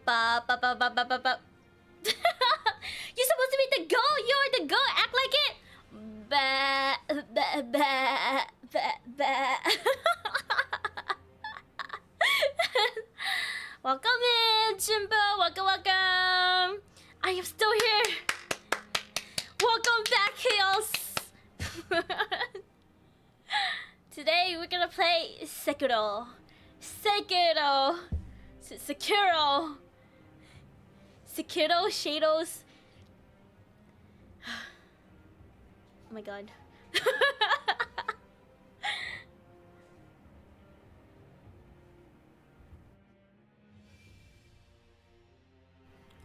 Ba ba ba ba ba ba ba. You're supposed to be the goat. You're the goat. Act like it. Ba ba ba ba ba. Welcome in, Jimbo. Welcome, welcome. I am still here. Welcome back, Chaos. Today we're gonna play Sekiro. Sekiro. Sekiro. Sekiro Shadows. Oh my god.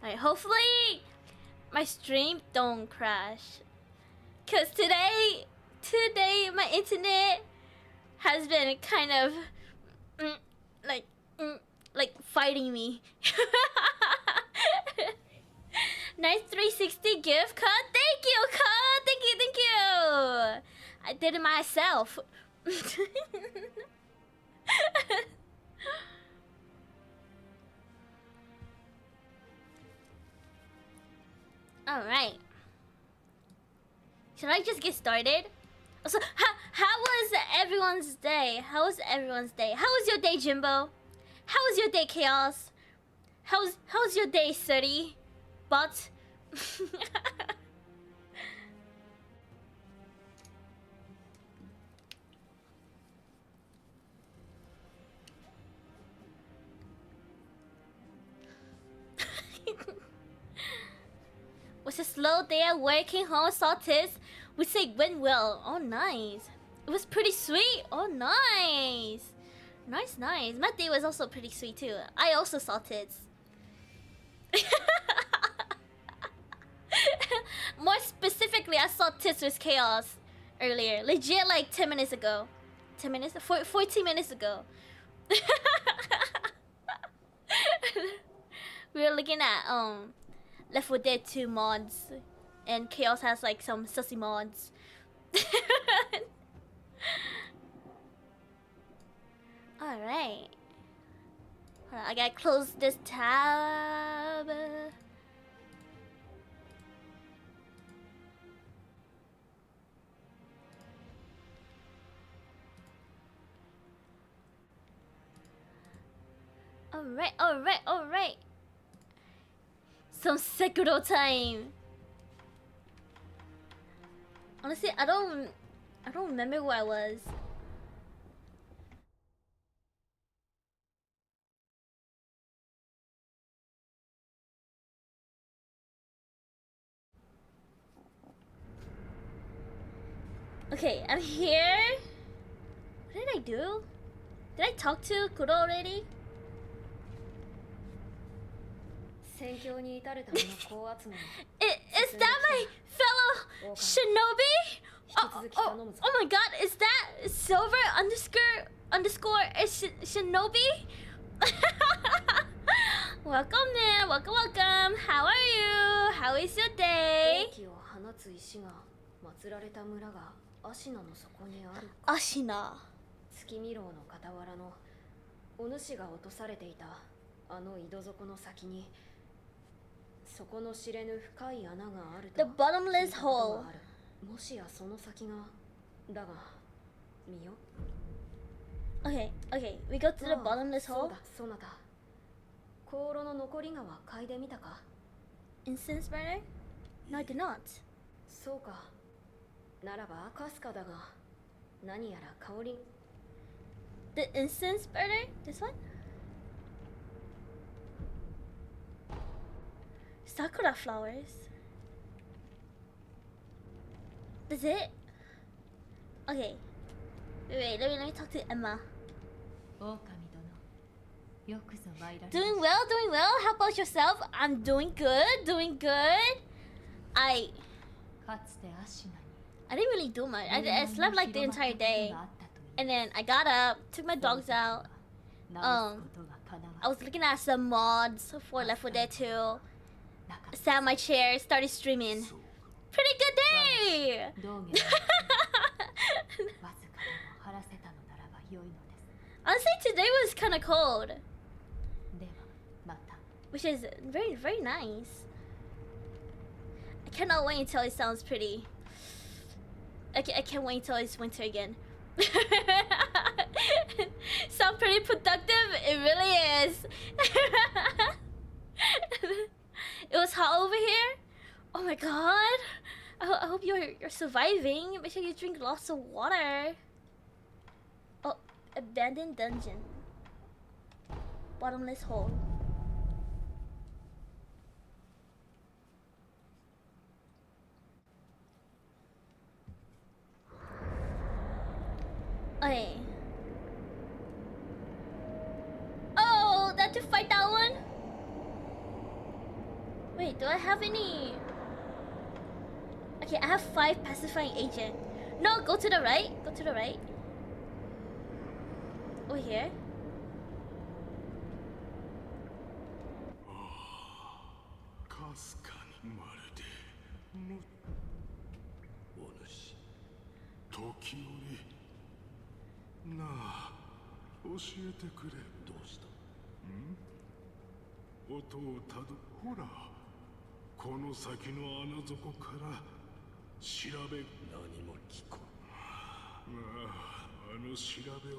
Alright, hopefully my stream don't crash. Cause today my internet has been kind of like fighting me. Nice 360 gift card. Thank you, card. Thank you. I did it myself. All right. Should I just get started? So, how was everyone's day? How was everyone's day? How was your day, Jimbo? How was your day, Chaos? How's your day, Suri? But was a slow day at working home, saw tits. We say went well. Oh, nice. It was pretty sweet. Oh, nice. Nice. My day was also pretty sweet too. I also saw tits. More specifically, I saw tits with Chaos earlier. Legit, like 10 minutes ago. 10 minutes? 14 minutes ago. We were looking at Left 4 Dead 2 mods, and Chaos has like some sussy mods. Alright. Hold on, I gotta close this tab. Alright. Some Sekiro time. Honestly, I don't remember where I was. Okay, I'm here. What did I do? Did I talk to Kuro already? Is that my fellow shinobi? Oh my god, is that silver underscore shinobi? Welcome man, welcome. How are you? How is your day? Ashina. 月見楼の傍らのお主が落とされていたあの井戸底の先にそこの知れぬ深い穴があると The bottomless hole. もしやその先がだが見よ Okay, we go to the bottomless そう hole. だそなた香炉の残り川嗅いでみたか Incense burner? No, I did not. そうかならばかすかだが何やら香り The incense burner? This one? Sakura flowers. That's it? Okay. Wait, let me talk to Emma. Doing well. How about yourself? I'm doing good. I didn't really do much. I slept like the entire day. And then I got up, took my dogs out. I was looking at some mods for Left 4 Dead 2. Sat in my chair, started streaming. Pretty good day! Honestly, today was kind of cold. which is very, very nice. I cannot wait until it sounds pretty. I can't wait until it's winter again. Sound pretty productive? It really is. It was hot over here? Oh my god. I hope you're surviving. Make sure you drink lots of water. Oh, abandoned dungeon. Bottomless hole. Okay. Oh, that to fight that one? Wait, do I have any? Okay, I have 5 pacifying agent. No, go to the right. Go to the right. Over here.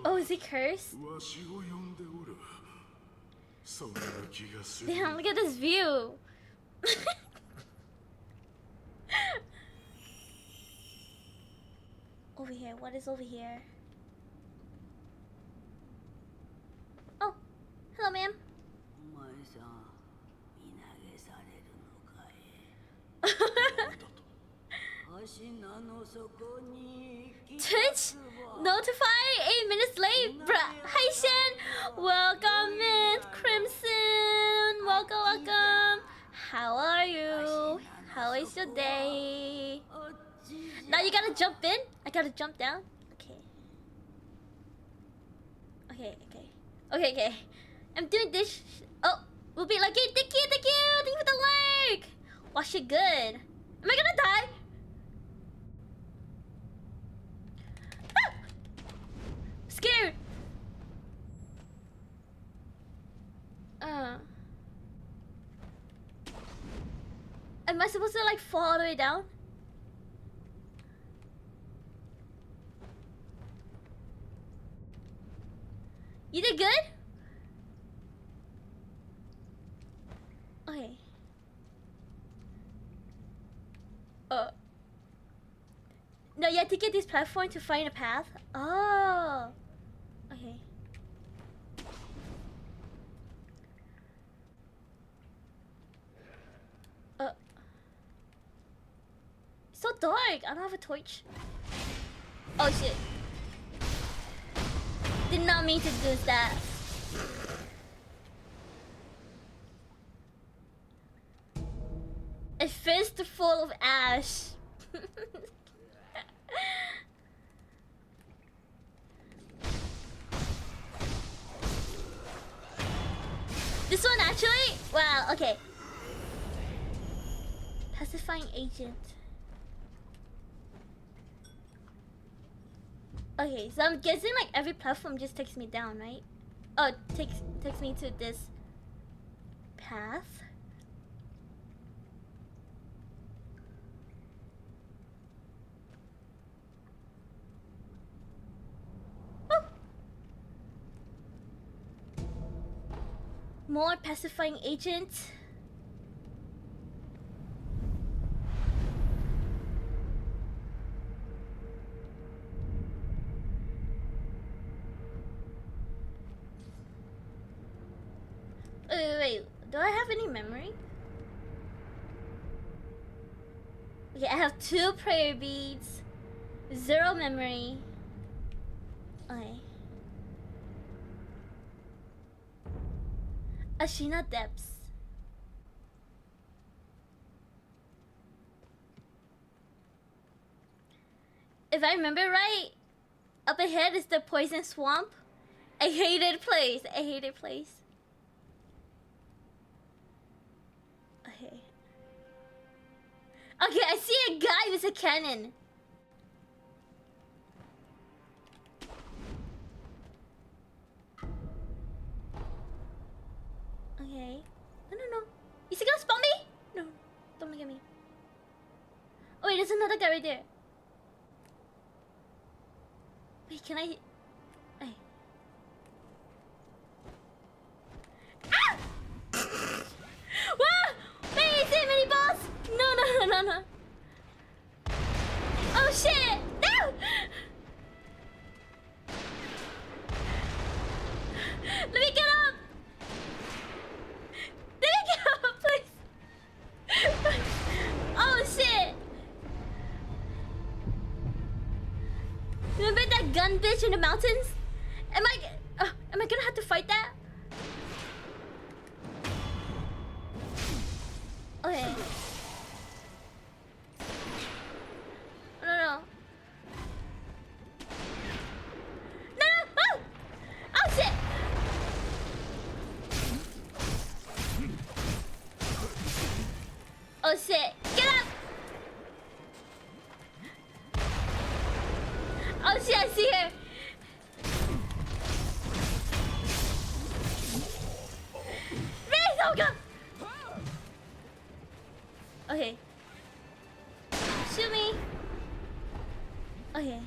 Oh, is he cursed? Damn, look at this view. Over here, what is over here? Oh, hello, ma'am. Twitch, notify 8 minutes late, bruh. Hi, Shen. Welcome in, Crimson. Welcome, welcome. How are you? How is your day? Now you gotta jump in. I gotta jump down. Okay. Okay. I'm doing this. Oh, we'll be lucky. Thank you for the like. Wash it good. Am I gonna die? Ah! Scared. Am I supposed to like fall all the way down? You did good? Okay. No, you have to get this platform to find a path. Oh. Okay. It's so dark. I don't have a torch. Oh shit. Did not mean to do that. A fist full of ash. This one actually? Wow, okay. Pacifying agent. Okay, so I'm guessing like every platform just takes me down, right? Oh, takes me to this path. Oh. More pacifying agents. Wait, do I have any memory? Okay, I have 2 prayer beads, 0 memory. Okay. Ashina Depths. If I remember right, up ahead is the poison swamp. I hated place. Okay. Okay, I see a guy with a cannon. Okay. No, no, no. Is he gonna spawn me? No. Don't look at me. Oh wait, there's another guy right there. Wait, can I... Hey. Ah! Wow! Wait, is it mini boss? No, no, no, no, no. Oh shit! No! Let me get up! Let me get up, please! Oh shit! Remember that gun bitch in the mountains? Am I gonna have to fight that? Okay. No, no, no. No, no! Oh! Oh shit! Oh shit! Get up! Oh shit, I see her! Raise! Oh god! Okay. Shoot me! Okay.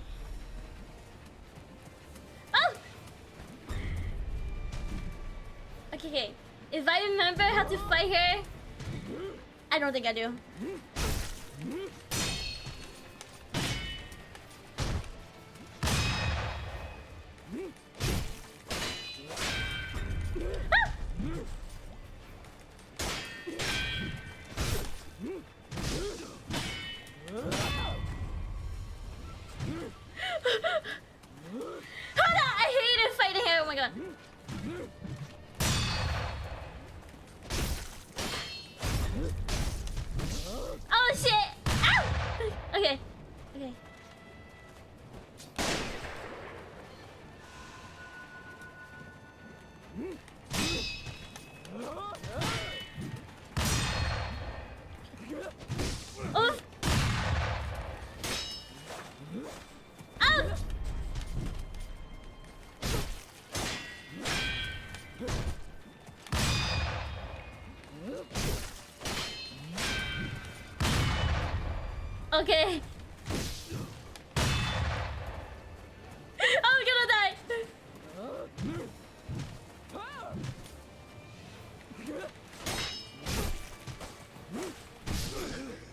Oh! Okay, okay. If I remember how to fight her... I don't think I do. Hold on! I hated fighting her! Oh my god. Oh shit! Ow! Okay. Okay. Oh! Oh! Okay. I'm gonna die.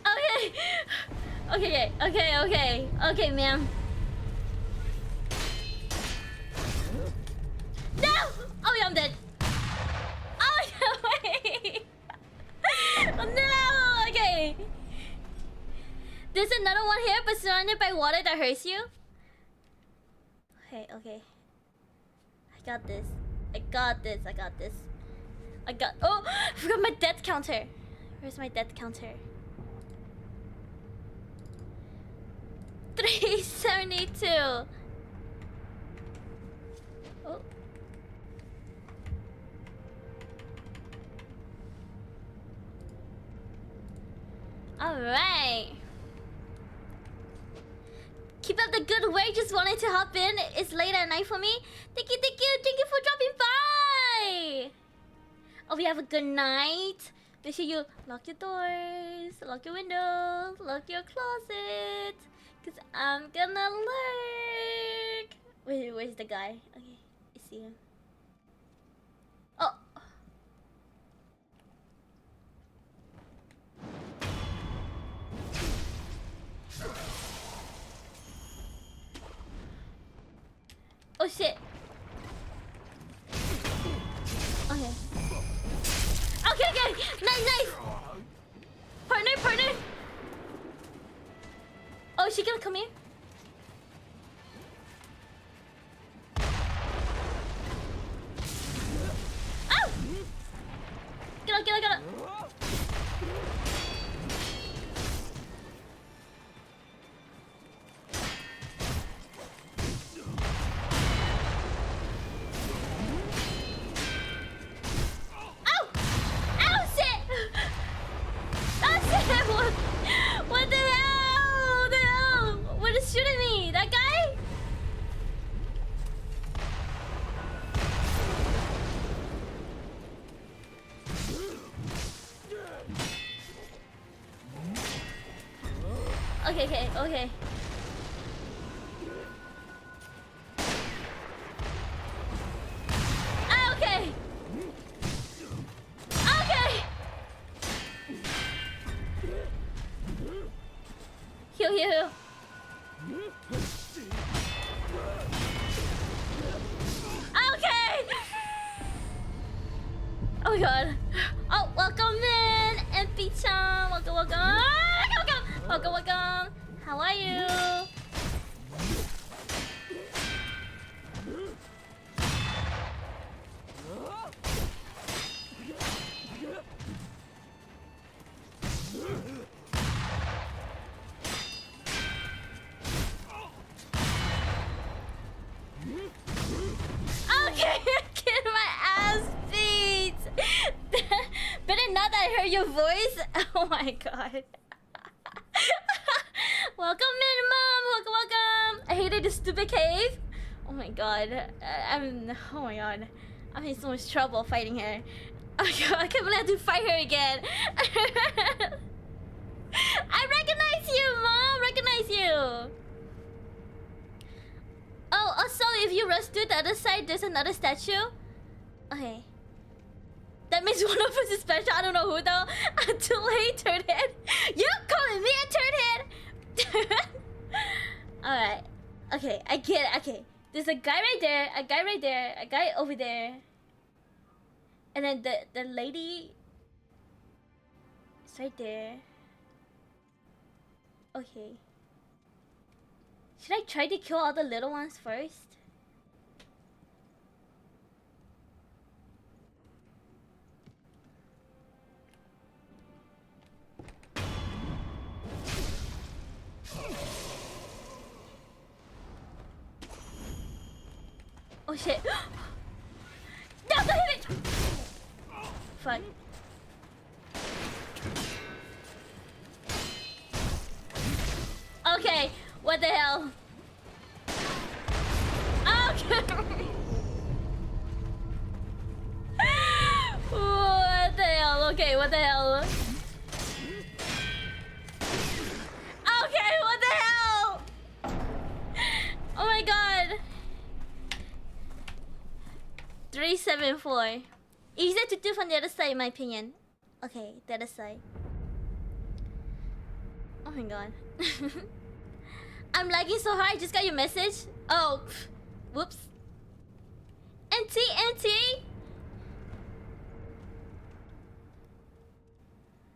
Okay. Okay. Okay. Okay. Okay, ma'am. No! Oh, yeah, I'm dead. Oh, no way. Oh, no. Okay. There's another one here, but surrounded by water that hurts you. Okay, okay. I got this. I got this. I got this. I got. Oh, I forgot my death counter. Where's my death counter? 372. Oh. All right. Keep up the good work. Just wanted to hop in. It's late at night for me. Thank you, thank you, thank you for dropping by. Oh, we have a good night. Make sure you lock your doors, lock your windows, lock your closet. Cause I'm gonna lurk. Wait, where's the guy? Okay, I see him. Oh. Oh shit. Okay. Okay, okay. Nice, nice. Partner, partner. Oh, is she gonna come here? Oh! Get up, get up, get up. What the hell? What the hell? What is shooting me? That guy? Okay, okay, okay. Okay. Okay. Heal, heal, heal. Okay. Oh my god. Oh, welcome in, MP-chan. Welcome, welcome. Welcome, welcome, welcome. How are you? Okay, get my ass beat. Better not that I heard your voice. Oh my god. Welcome in, mom. Welcome, welcome. I hated the stupid cave. Oh my god. Oh my god. I'm in so much trouble fighting her. Oh my god, I can't believe I have to fight her again. I recognize you, mom. Recognize you. Oh, also, if you rush to the other side, there's another statue. Okay. That means one of us is special. I don't know who though. Too late, turd head. You calling me a turd head? Alright. Okay, I get it. Okay. There's a guy right there, a guy right there, a guy over there. And then the lady is right there. Okay. Should I try to kill all the little ones first? Oh shit. No, don't hit me! Fuck. Okay, what the hell? Okay. What the hell? Okay, what the hell? Okay, what the hell? Oh my god. 374. Easier to do from the other side, in my opinion. Okay, the other side. Oh my god. I'm lagging so hard. I just got your message. Oh, whoops. NT.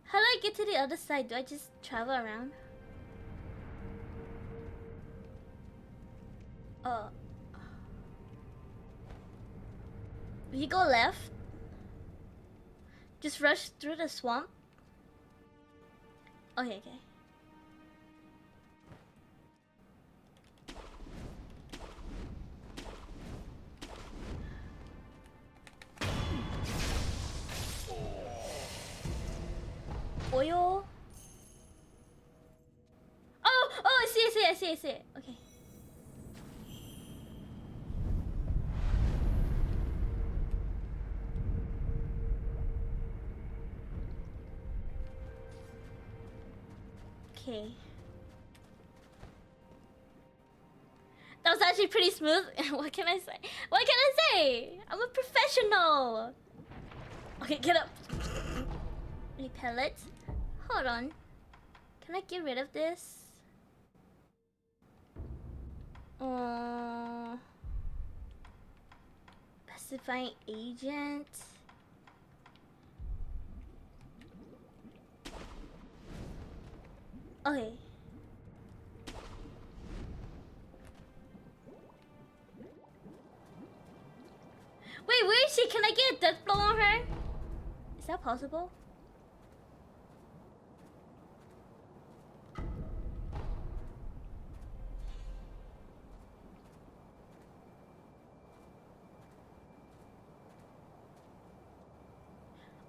How do I get to the other side? Do I just travel around? Oh. If you go left, just rush through the swamp. Okay. Oil. Oh, I see it. Okay. Okay. That was actually pretty smooth. What can I say? I'm a professional. Okay, get up. Any pellets? Hold on. Can I get rid of this? Pacifying agent. Okay. Wait, where is she? Can I get a death blow on her? Is that possible?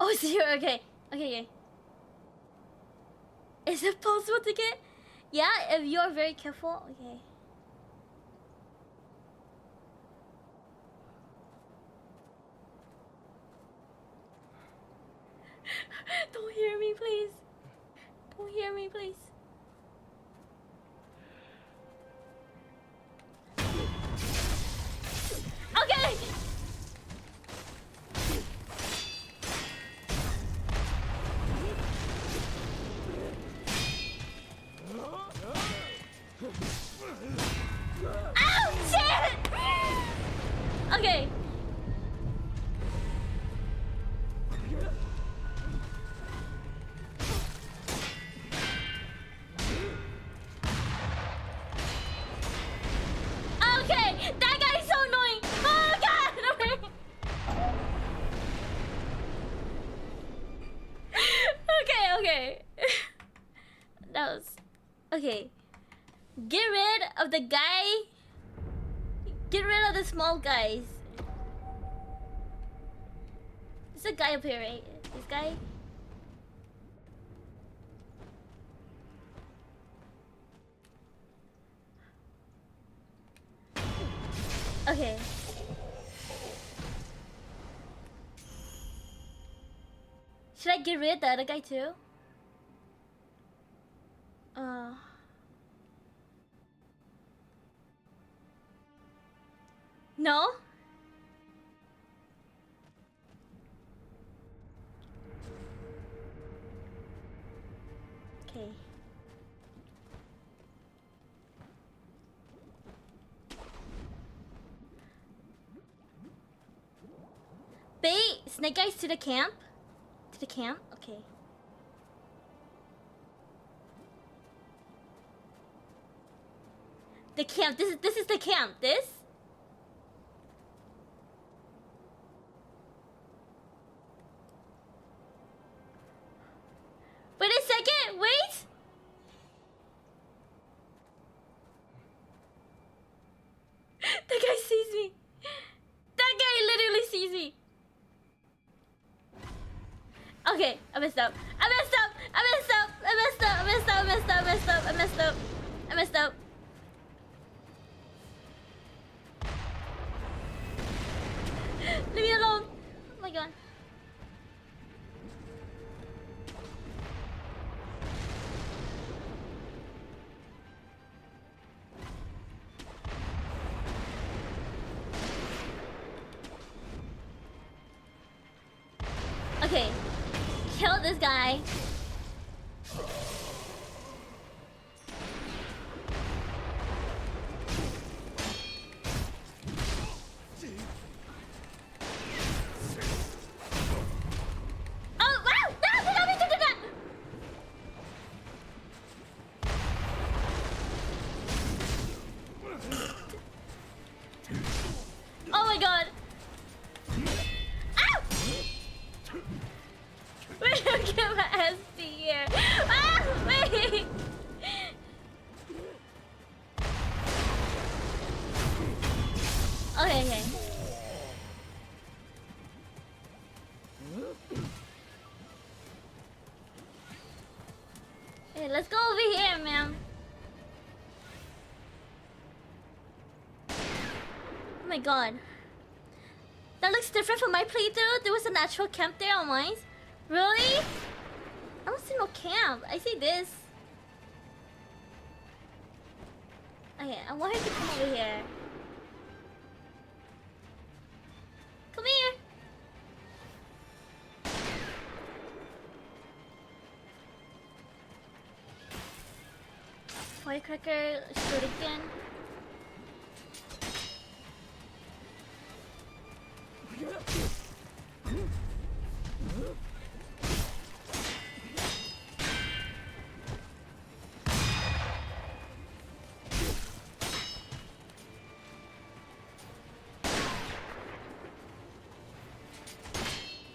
Oh, zero. Okay. Is it possible to get? Yeah, if you're very careful. Okay. Don't hear me, please. here. That was okay. Get rid of the guy. Get rid of the small guys. There's a guy up here, right? This guy. Okay. Should I get rid of the other guy too? No? Okay. Bait Snake Eyes to the camp? To the camp? Okay. The camp. This is the camp. This? Wait a second. Wait. That guy sees me. That guy literally sees me. Okay, I messed up. I messed up. I messed up. I messed up. I messed up. I messed up. I messed up. I messed up. I messed up. Leave me alone. Oh my god. Okay. Kill this guy. Oh, wow! No, do not do that! Oh my god. Ow! Wait, don't get my ass to here. Ah, wait! Okay, okay. Hey, let's go over here, man. Oh my god. That looks different from my playthrough. There was a natural camp there on mine. Really? I don't see no camp. I see this. Okay, I want her to come over here. Come here. Firecracker, shuriken.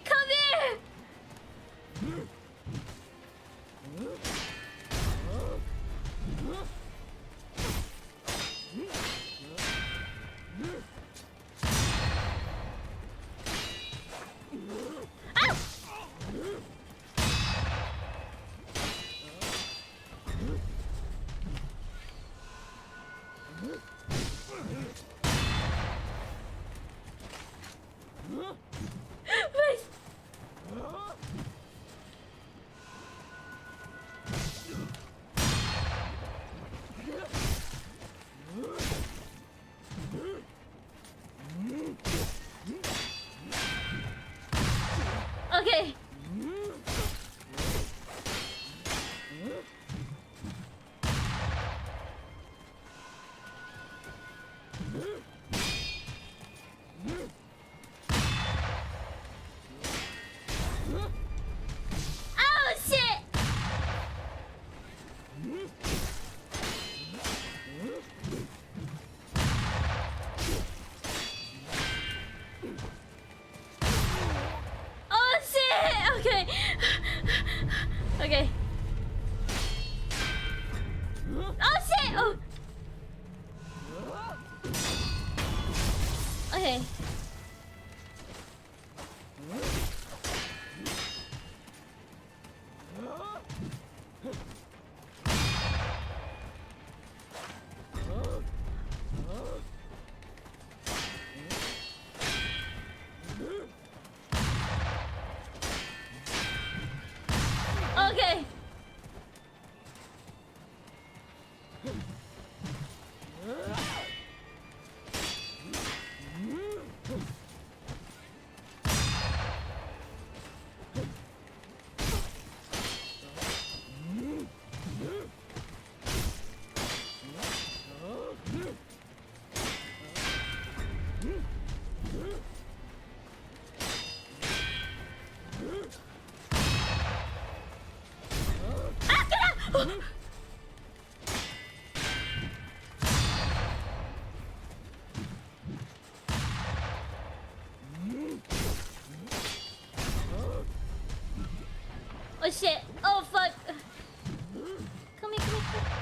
Come here! Okay. Ah, get out! Oh shit! Oh fuck! Come here, come here,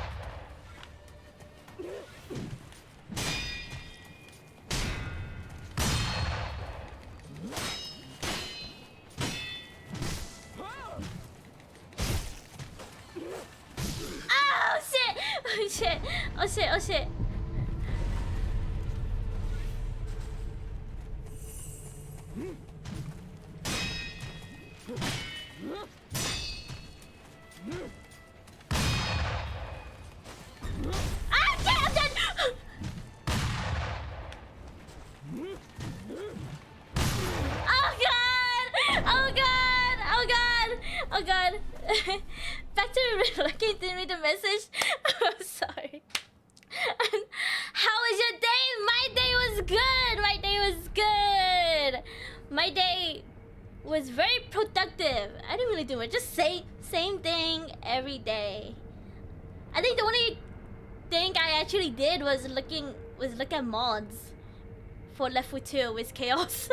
Oh shit! Oh shit! Oh shit! Oh shit! Ah shit! I'm dead! Oh god! Oh god! Oh god! Oh god! Back to the riddle. I can't read the message. I'm sorry. How was your day? My day was good. My day was good. My day was very productive. I didn't really do much. Just say same thing every day. I think the only thing I actually did was look at mods for Left 4 2 with Chaos.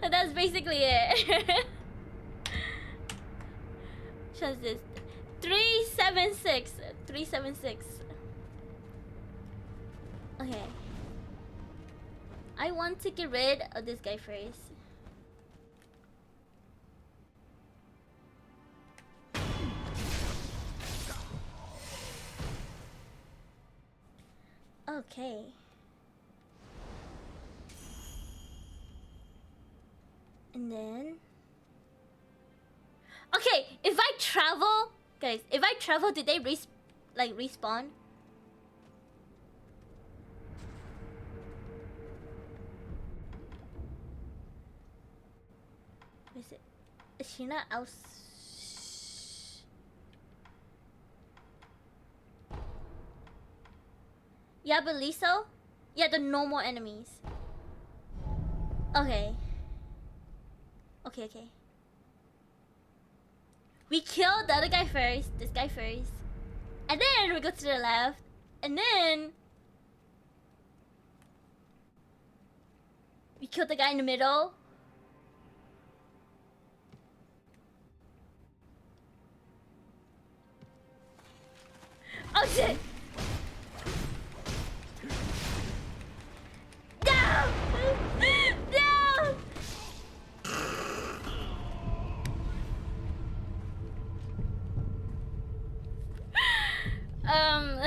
But that's basically it. What's this? 376. 376. Okay. I want to get rid of this guy first. Okay. And then... Okay, if I travel... Guys, if I travel, did they respawn? Is it? Is she not out? Yeah, but Liso? Yeah, the normal enemies. Okay. Okay, okay. We kill the other guy first, this guy first. And then we go to the left. And then... we kill the guy in the middle. Oh shit! No! No! Um,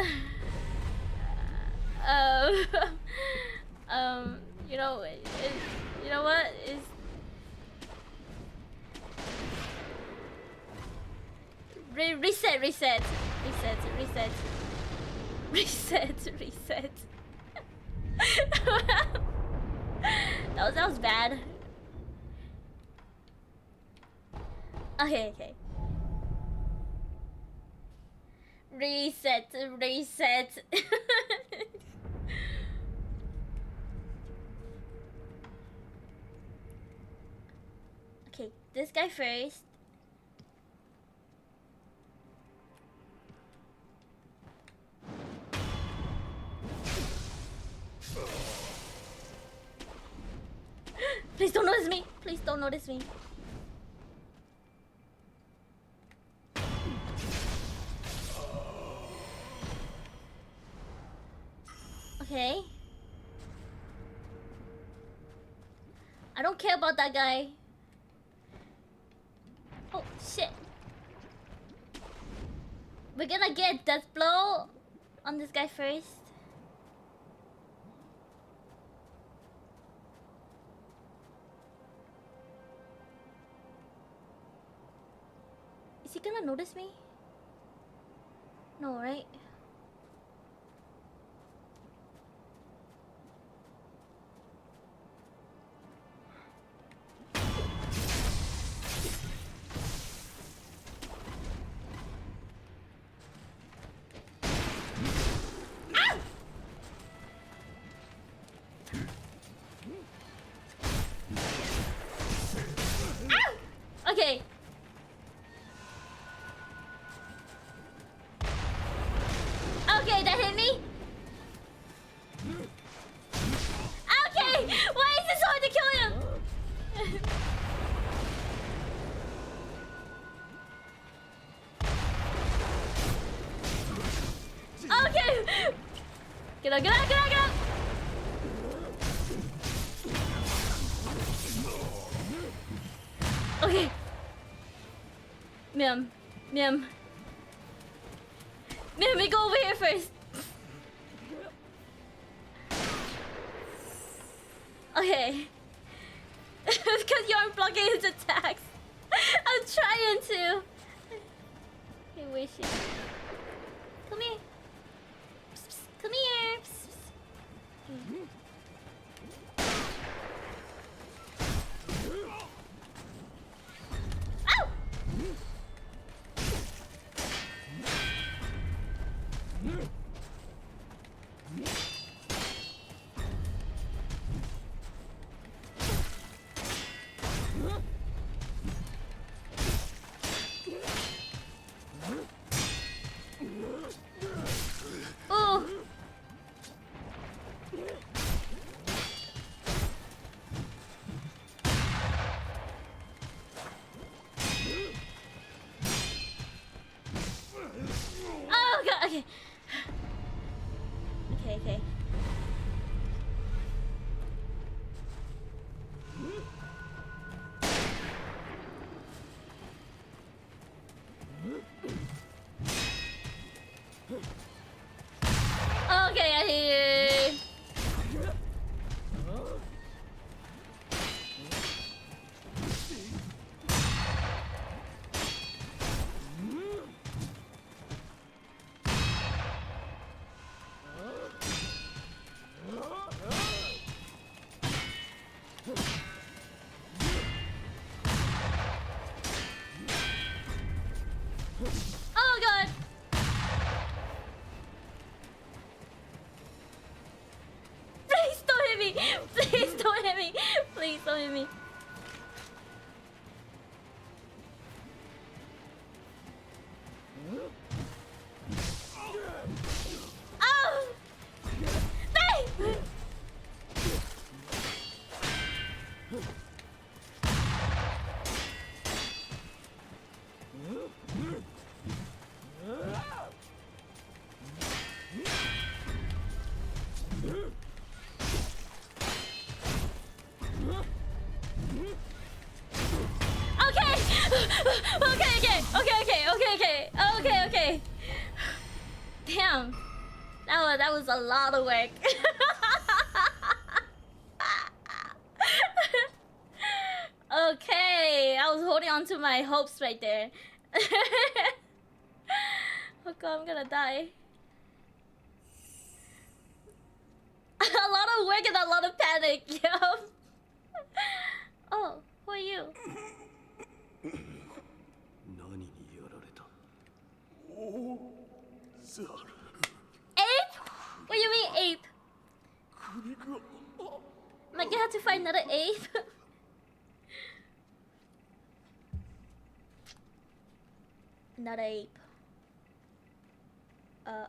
um, you know, you know what is? Reset, reset, reset, reset, reset, reset. That was bad. Okay, okay. Reset, reset. Okay, this guy first. Please don't notice me. Please don't notice me. Okay. I don't care about that guy. Oh shit. We're gonna get death blow on this guy first. Is he gonna notice me? No, right? Okay. Okay, that hit me. Okay, why is this hard to kill him? Okay. Get up, get up, get up, get up. Okay. Mim. Mim. Mim, we go over here first. Okay. Because you aren't blocking his attacks. I'm trying to. Okay, where is she? Come here. Psst, psst. Come here. Psst, psst. Ow! Oh. Oh god, okay. Okay, okay. Okay, I hear you. Oh god. Please don't hit me. Please don't hit me. Please don't hit me. Oh! Hey! Okay! Okay. Damn. That was a lot of work. Okay, I was holding on to my hopes right there. Oh god, I'm gonna die. A lot of work and a lot of panic, yo. Oh, who are you? 何にやられた Ape? What do you mean ape? Am I gonna have to find another ape? Another ape. I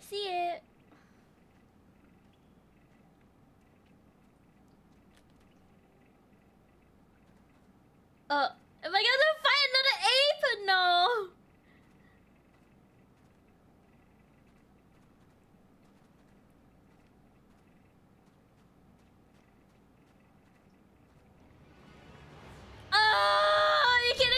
see it. Am I gonna find another ape? No. Oh, are you kidding me?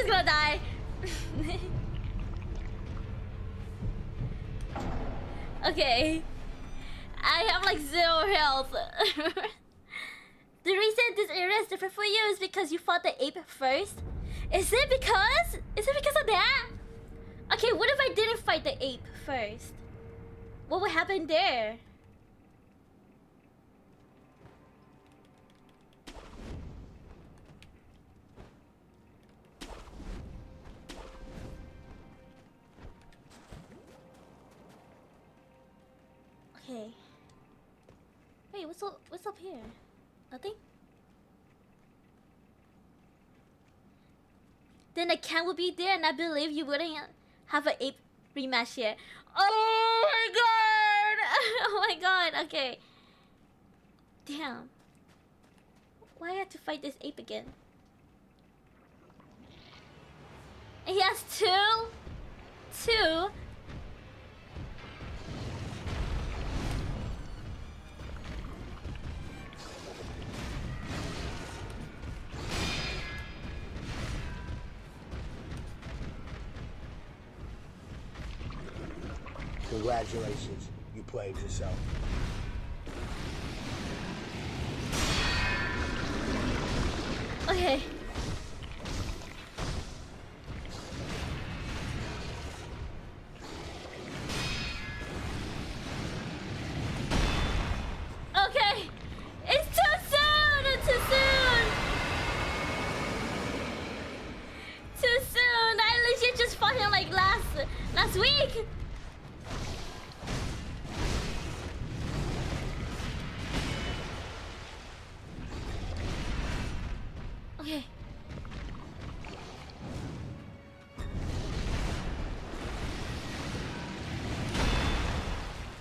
gonna die. Okay. I have like 0 health. The reason this area is different for you is because you fought the ape first. Is it because of that? Okay, what if I didn't fight the ape first? What would happen there? Okay. Wait, what's up here? Nothing? Then the cat would be there, and I believe you wouldn't have an ape rematch here. Oh my god! Oh my god, okay. Damn. Why I have to fight this ape again? And he has two? Congratulations, you played yourself. Okay. Okay. It's too soon. It's too soon. Too soon. I legit just fought him like last week. Okay.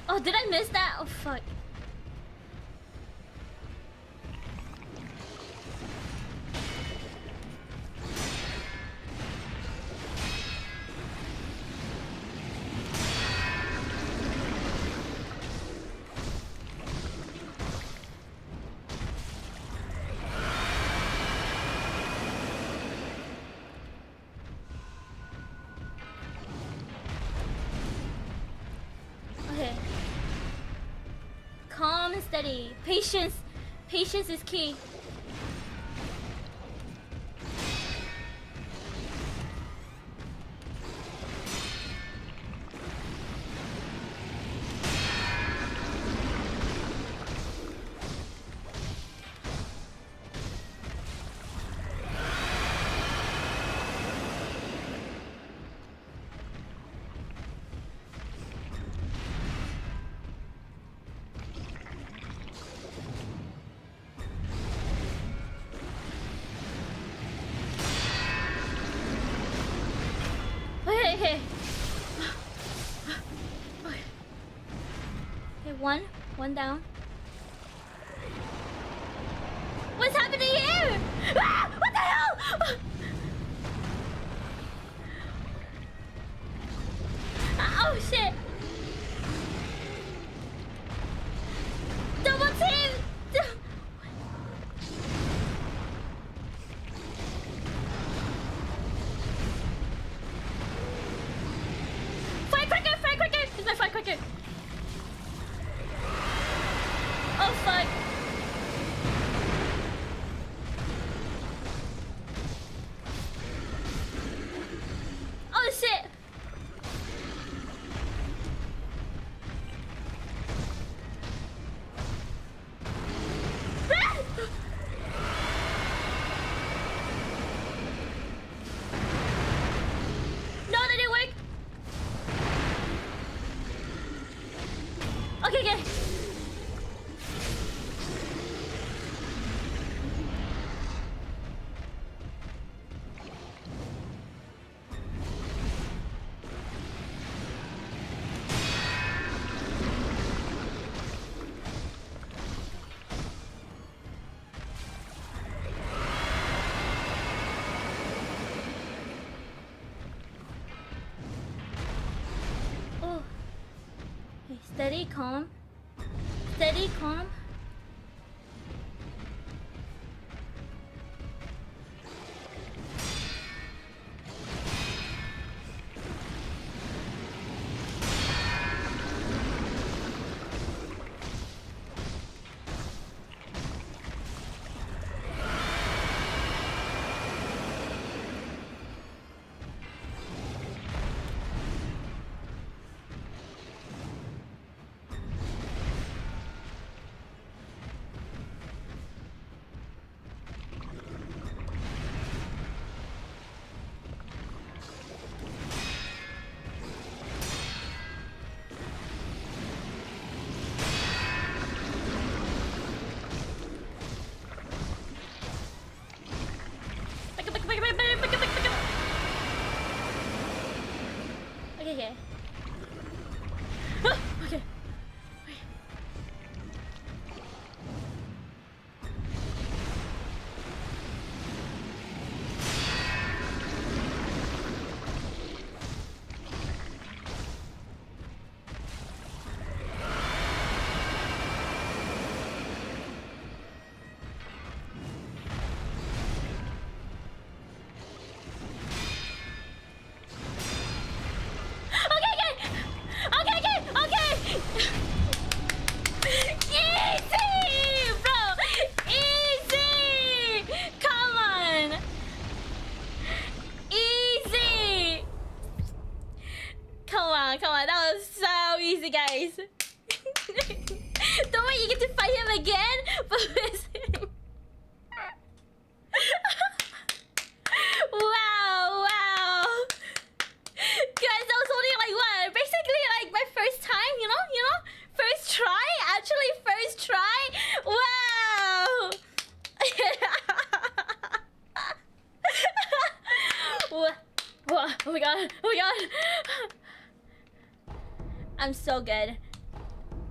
Oh, did I miss that? Oh, fuck. Okay. Calm and steady. Patience. Patience is key. Okay. Okay, one down. What's happening here? Ah, what the hell? Oh shit! Double team! Firecracker! Use my firecracker! Oh fuck! Oh shit! No, that didn't work! Okay. Oh. Okay, steady, calm. Steady, calm. my god. Oh my god. I'm so good.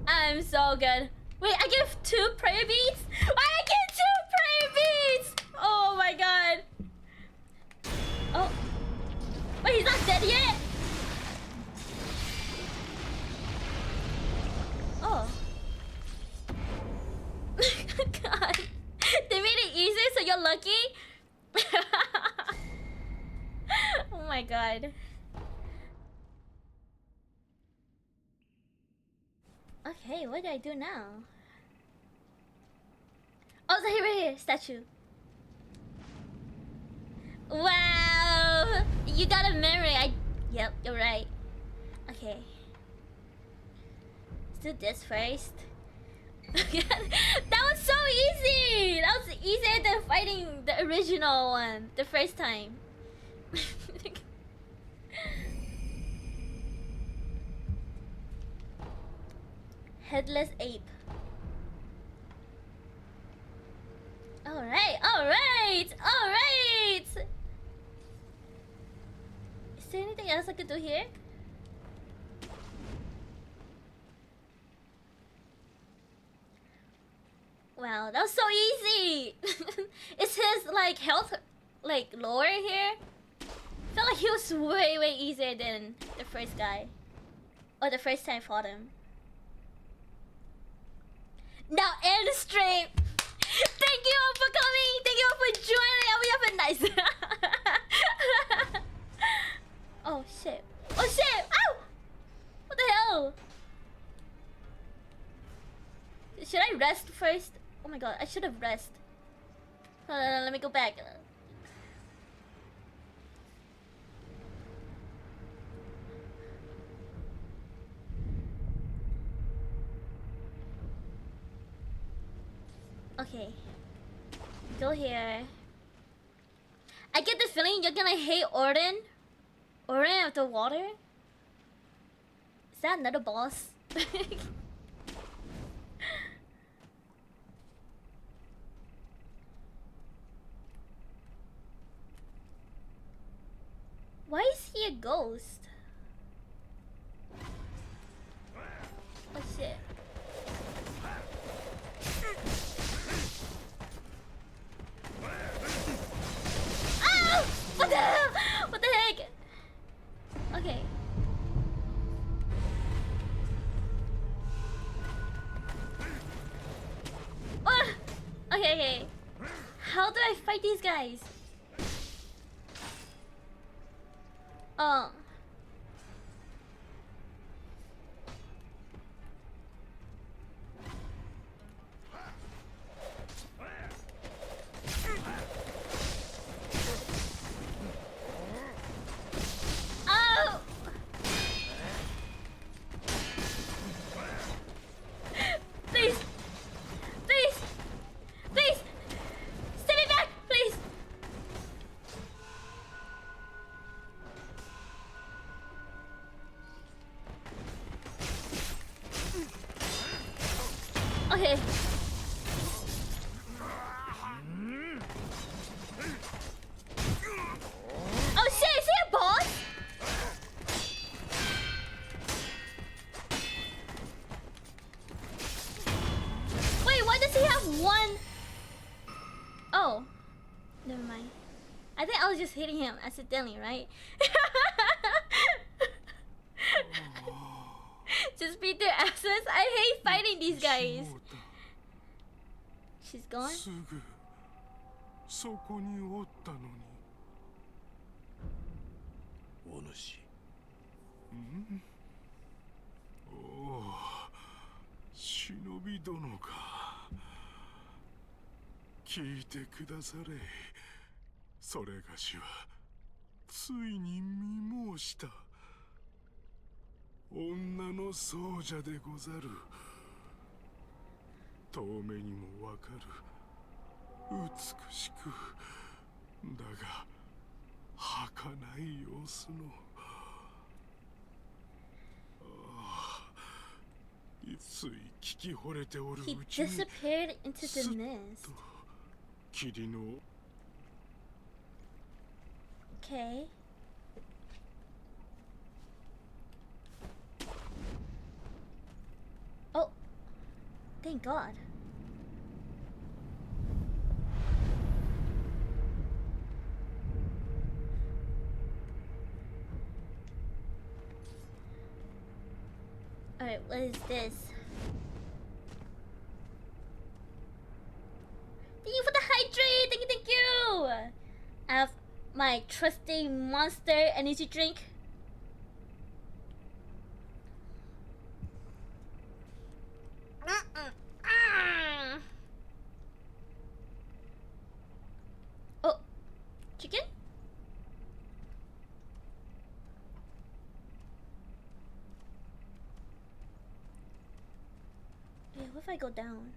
I'm so good. Wait, I give 2 prayer beads? Why I get 2 prayer beads? Oh my god. Oh. Wait, he's not dead yet? Oh. God. They made it easier so you're lucky? Oh my god. Okay, what do I do now? Oh, so here, statue. Wow! You got a memory. Yep, you're right. Okay. Let's do this first. That was so easy! That was easier than fighting the original one the first time. Headless ape. Alright, alright, alright! Is there anything else I could do here? Wow, that was so easy! Is his like health like lower here? I felt like he was way easier than the first guy. Or the first time I fought him. Now end stream! Thank you all for coming! Thank you all for joining! We have a nice... Oh shit. Oh shit! Ow! What the hell? Should I rest first? Oh my god, I should have rest. Hold on, let me go back. Okay. Go here. I get the feeling you're gonna hate Orden. Orden of the water? Is that another boss? Why is he a ghost? Oh shit. Ah! What the hell? What the heck? Okay. Ah! Okay. How do I fight these guys? Oh. Oh! Please! Please! Please! Send me back! Please! Okay. Oh shit, is he a boss? Wait, why does he have one? Oh. Never mind. I think I was just hitting him accidentally, right? Just beat their asses. I hate fighting these guys. She's gone? すぐそこにおったのに。お主。おお、忍び殿か。聞いてくだされ。それがしはついに見申した。女の僧者でござる。遠目にもわかる。美しくだが儚い様子の。つい聞き惚れておるう He ちに disappeared into す the っ mist. と霧の Okay. Thank God. Alright, what is this? Thank you for the hydrate! Thank you, thank you! I have my trusty Monster energy drink. Oh, chicken? Yeah, what if I go down?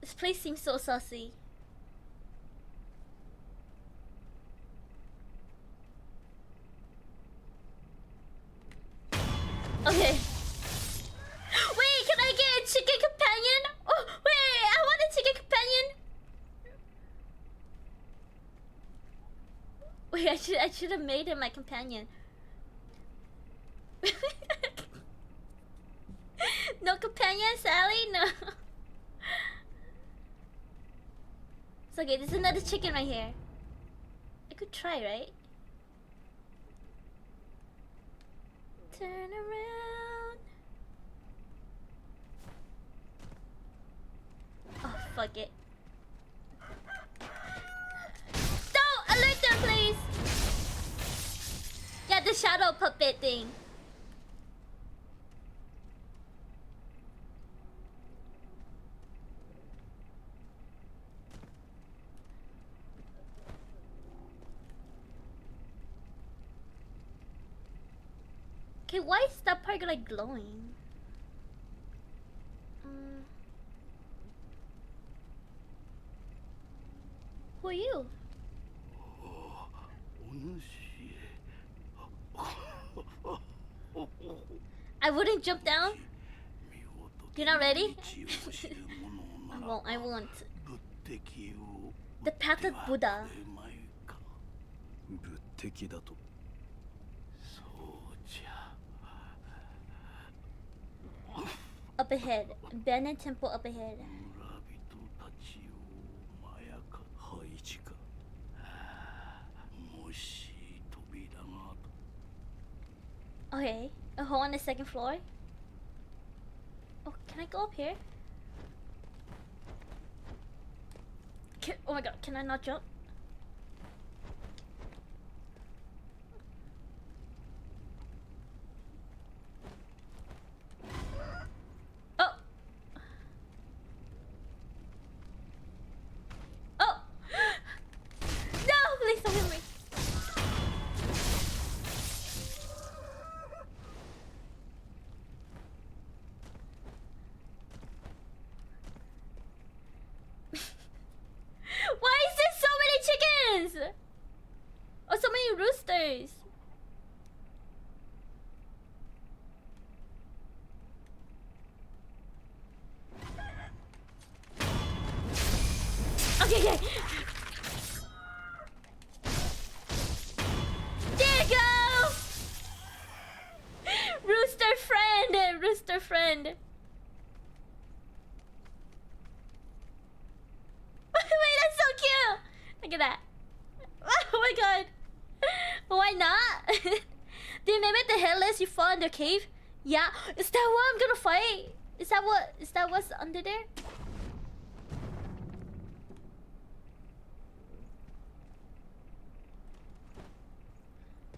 This place seems so saucy. Okay. Wait, can I get a chicken companion? Oh, wait, I want a chicken companion. Wait, I should have made him my companion. No companion, Sally? No. It's okay, there's another chicken right here. I could try, right? Turn around. Oh, fuck it. Don't alert them, please. Yeah, the shadow puppet thing. Okay, why is that part like glowing? Who are you? I wouldn't jump down. You're not ready? I won't. The path of Buddha. 仏敵だと。 Up ahead. Abandoned temple up ahead. Okay. A hole on the second floor. Oh, can I go up here? Oh my god, can I not jump? Oh! Oh! No! Please don't hit me! Why is there so many chickens? Oh, so many roosters. Okay, okay. There you go! Rooster friend! Rooster friend. Wait, that's so cute! Look at that. Oh my god. Why not? They mimic the headless you fought in the cave? Yeah. Is that what I'm gonna fight? Is that what's under there?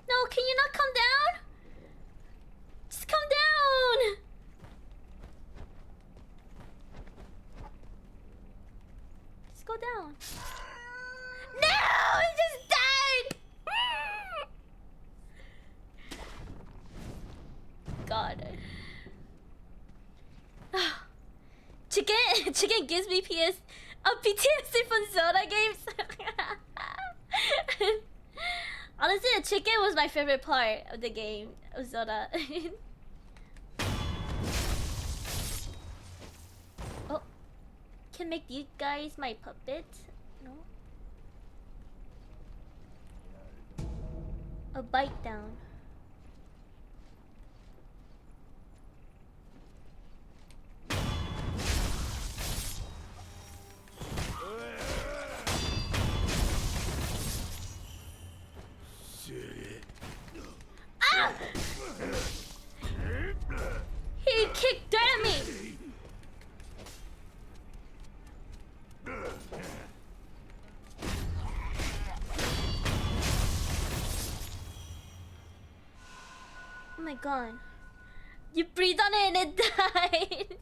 No, can you not come down? Just come down! Just go down. No! He just died! God. Chicken gives me PTSD from Zelda games. Honestly, the chicken was my favorite part of the game of Zelda. Oh, can make these guys my puppets? No. A bite down. my god. You breathed on it and it died.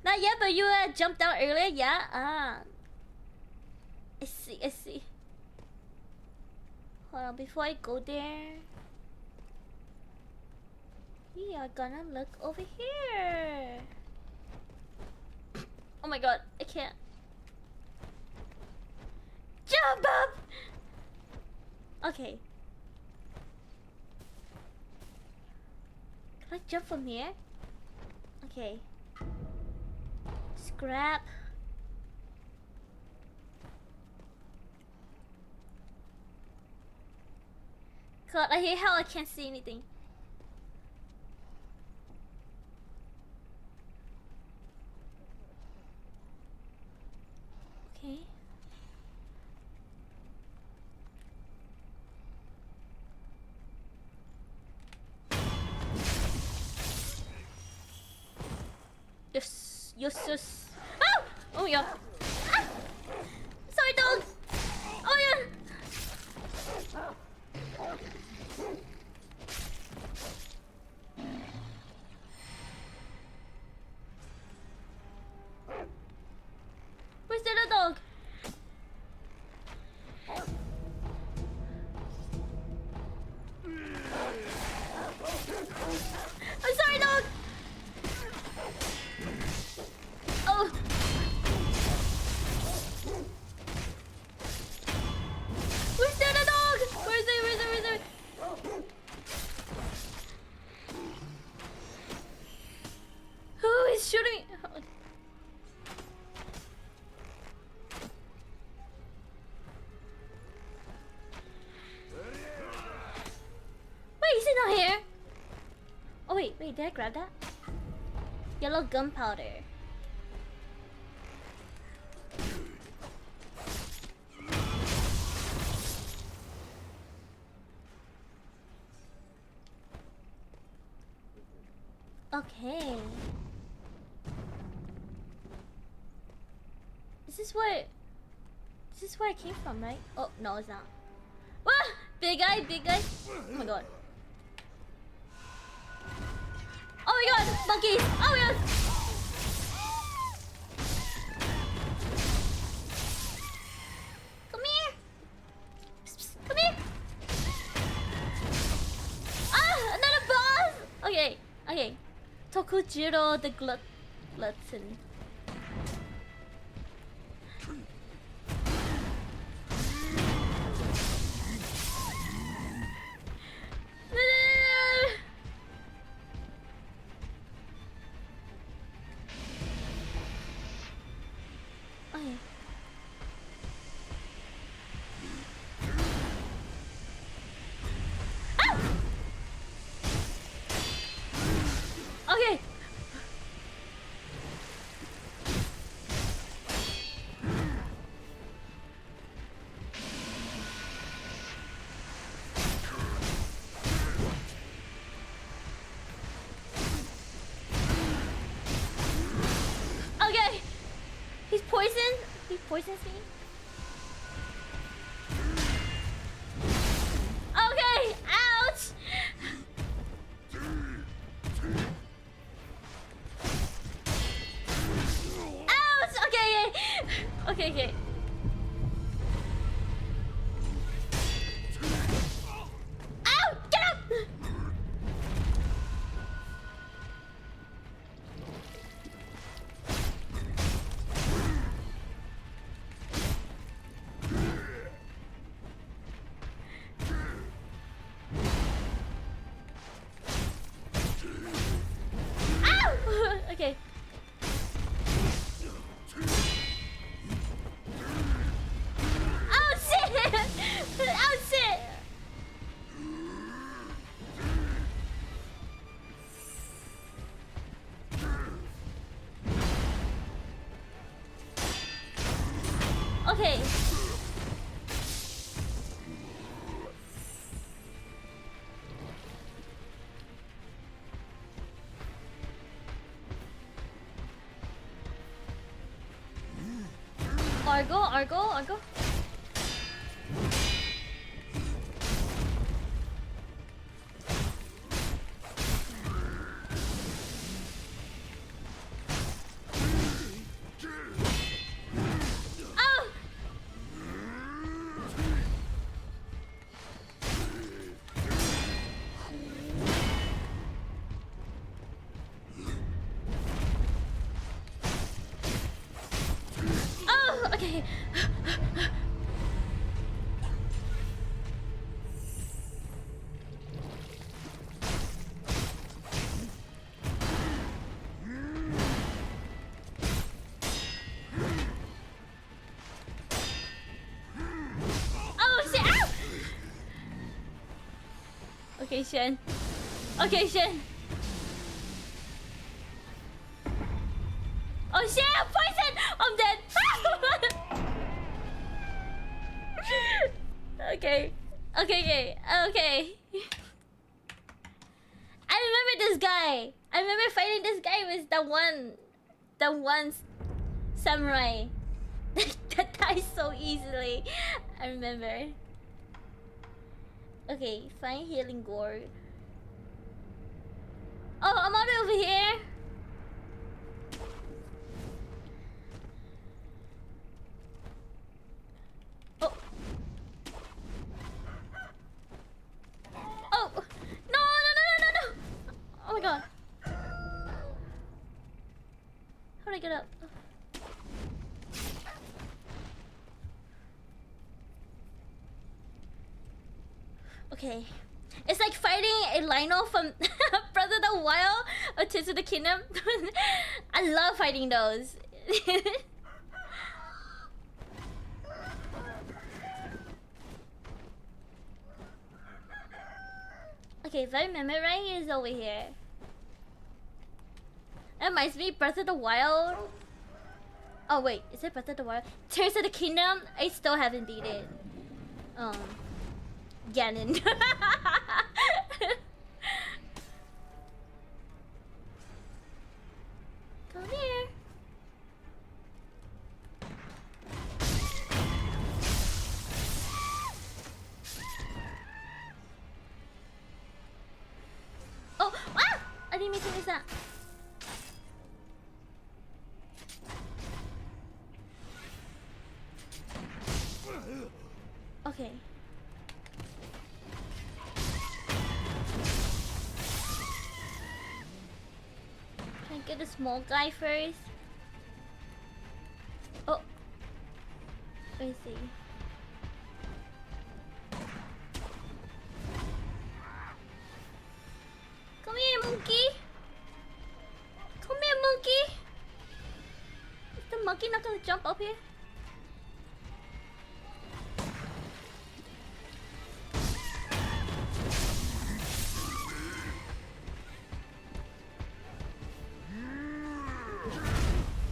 Not yet, but you jumped out earlier, yeah? Ah. I see, I see. Hold on, before I go there, we are gonna look over here. Oh my god, I can't. Jump up! Okay. Can I jump from here? Okay. Scrap. God, I hate how I can't see anything. Okay. Yes, yes, yes. Oh! Oh my god. Ah! Sorry, dog. Oh yeah. Where's the other dog? I'm sorry, dog. Oh. Where's the other dog? Where's it? Where's it? Where's it? Who is shooting me? Oh. Wait, is he not here? Oh wait, did I grab that? Yellow gunpowder. Okay. This is where I came from, right? Oh no, it's not. Ah! Big guy, big guy. Oh my god. Oh my god, monkeys! Oh my god! Come here! Psst, psst, come here! Ah! Another boss! Okay, okay. Tokujiro the Glutton. Okay. Ah! Okay. Okay. He's poisoned. He poisons me. Okay. Ouch. Ouch. Okay. Okay. Okay. Ow! Get up. Ow! Okay. Oh shit! Oh shit! Okay. Argo. Okay. Oh shit! Ow! Okay, Shen. Okay, Shen. Oh shit! I'm poisoned! I'm dead! Okay. Okay. I remember this guy. I remember fighting this guy with the one samurai that dies so easily. I remember. Okay, find healing gore. Oh, I'm all the way over here. Oh. Oh. No. Oh my god. How do I get up? Okay. It's like fighting a Lionel from Breath of the Wild or Tears of the Kingdom. I love fighting those. Okay, if I remember right, it's over here. That reminds me, Breath of the Wild. Oh wait, is it Breath of the Wild? Tears of the Kingdom, I still haven't beat it. Ganon. Come here. Oh, ah! I didn't mean to miss that. Okay. Can I get the small guy first? Oh. Where is he? Come here, monkey. Come here, monkey. Is the monkey not gonna jump up here?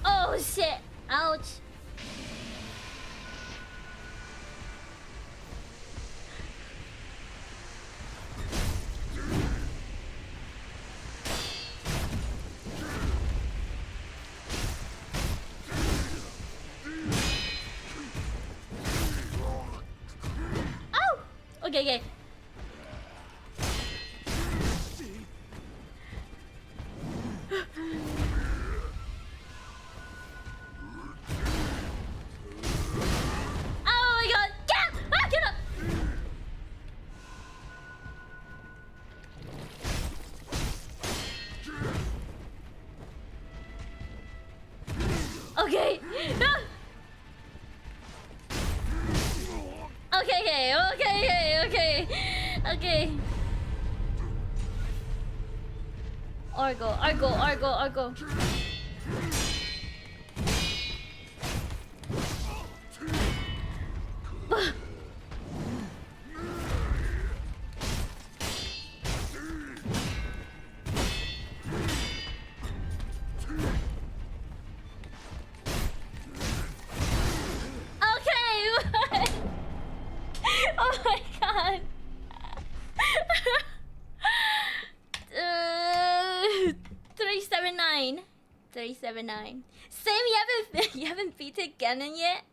Oh shit! Ouch! Oh! Okay. Oh my god! Get up! Okay. Okay. Argo. Okay. Oh my god. 379. Sam, you haven't beaten Ganon yet?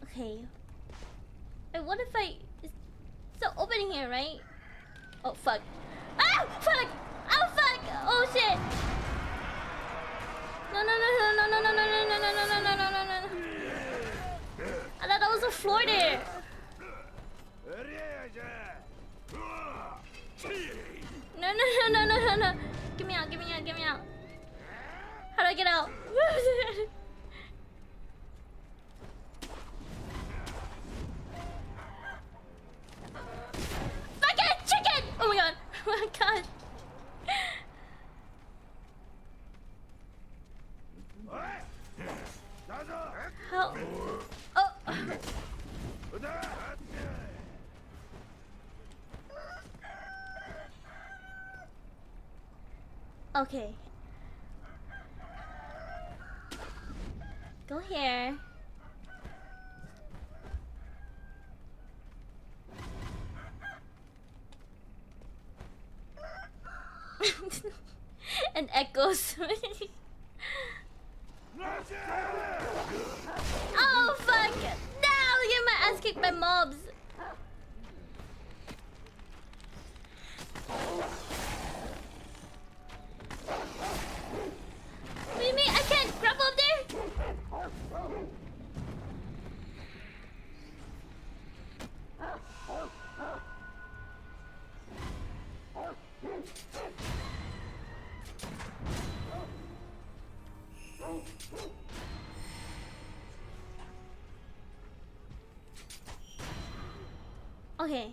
Okay. Wait, what if it's still opening here, right? Oh fuck. Oh fuck! Oh shit! No. Okay. Go here. And echoes. Oh fuck! No! Get my ass kicked by mobs. What do you mean? I can't grab up there? Okay.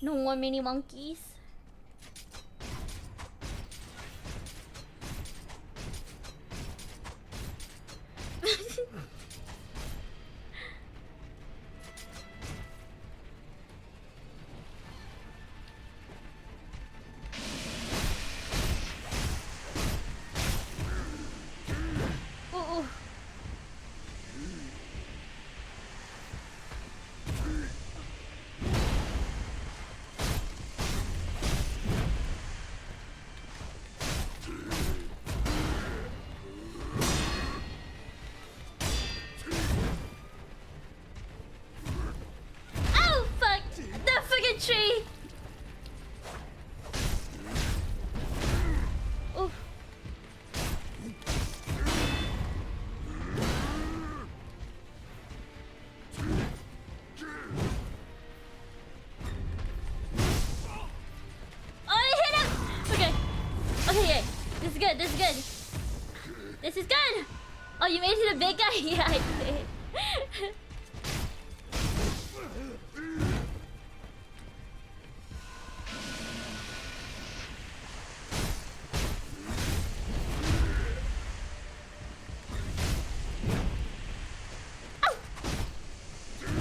No more mini monkeys. Ooh, ooh. Oh fuck! The fucking tree! Oof. Oh, I hit him! Okay. Okay, yeah. This is good, this is good. This is good! Oh, you made it a big guy? Yeah, I did.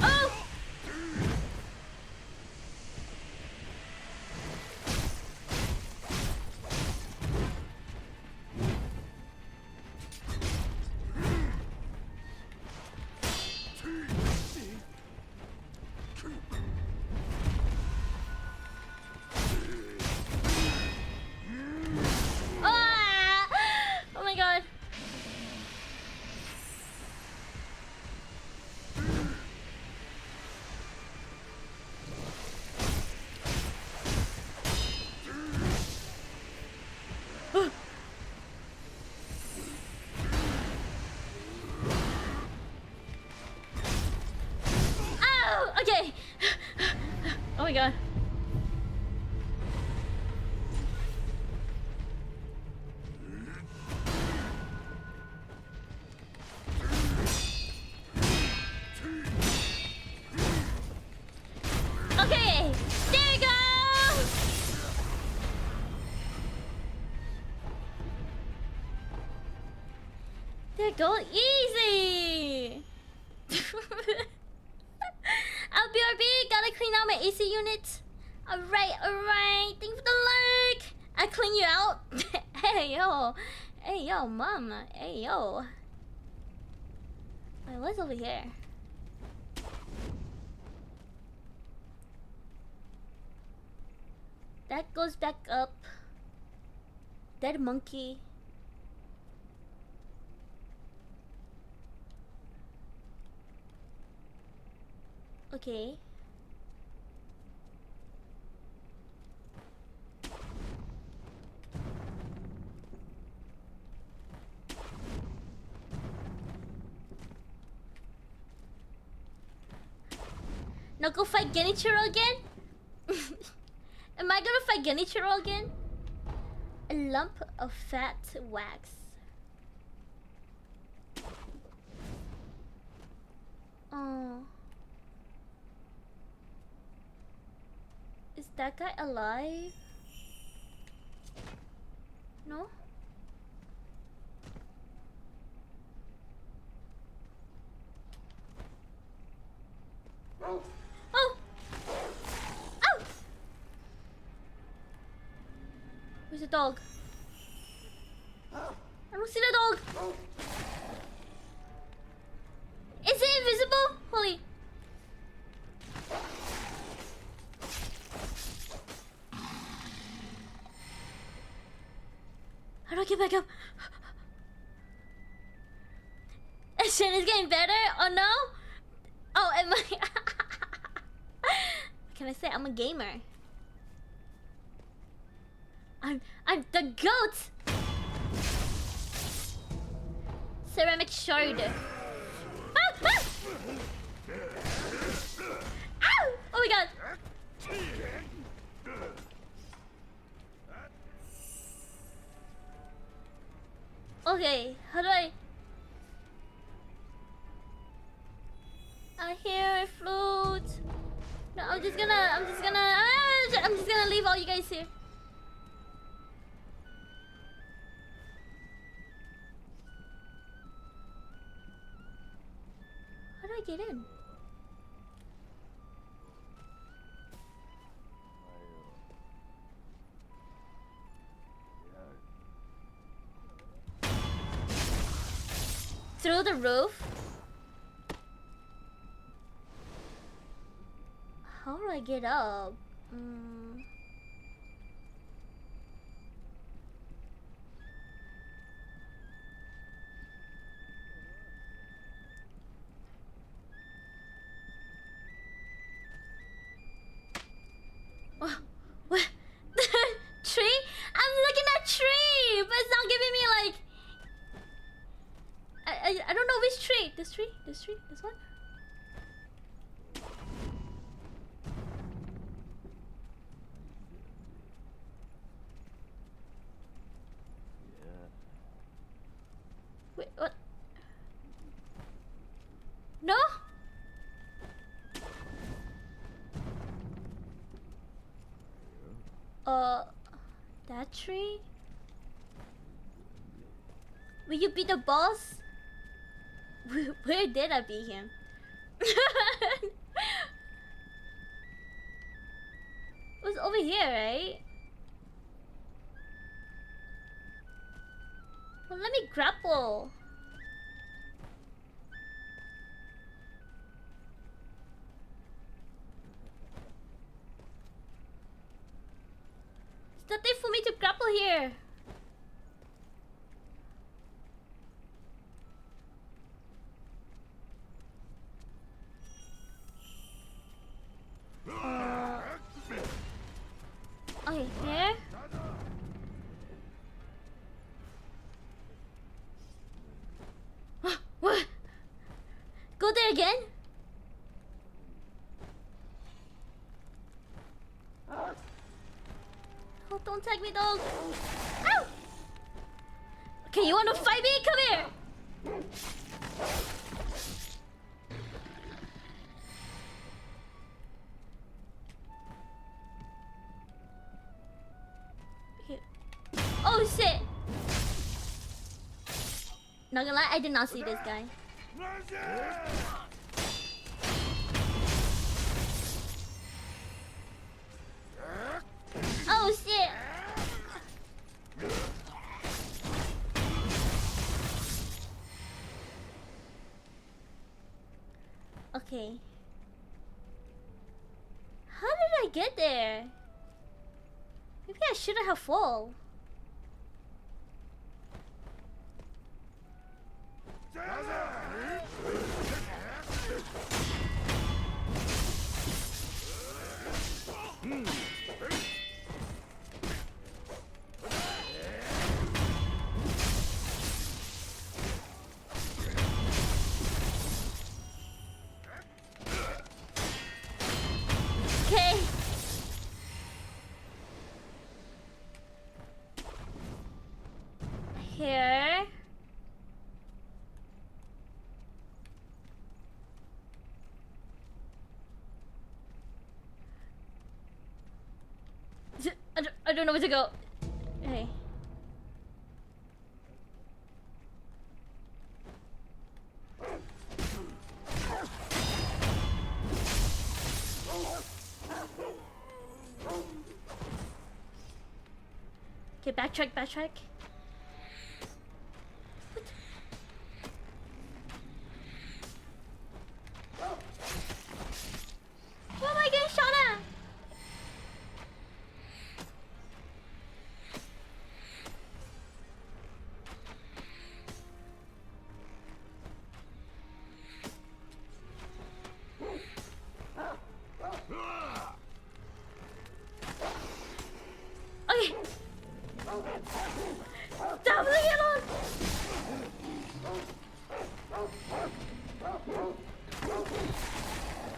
Oh! Ah! Oh my god. Oh, okay. Oh my god. Okay, there you go. There you go, easy. LBRB, gotta clean out my AC unit. Alright, alright. Thank you for the like. I clean you out. Hey yo. Hey yo, mom. Hey yo. Wait, what's over here? That goes back up. Dead monkey. Okay. Now go fight Genichiro again? Am I gonna fight Genichiro again? A lump of fat wax. Oh. Is that guy alive? No? Oh! Oh! Where's the dog? I don't see the dog. Is it invisible? Holy. How do I get back up? Shin is getting better? Oh no? Oh, am I? Can I say I'm a gamer? I'm the goat. Ceramic shard. Ah, ah! Ow! Oh my god. Okay, how do I hear a flute. No, I'm just gonna leave all you guys here. How do I get in? Through the roof? How do I get up? What? Tree? I'm looking at tree, but it's not giving me like. I don't know which tree. This tree? This tree? This one? Wait, what? No? That tree? Will you be the boss? Where did I be him? It was over here, right? Well, let me grapple. There's nothing for me to grapple here. Okay, here. What? Go there again? Oh, don't tag me, dog. Ow! Okay, you wanna fight me? Come here. Oh shit! Not gonna lie, I did not see this guy. Oh shit! Okay. How did I get there? Maybe I shouldn't have fall. Okay. Here. I don't know where to go. Okay. Okay, backtrack, backtrack. What? Why am I getting shot at? Okay. Stop, leave me alone.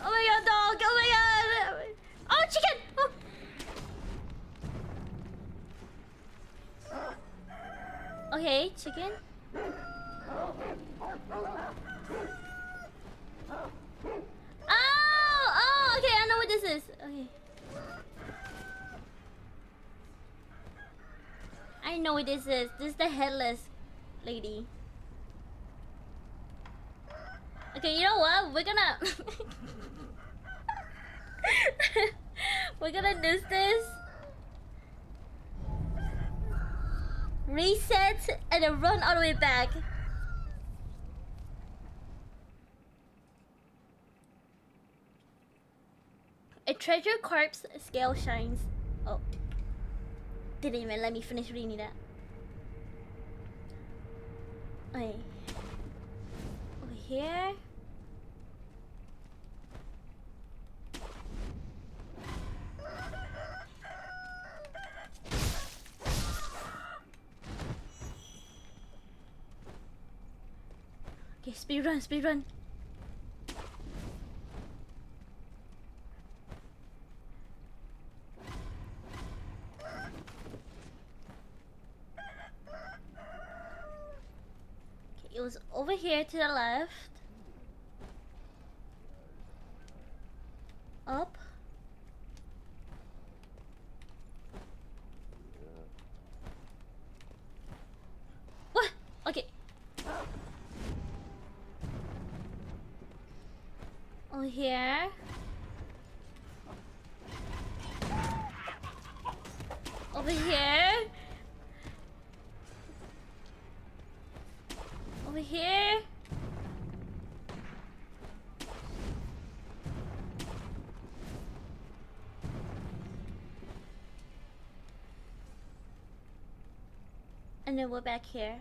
Oh my god, dog. Oh my god. Oh, chicken. Oh. Okay, chicken. Oh, okay, I know what this is. Okay. I know what this is. This is the headless lady. Okay, you know what? We're gonna we're gonna do this. Reset and then run all the way back. A treasure corpse scale shines. Oh. Didn't even let me finish reading that. Okay. Over here. Okay, speed run, speed run. It was over here to the left. Up. What? Okay. Over here. Over here. Over here. And then we're back here.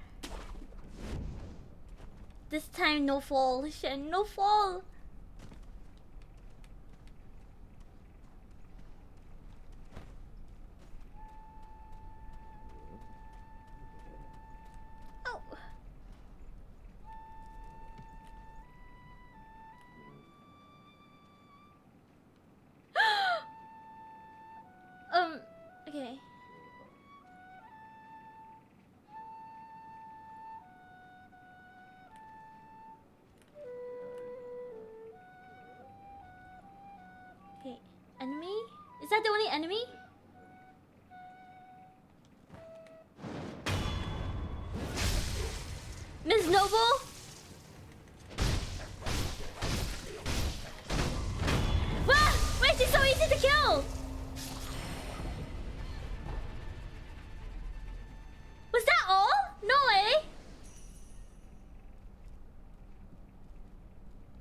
This time no fall, Shen, no fall. Oh. Okay. Okay, enemy? Is that the only enemy? Miss Noble? What? Why is she so easy to kill? Was that all? No way.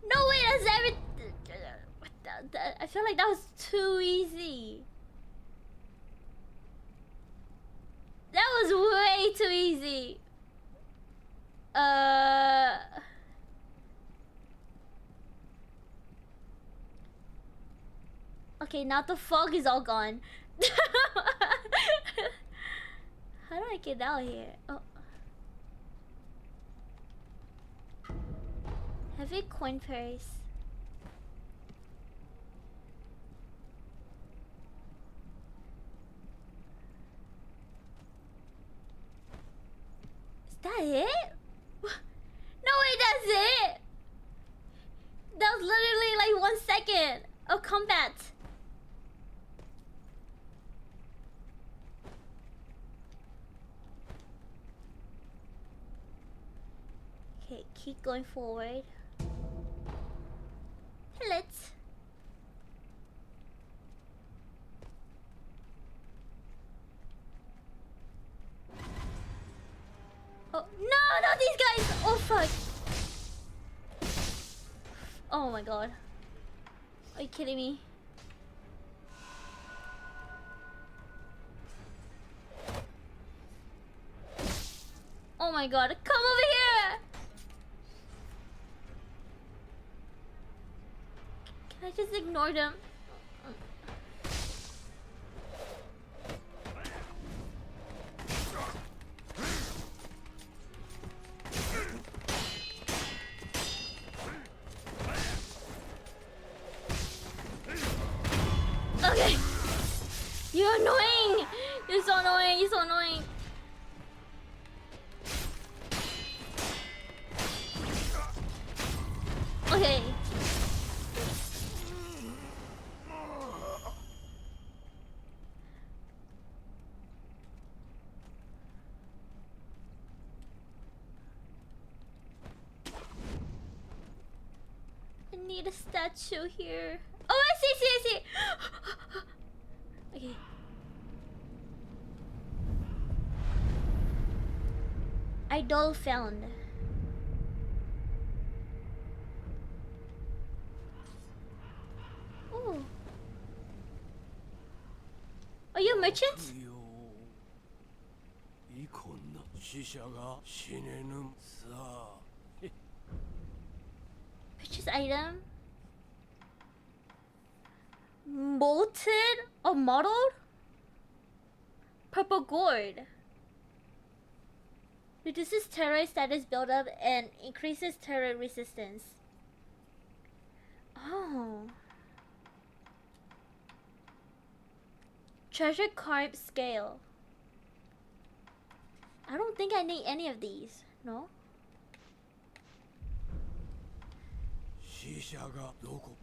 No way, that's every... I feel like that was too easy. That was way too easy. Okay, now the fog is all gone. How do I get out of here? Oh. Heavy coin purse. Is that it? No way, that's it! That was literally like 1 second of combat. Okay, keep going forward. Let's. fuck? Oh my god. Are you kidding me? Oh my god, come over here! Can I just ignore them? Okay. You're annoying! You're so annoying, you're so annoying. Okay. I need a statue here. Oh, I see. Okay. Idol found. Oh. Are you a merchant? いいこんな死者が死ねぬさ。 Purchase item. Molted or modeled? Purple gourd. Reduces terror status buildup and increases terror resistance. Oh. Treasure carp scale. I don't think I need any of these. No? 死者がどこ?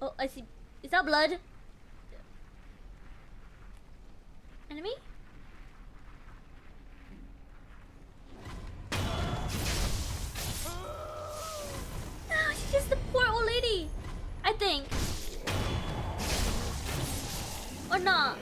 Oh, I see. Is that blood? Enemy? No, she's just a poor old lady. I think. Or not.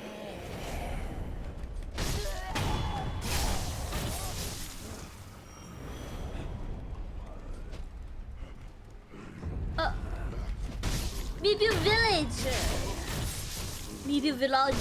Mibu Village. Mibu Village.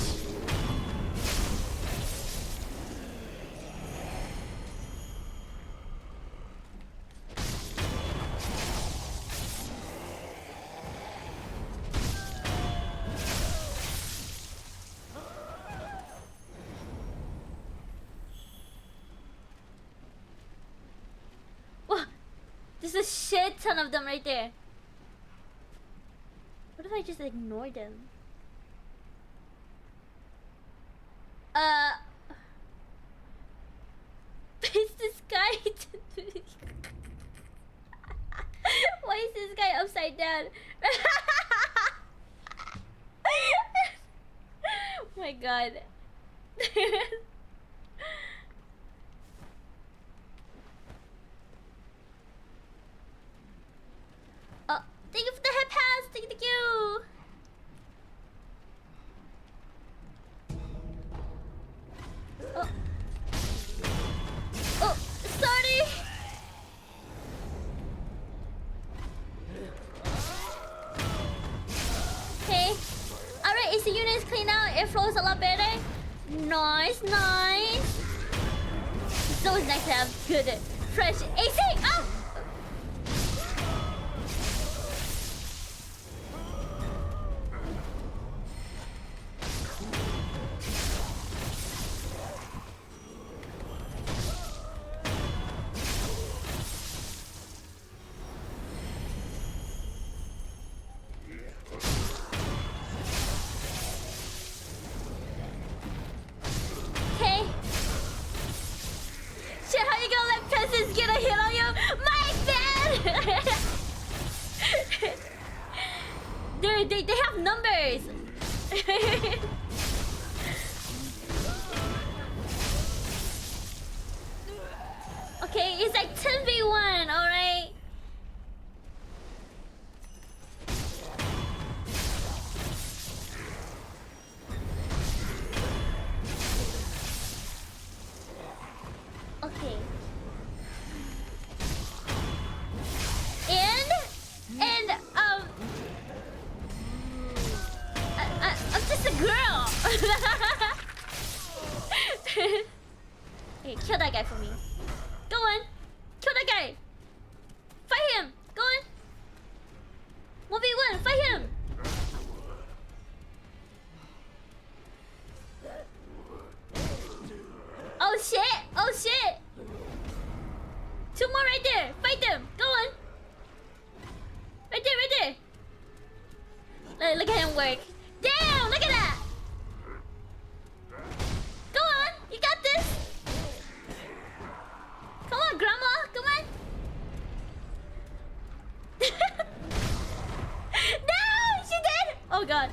Whoa, there's a shit ton of them right there. What if I just ignore them? Is this guy? Why is this guy upside down? Oh my god. Oh, thank you for the head pass. Thank you. Oh. Oh, sorry. Okay. Alright, AC unit is clean out. Airflow is a lot better. Nice, nice. It's always nice to have good, fresh AC. Oh! Okay. Shit, how you gonna let peasants get a hit on you? My bad! they have numbers! Okay, it's like 10v1, alright? Two more right there. Fight them. Go on. Right there, right there. Look at him work. Damn, look at that. Go on. You got this. Come on, Grandma. Come on. No, she did. Oh, God.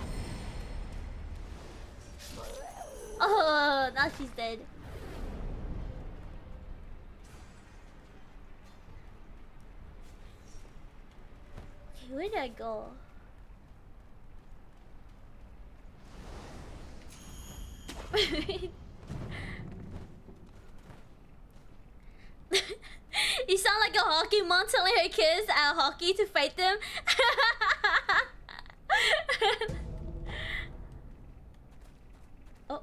Oh, now she's dead. Okay, where did I go? You sound like a hockey mom telling her kids at hockey to fight them. Oh.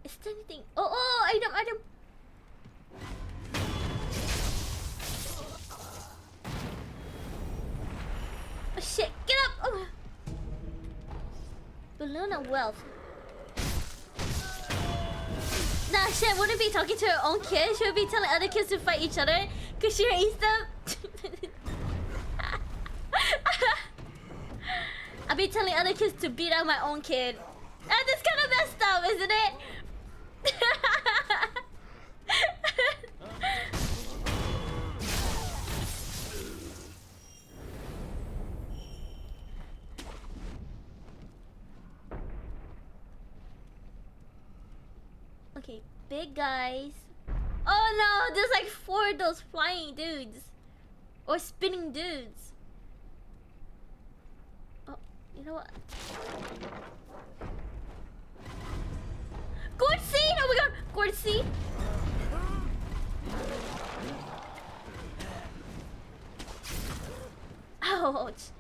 Is there anything? Oh, item. Oh shit, get up! Oh. Balloon of wealth. Nah, shit, wouldn't be talking to her own kids. She would be telling other kids to fight each other because she hates them. I'd be telling other kids to beat up my own kid. That is kind of messed up, isn't it? Okay, big guys. Oh no, there's like 4 of those flying dudes. Or spinning dudes. Oh, you know what? Gourd seed! Oh my god! Gourd seed! Ouch!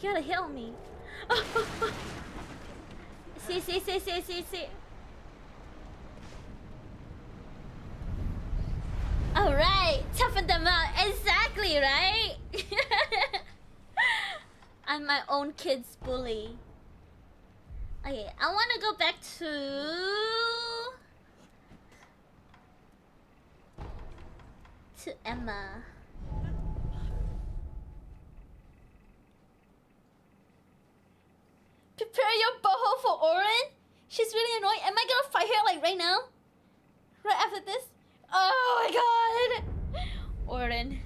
You gotta heal me. See. Alright! Toughen them out. Exactly, right? I'm my own kid's bully. Okay, I want to go back to Emma. Prepare your boho for Orin? She's really annoying. Am I gonna fight her like right now? Right after this? Oh my god! Orin.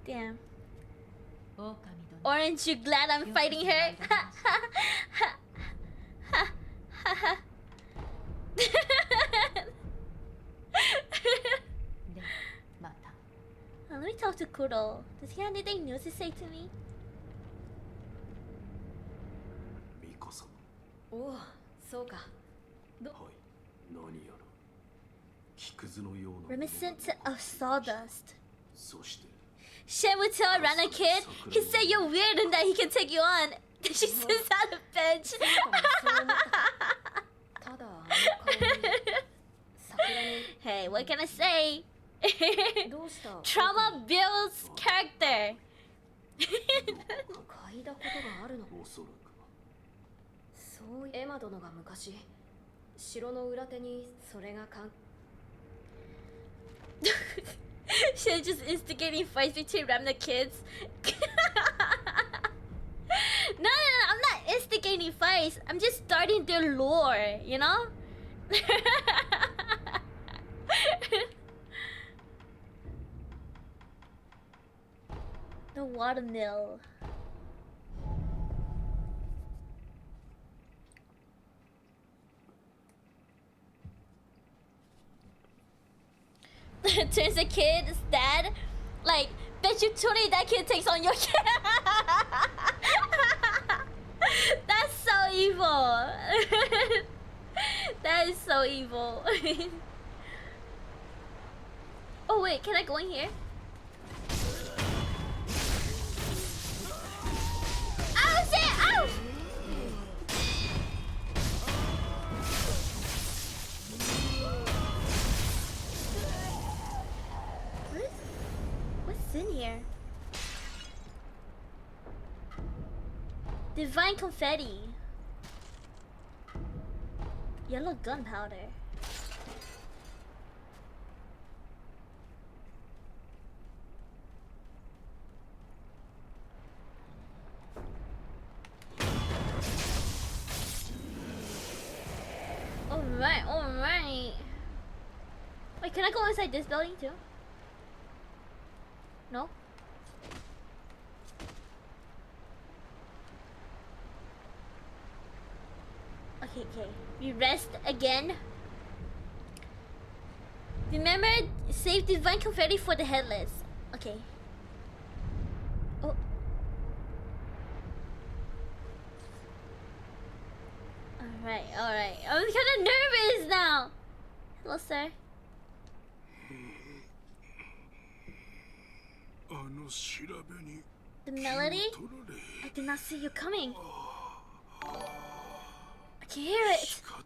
Damn. Orange, you glad I'm fighting her? Let me talk to Kuro. Does he have anything new to say to me? ミコさん。おお、そうか。はい。何やら。木くずのような。Reminiscent of sawdust. そして。 Shen would tell Rana kid, he said you're weird and that he can take you on. Then she sits on the bench. ただあの顔に桜に Hey, what can I say? どうした Trauma builds character. 嗅いだことがあるのおそらく。そうエマ殿が昔城の裏手にそれがかん Shen just instigating fights between Ramna kids. No, I'm not instigating fights. I'm just starting their lore, you know? The watermill. Turns a kid's dad. Like, bet you 20 that kid takes on your kid. That's so evil. That is so evil. Oh wait, can I go in here? Oh shit! Ow! here? Divine confetti. Yellow gunpowder. Alright, alright. Wait, can I go inside this building too? No? Okay, okay. We rest again. Remember, save divine confetti for the headless. Okay. Oh. Alright, alright. I'm kind of nervous now. Hello, sir. あの調べに The melody? 取られ I did not see you coming. I can hear it. 仕方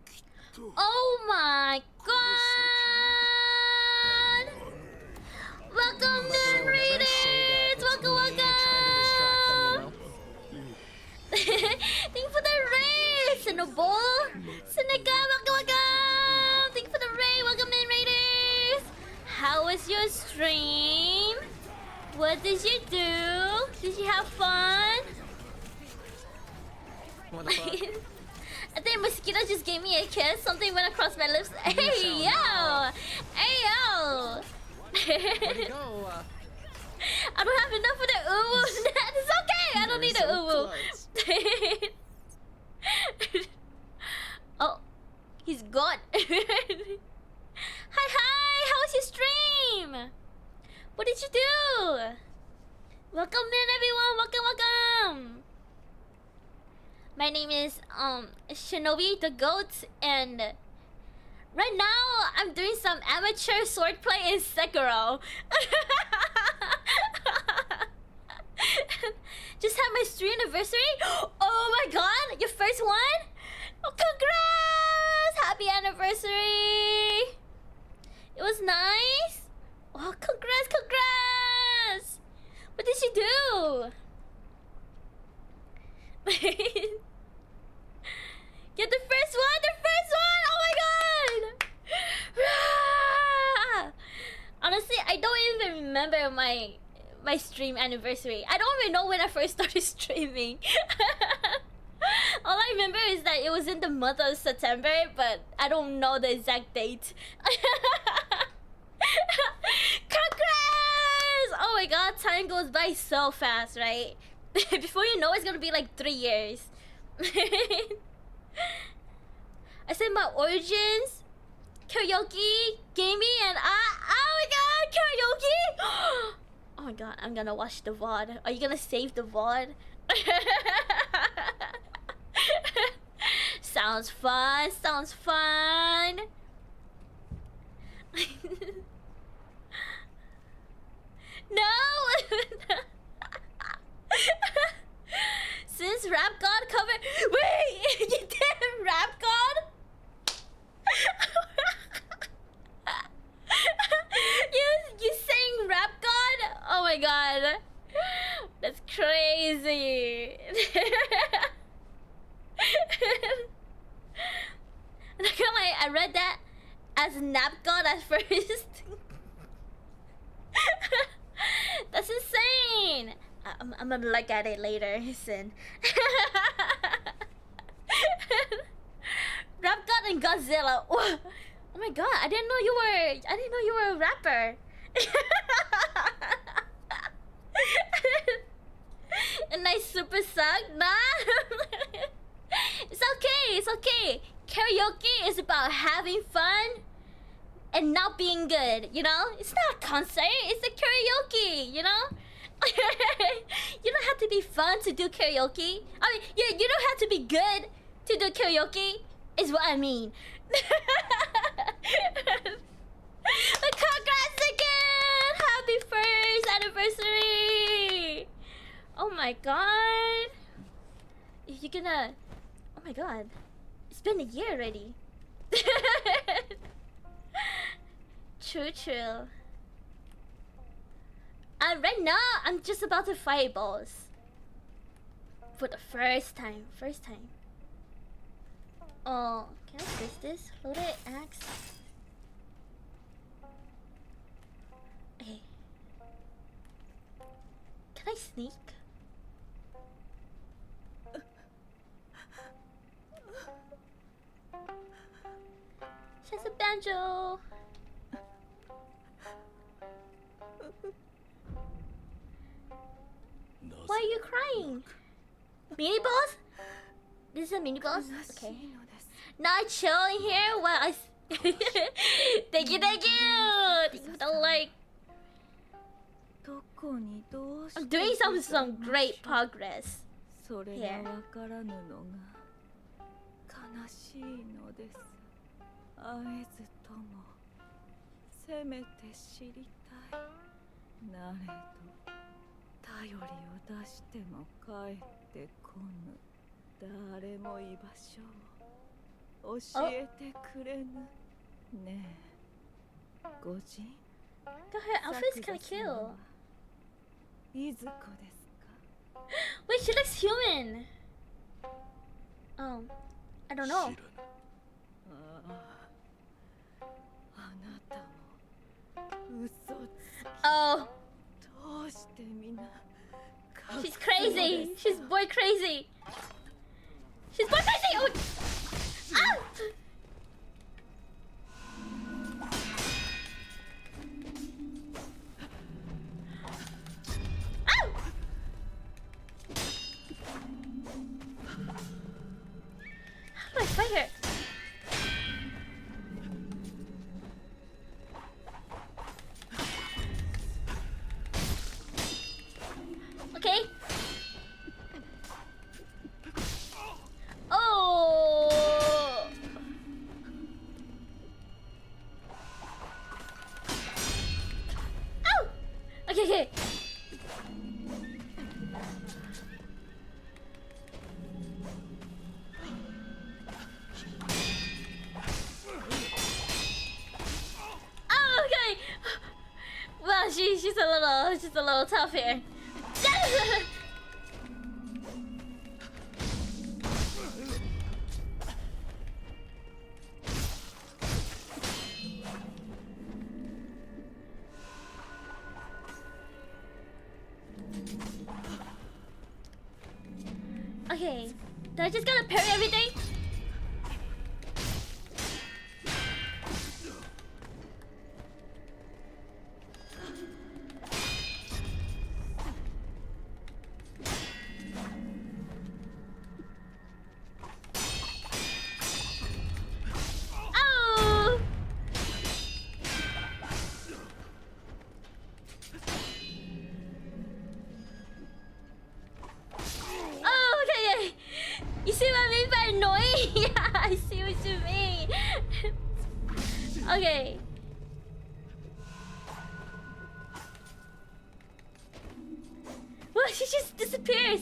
きっと Oh my god! Welcome, Noon Readers! Welcome, welcome! Thank you for the raid, Cinnaball! Seneca, welcome, welcome! Thank you for the raid, welcome, Noon Raiders! How was your stream? What did you do? Did you have fun? What the fuck? I think mosquito just gave me a kiss. Something went across my lips. Hey yo! Hey yo! Where'd he go? I don't have enough for the uwu. It's okay. I don't need a uwu. Oh, he's gone. Hi, hi. How was your stream? What did you do? Welcome in, everyone. Welcome, welcome. My name is Shinobi the Goat, and right now I'm doing some amateur swordplay in Sekiro. Just had my stream anniversary. Oh my god, your first one? Oh, congrats! Happy anniversary! It was nice. Oh, congrats, congrats! What did you do? Get the first one! The first one! Oh my god! Rah! Honestly, I don't even remember my stream anniversary. I don't even know when I first started streaming. All I remember is that it was in the month of September, but I don't know the exact date. Congrats! Oh my god, time goes by so fast, right? Before you know, it's gonna be like 3 years. I said my origins, karaoke, gaming, and oh my god, karaoke! Oh my god, I'm gonna watch the VOD. Are you gonna save the VOD? Sounds fun, sounds fun. No! Since Rap God covered. Wait! You did Rap God? you sang Rap God? Oh my god. That's crazy. I read that as Nap God at first. That's insane. I'm gonna look at it later. Listen. Rap God and Godzilla. Oh my god! I didn't know you were a rapper. And I super suck. Nah. It's okay. It's okay. Karaoke is about having fun and not being good. You know, it's not a concert. It's a karaoke. You know. You don't have to be fun to do karaoke. I mean, yeah, you don't have to be good to do karaoke, is what I mean. Congrats again! Happy first anniversary! Oh my god. You're gonna... Oh my god. It's been a year already. True, true. Right now, I'm just about to fight boss. For the first time. Oh, can I fix this? Loaded axe. Okay. Can I sneak? She's a banjo. Why are you crying? Mini boss? This is a mini boss? Okay. Not chilling here while I. Thank you. Thank you for the like. I'm doing some great progress. それがわからぬのが悲しいのです。会えずともせめて知りたい。なれど頼りを出しても帰ってこぬ。誰も居場所を教えてくれぬ。ねえ、ご人。 God, her outfit's kind of cute. いずこですか？ Wait, she looks human. I don't know. あなたも嘘つ Oh, どうしてみんな she's crazy. She's boy crazy. She's boy crazy. Oh. Ow! Ow! How do I fight her? Okay. Oh. Ow. Okay. Oh, okay. Well, she's a little tough here. Okay, do I just gotta parry everything? Oh! Oh, okay. You see what I mean by annoying? Yeah, I see what you mean. Okay. Well, she just disappears.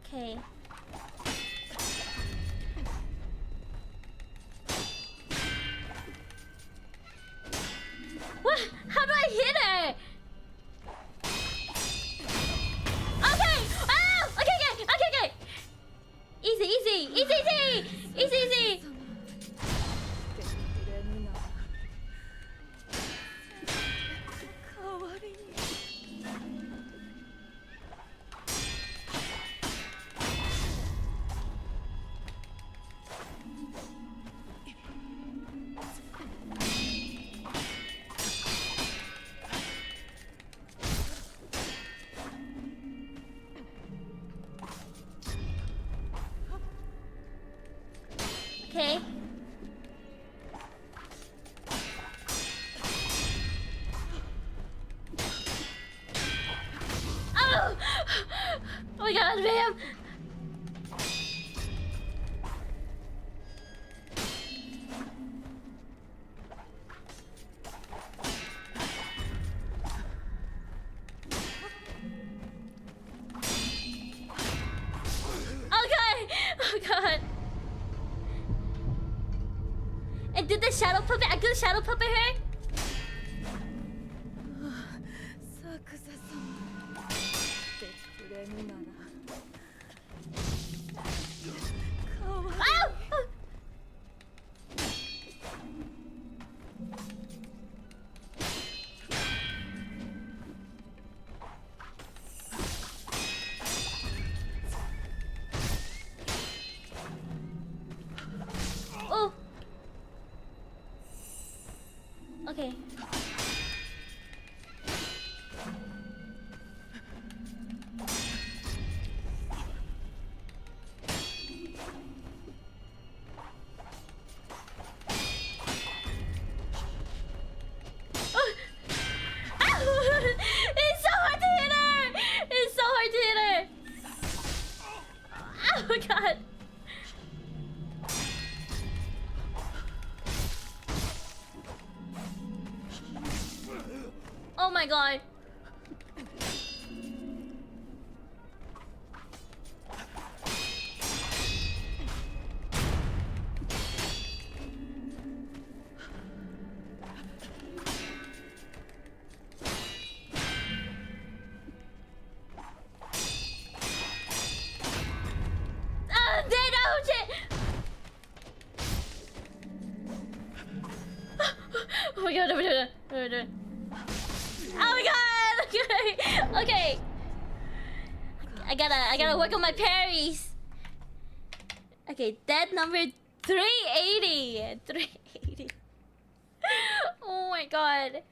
Okay. What? How do I hit her? Okay. Oh, okay. Easy. くれぬなら代わりに Okay. Oh! Oh my god, ma'am! Okay! Oh god! shadow puppet. I could shadow puppet her. サクサ様ってくれぬならかわいい Oh! Oh. Okay. It's so hard to hit her! It's so hard to hit her! Oh god! Oh my god! Dead out it! Oh my god, oh my god, oh my god. Oh my god! Okay, okay. I gotta work on my parries. Okay, dead number 380. 380. Oh my god.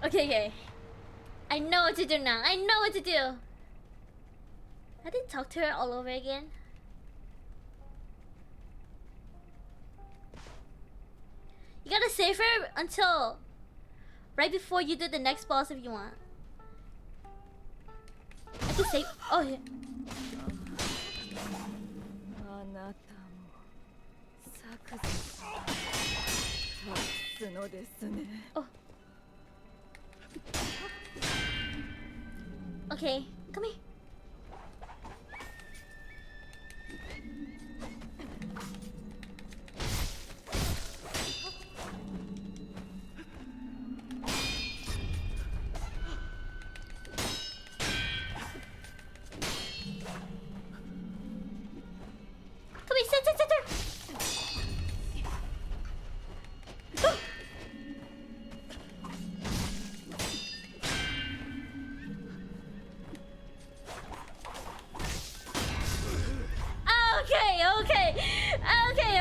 Okay, okay. I know what to do now. I know what to do. I didn't talk to her all over again. You gotta save her until right before you do the next boss if you want. I can save. Oh yeah. あなたもサクサすのですね Oh. Okay, come here. Come here, sit.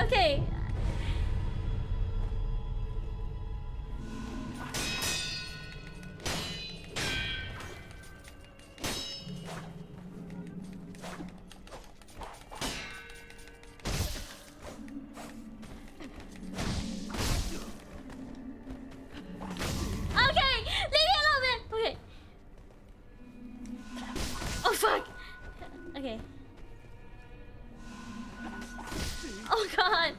Okay. Okay, leave me alone, man. Okay. Oh fuck. Okay. Oh god.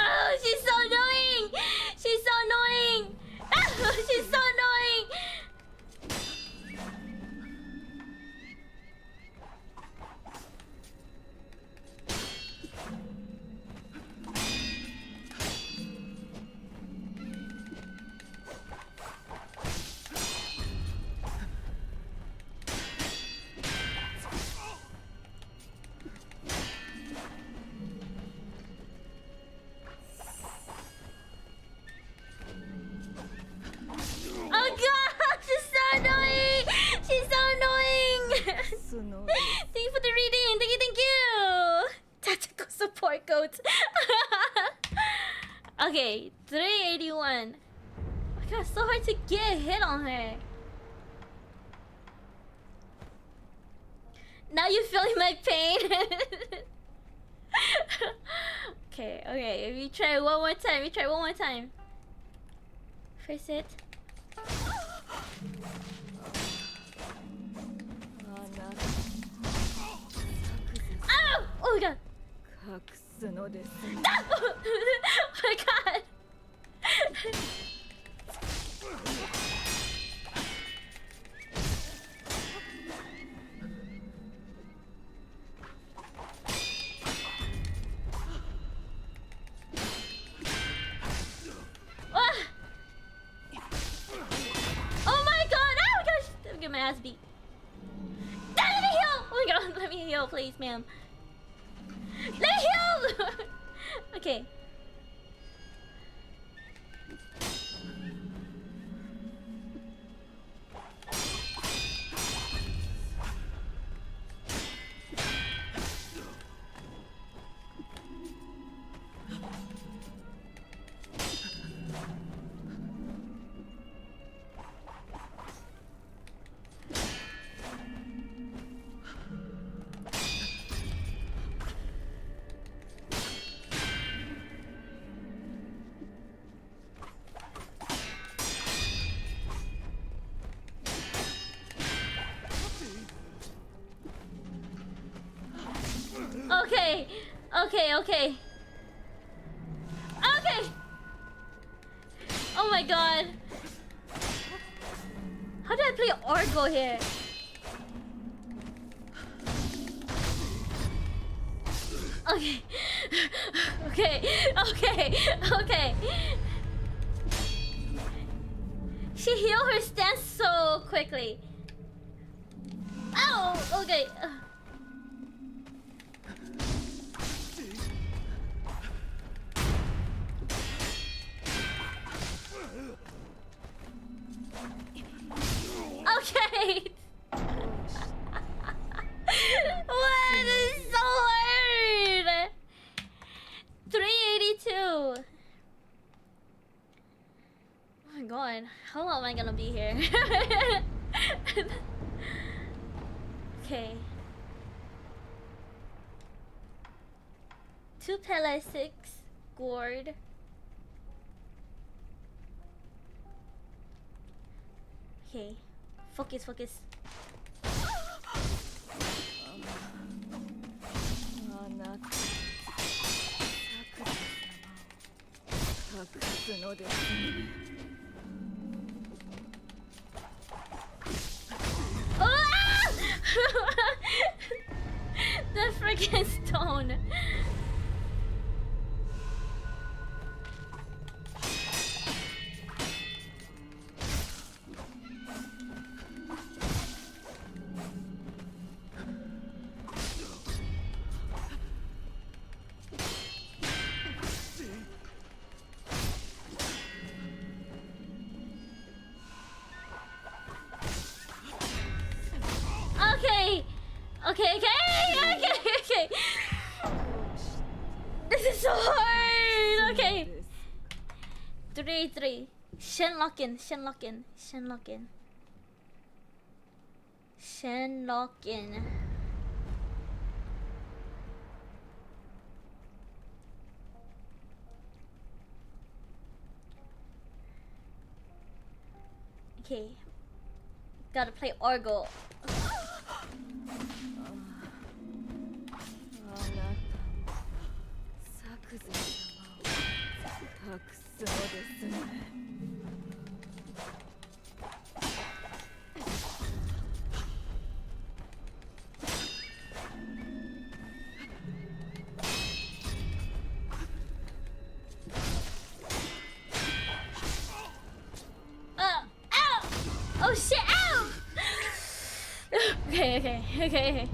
Oh, she's so annoying! She's so annoying! She's so annoying! Oh god, she's so annoying! She's so annoying! すの Thank you for the reading! Thank you! Tactical support codes. Okay, 381. God, it's so hard to get a hit on her. Now you feeling my pain? Okay, okay. If you try one more time, you try one more time. First hit. あなた Ow! Oh my god. 隠すのですね Oh my god. Ah! Oh my god! Oh my gosh! I'm getting my ass beat. Let me heal! Oh my god, let me heal, please, ma'am. Let me heal! Okay. Okay, okay, okay. Okay! Oh my god. How do I play Orgo here? Okay. Okay, okay, okay. She healed her stance so quickly. Ow! Okay. Okay. What is so hard? 382. Oh my god. How long am I gonna be here? Okay. 2 Pele 6 gourd. Okay. Focus, focus. あなた隠すのですね Ah! The freaking stone. Okay, okay, okay, okay, okay. This is so hard. Okay. 3-3. Shen lock in, Shen lock in, Shen lock in. Shen lock in. Okay. Gotta play Orgo. あなたサクゼ様を隠すのですね Ow! Oh shit! Ow! Okay, okay, okay.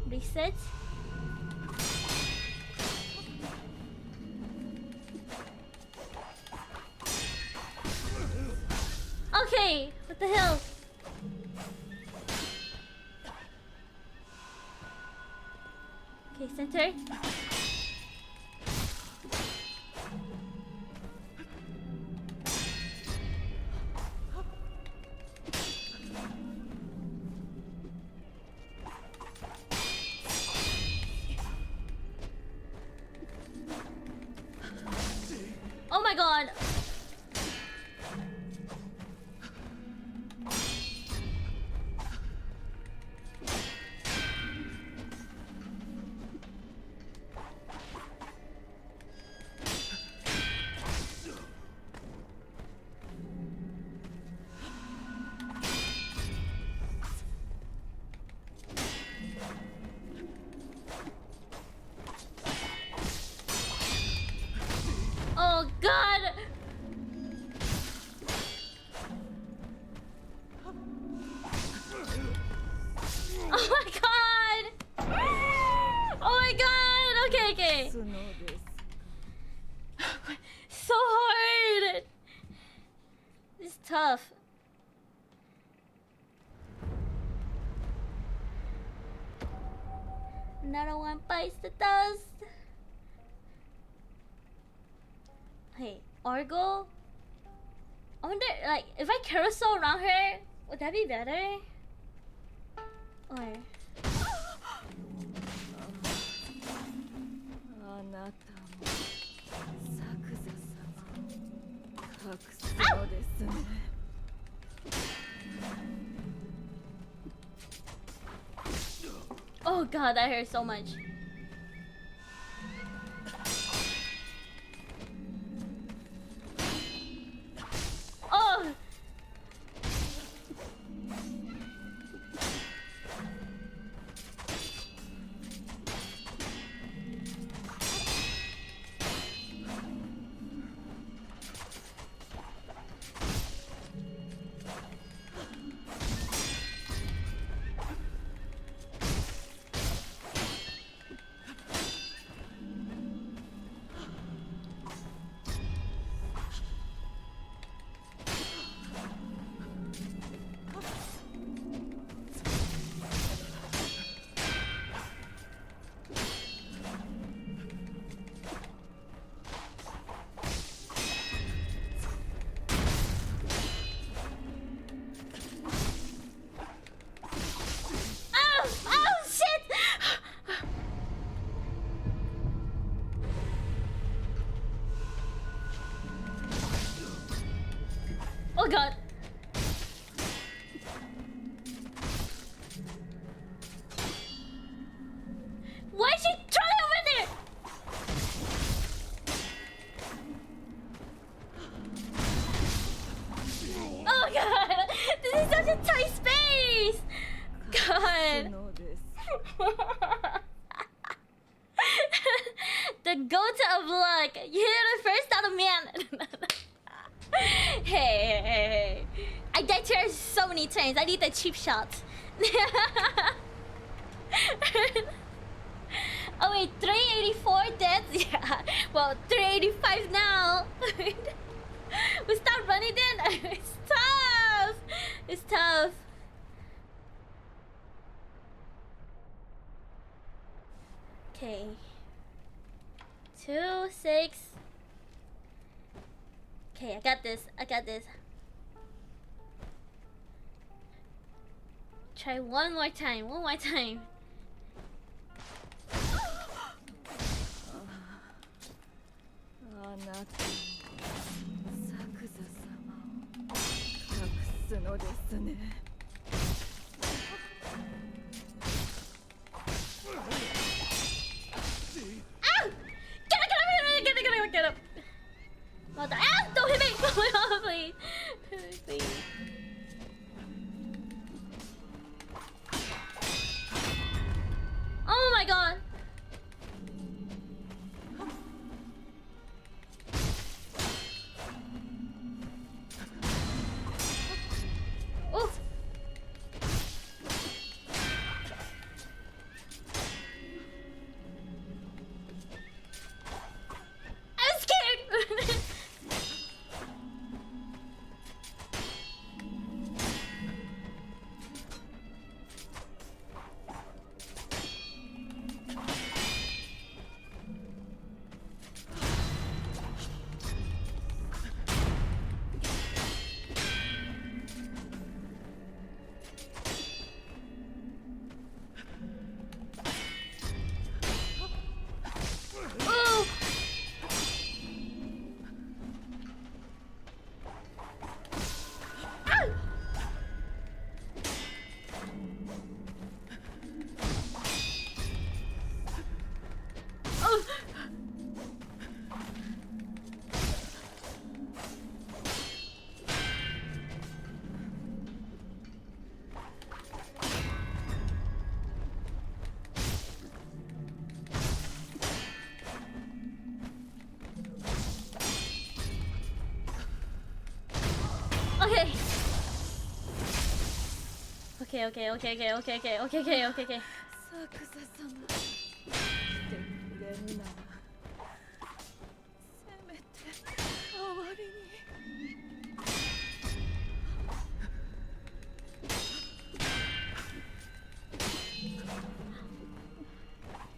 Reset. Okay, what the hell? Okay, center. Another one bites the dust. Hey, Argo? I wonder, like, if I carousel around her, would that be better? Or... あなたもサクザ様隠すのですね。Oh god, that hurts so much. Oh! Oh god. Why is she trying over there? Oh god. This is such a tight space. God. のです。 The goat of luck. You hit it first out of man. Hey. I died to her so many times. I need the cheap shot. Oh wait, 384 deaths? Yeah. Well, 385 now. We stop running then? It's tough. It's tough. Okay. 2, 6. Okay, I got this. I got this. Try one more time. One more time. あなたもサクザ様を隠すのですね。 Get up! Mother, ah! Don't hit me! Oh, please, please. Oh my god! Oof! I'm scared! Ooh! Ah! Oh! Okay. Okay, okay, okay, okay, okay, okay, okay, okay, okay, okay. サクザ様来てくれるならせめて代わりに。 Oh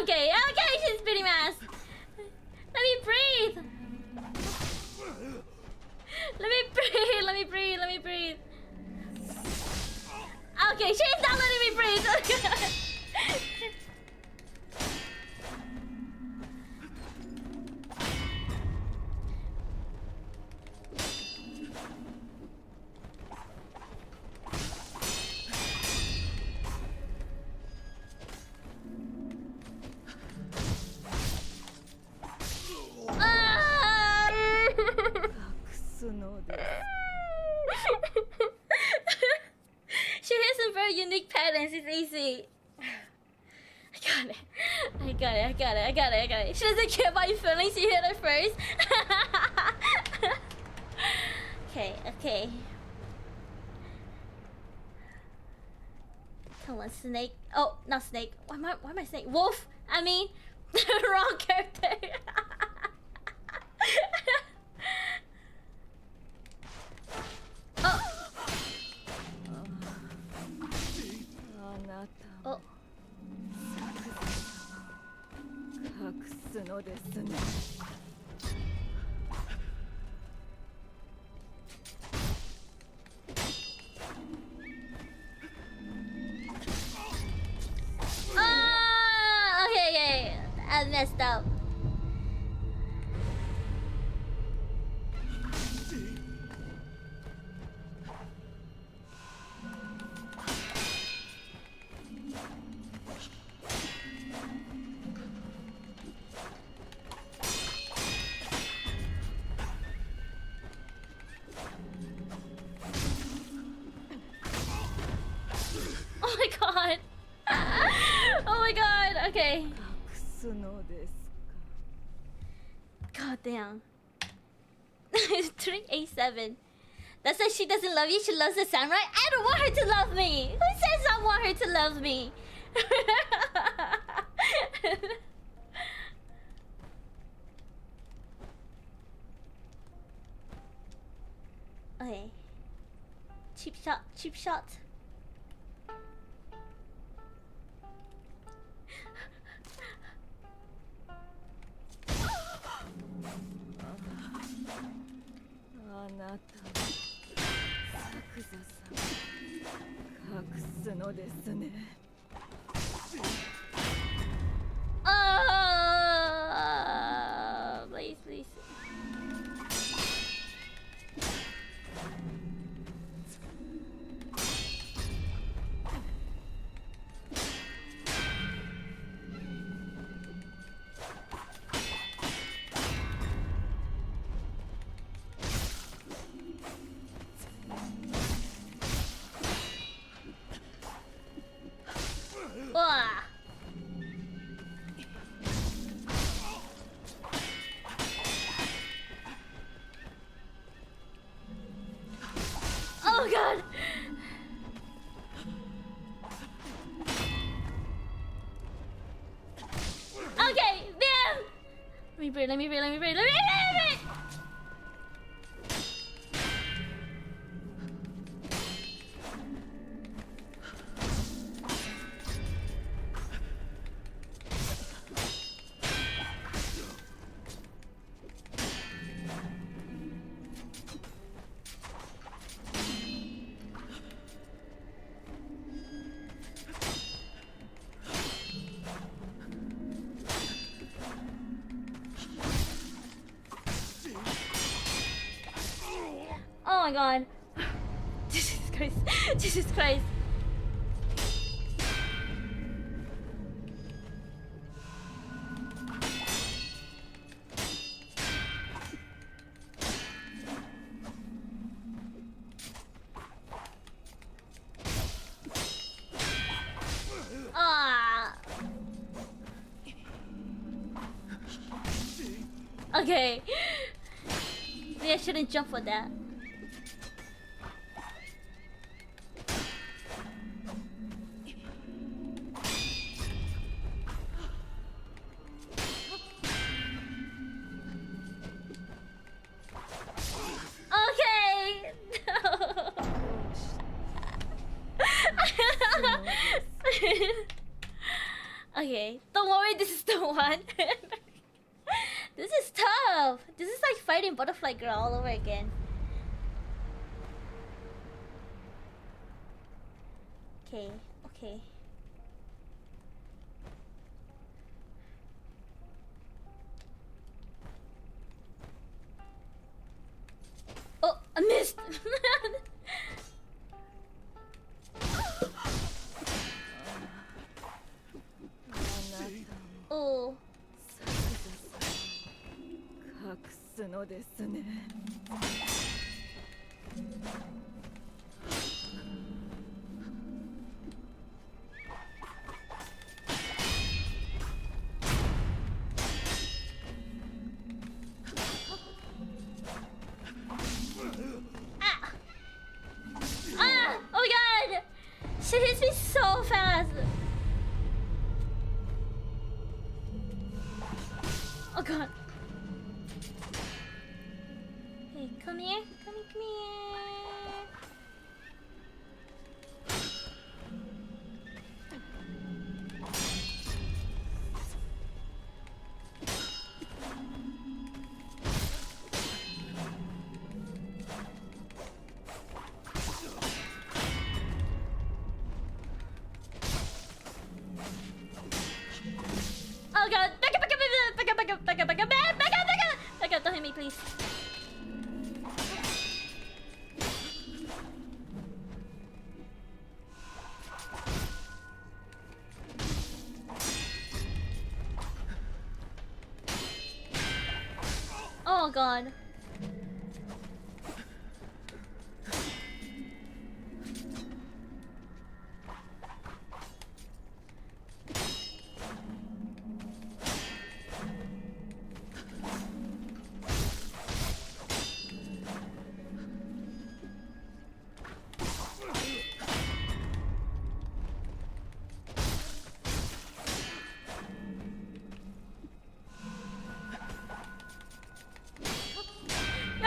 Okay, okay, she's pretty mass. Let me breathe. Let me breathe. Let me breathe. Let me breathe. Okay, she's not letting me breathe. Ah! 隠すのです She has some very unique patterns. It's easy. I got it. I got it. I got it. I got it. I got it. She doesn't care about your feelings. She hit her first. Okay. Okay. Come on, snake. Oh, not snake. Why am I snake? Wolf. I mean, wrong character. Oh. あなた Oh. 隠すのですね Ah, okay, okay. I messed up. Oh my god. Oh my god. Okay. 隠すのですか God damn. 387. That's why she doesn't love you. She loves the samurai. I don't want her to love me. Who says I want her to love me? Okay. Cheap shot. Cheap shot. Ah, あなた作座さん隠すのですね Please, please. Wah. Oh god. Okay, damn. Let me breathe, let me breathe, let me breathe, let me breathe. Oh my god. Jesus Christ. Jesus Christ. Ah. Okay. Maybe I shouldn't jump for that. Okay. Okay, don't worry, this is the one. This is tough. This is like fighting Butterfly Girl all over again. Okay, okay. Oh, I missed. Oh. 隠すのですね。Ah! Oh my god! She hits me so fast! Oh god. Hey, come here. Come here, come here. Oh god, back up, back up, back up, back up, back up, back up, back up, back up, back up, back up, don't hit me, please. Oh god.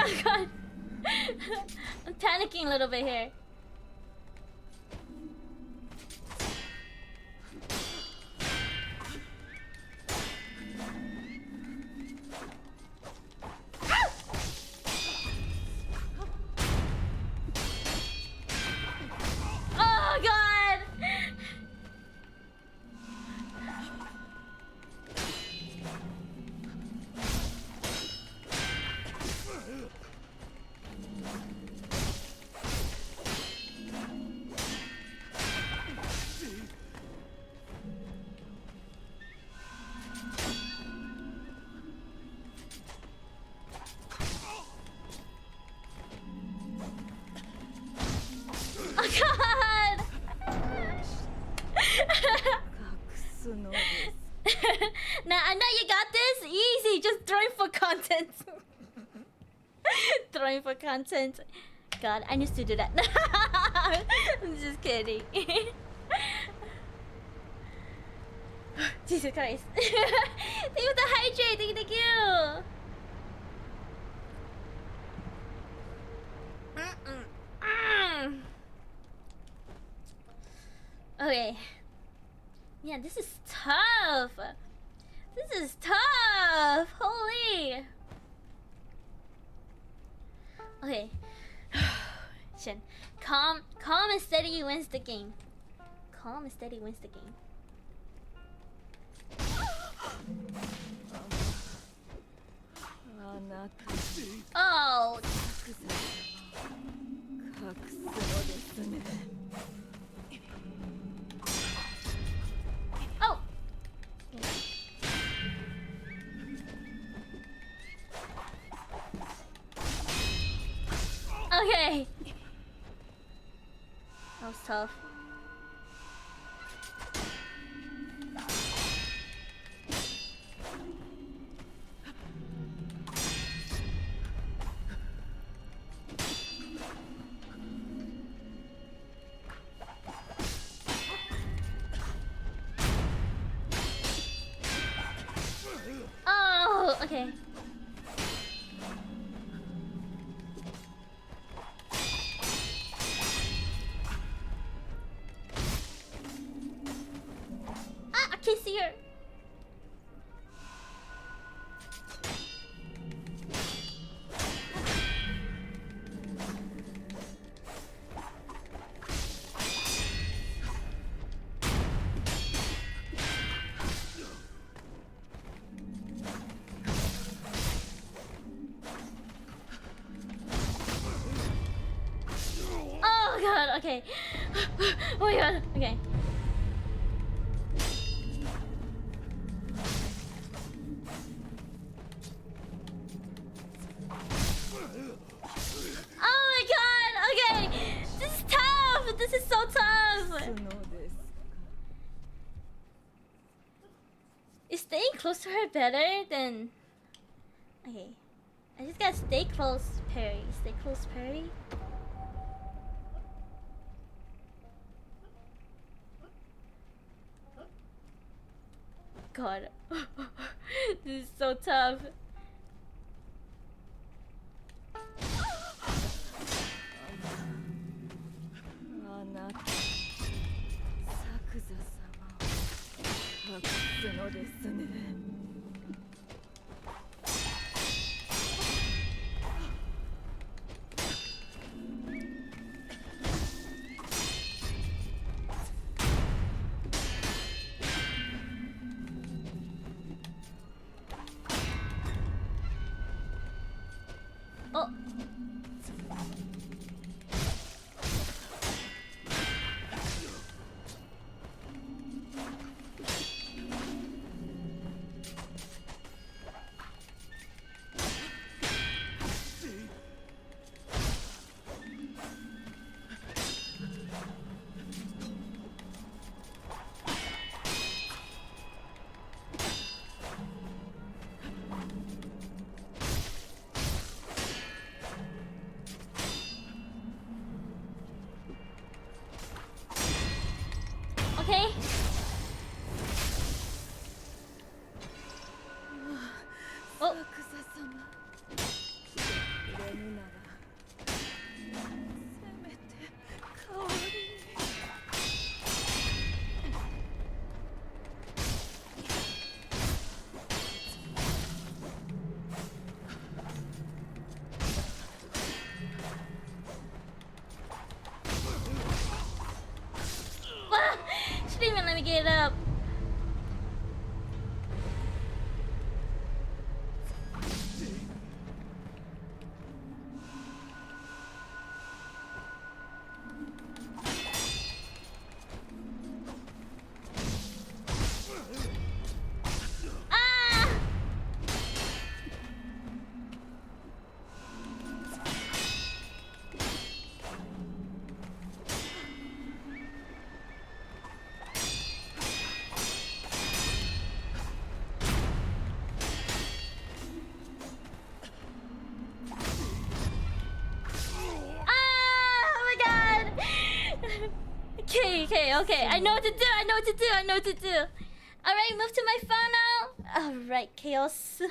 Oh god. I'm panicking a little bit here. Oh god. Oh god! 隠すのです。 Nah, I know you got this. Easy, just throwing for content. Throwing for content. God, I used to do that. I'm just kidding. Jesus Christ. Thank you for the hydrate. Thank you. Okay. Yeah, this is tough. This is tough. Holy. Okay. Shin. Calm and steady wins the game. Calm and steady wins the game. あなた Oh. 隠すのですね。 Oh. Okay. That was tough. Oh, okay. can see her. Oh god, okay. Oh my god, okay. Oh my god, okay. This is tough. This is so tough. のですか Is staying close to her better than... Okay. I just gotta stay close, parry. Stay close, parry. God. This is so tough. あなた作座様を託すのですね Oh. Okay. Oh. 作座様入れぬならせめて代わりに Ah, she didn't even let me get it up. Ah! Okay. I know what to do. I know what to do. Alright, move to my phone now. Alright, Chaos.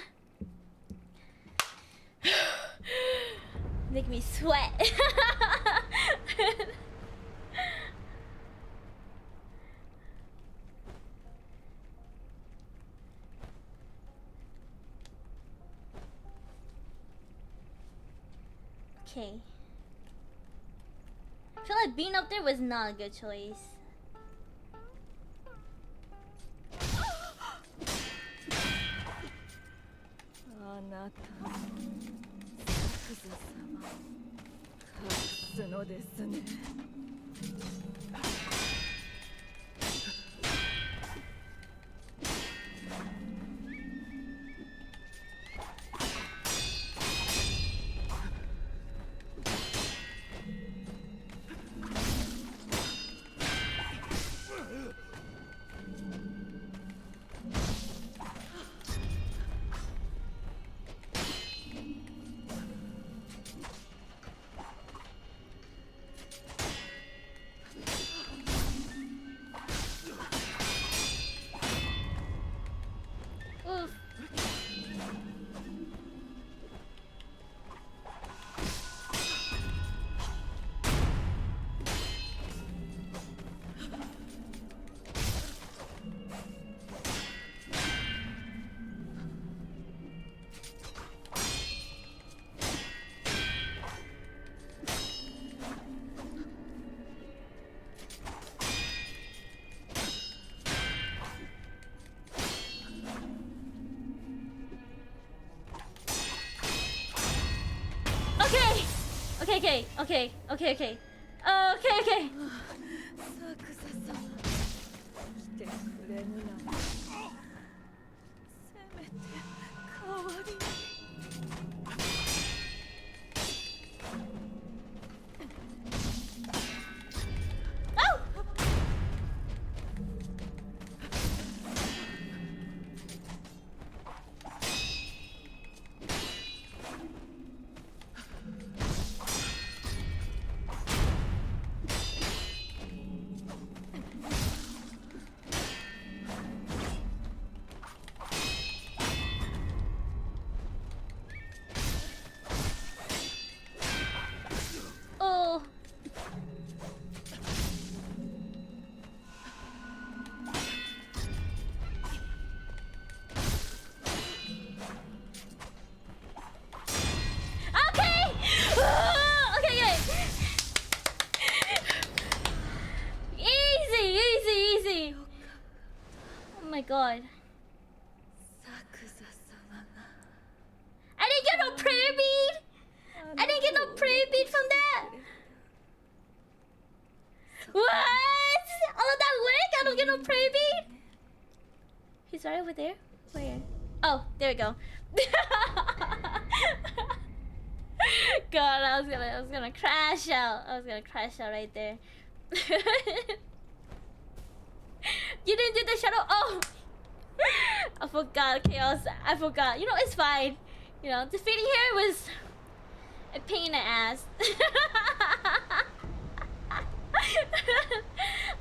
Make me sweat. Okay. I feel like being up there was not a good choice. okay. Okay. Okay. Okay. Okay. Okay. サクサ様来てくれぬならせめて代わりに Oh. Okay. Okay. Okay. Easy. Easy. Easy. Oh my god. サクサ様が I didn't get no prayer bead. I didn't get no prayer bead from that. What? All of that work? I don't get no prayer bead? He's right over there? Where? Oh, there we go. God, I was gonna crash out. I was gonna crash out right there. You didn't do the shadow. Oh, I forgot, Chaos. I forgot. You know, it's fine. You know, defeating her was a pain in the ass.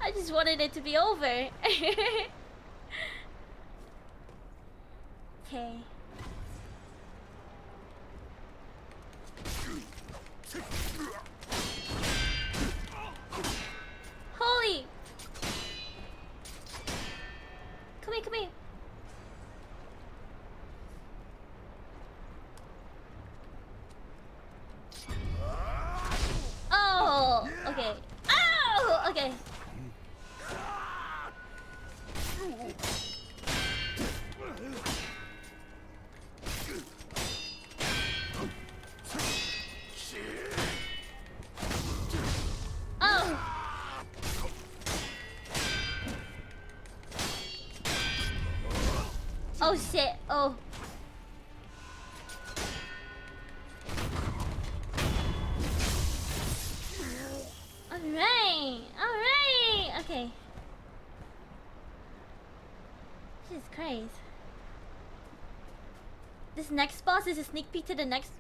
I just wanted it to be over. Okay. Holy! Come here, come here. Oh, okay. Oh, okay. Oh. Oh shit. Oh. Alright. Alright. Okay. Jesus Christ. This next boss is a sneak peek to the next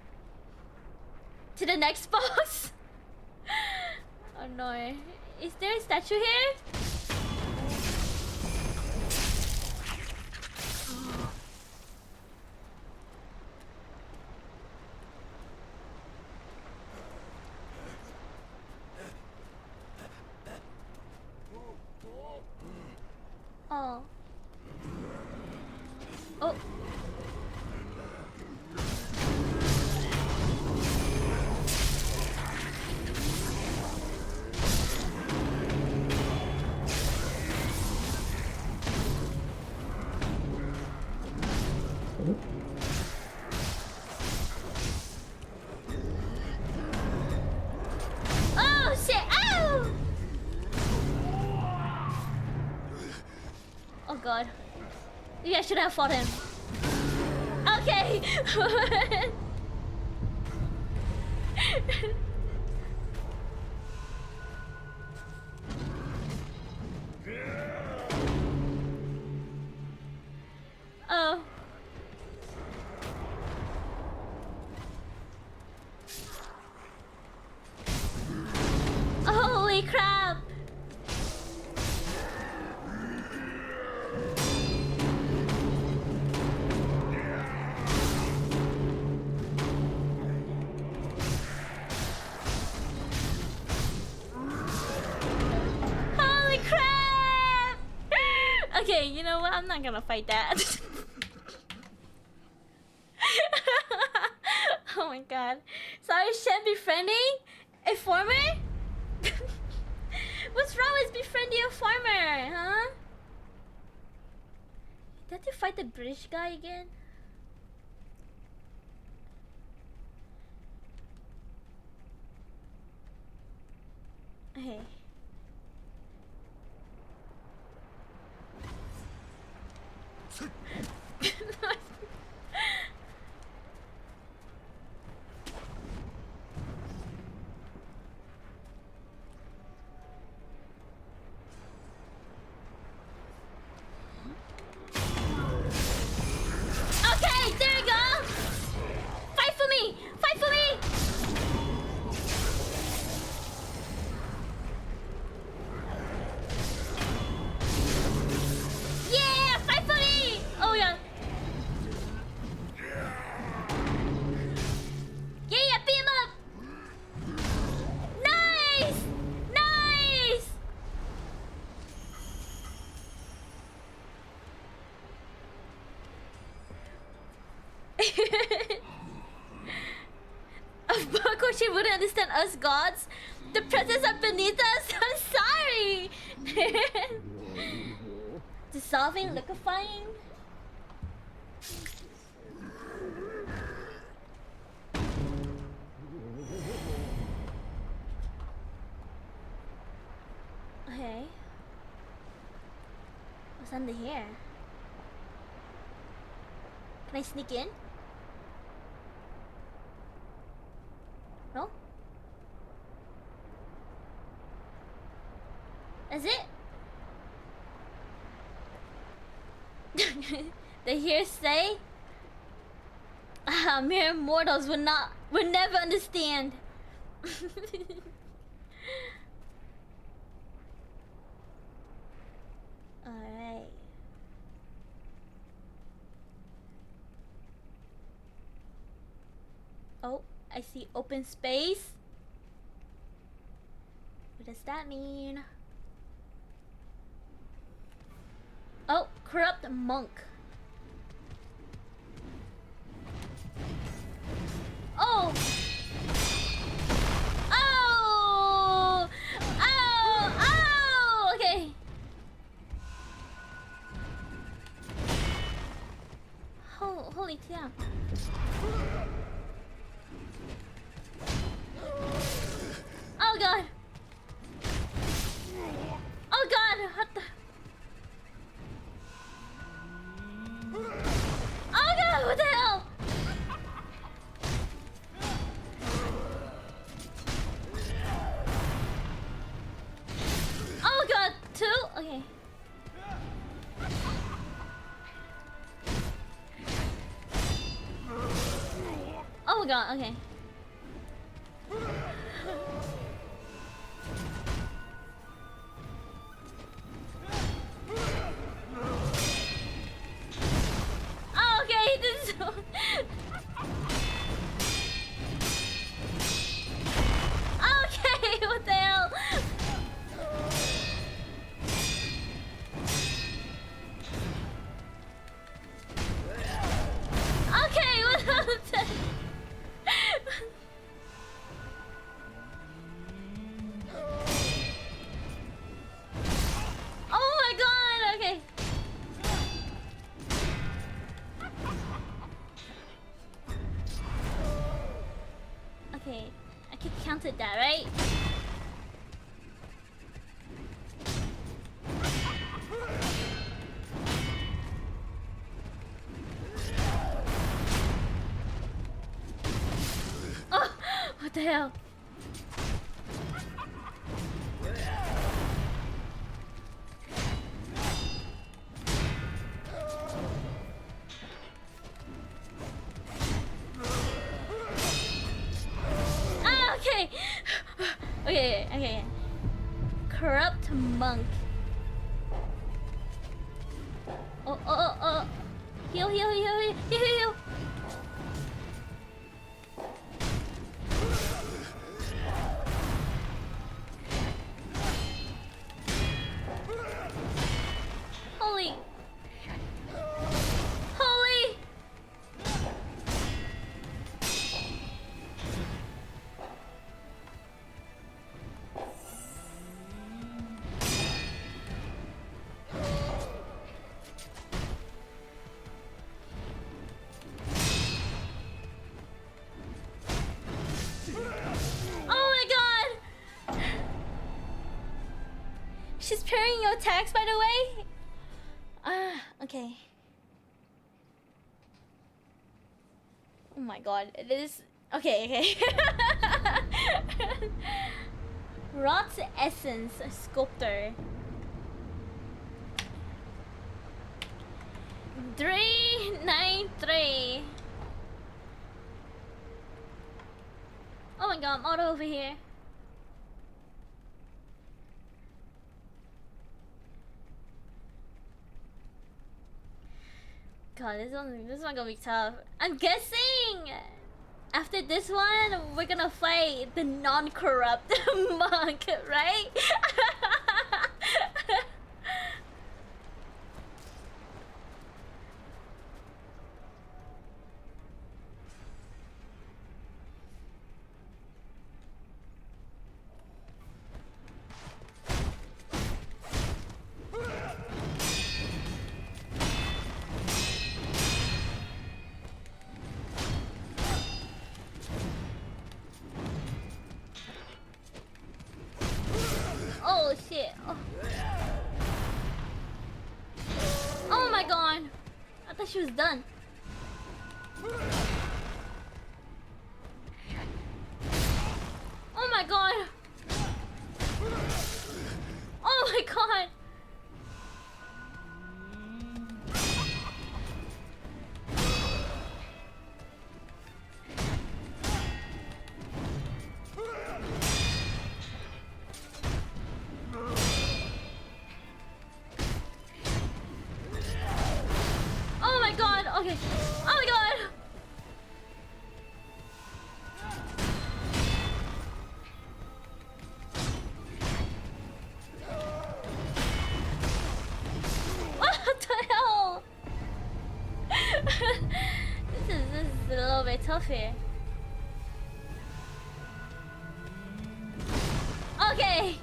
boss. Oh no. Is there a statue here? Oh. Oh. Oh shit! Ow! Oh god. Maybe I should have fought him. Okay. Oh. Holy crap. Holy crap! Okay, you know what? I'm not gonna fight that. Oh my god. Sorry, Shen befriending a farmer? What's wrong with befriending a farmer, huh? Did you fight the British guy again? Okay. Okay, there you go. Fight for me. Fight for me. Yeah, fight for me. Oh yeah. Yeah, yeah, beat him up. Nice. Nice. Of course she wouldn't understand us gods. The presence are beneath us. I'm sorry. Dissolving, liquefying. Okay. What's under here? Can I sneak in? No? Is it? The hearsay? Mere mortals would never understand. Alright. Oh, I see open space. What does that mean? Oh, corrupt monk. Oh! Oh! Oh! Oh! Okay. Holy cow. Oh god. Oh god, what the? Oh god, what the hell? Oh god, two? Okay. Oh god, okay. Oh, okay, this is so... Okay, what the hell? Okay, what the... Oh my god, okay. Okay, I could counter that, right? Oh, what the hell? Ah, okay. Okay, okay. Corrupt monk. Oh, oh, oh, oh. Heal, heal, heal, heal, heal, heal. Holy. Holy. she's parrying your attacks, by the way. Okay. Oh my god, this. Okay. Rot's Essence Sculptor. 393. Oh my god, I'm all over here. God, this one gonna be tough. I'm guessing after this one, we're gonna fight the non-corrupt monk, right? Oh shit. Oh my god. I thought she was done. Oh my god. Oh my god. Oh my god. Okay. Oh my god. What the hell? This is a little bit tough here. Okay.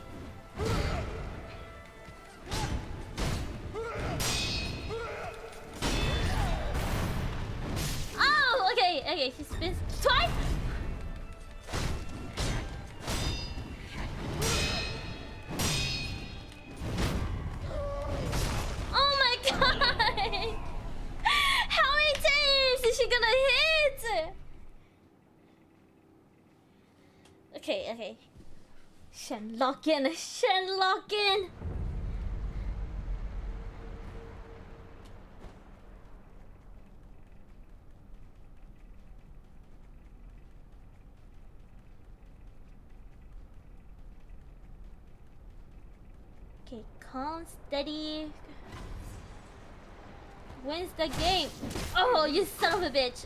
Oh, okay, she spins twice. Oh my god! How many times is she gonna hit? Okay. Shenlocken. Okay, calm, steady. Wins the game. Oh, you son of a bitch.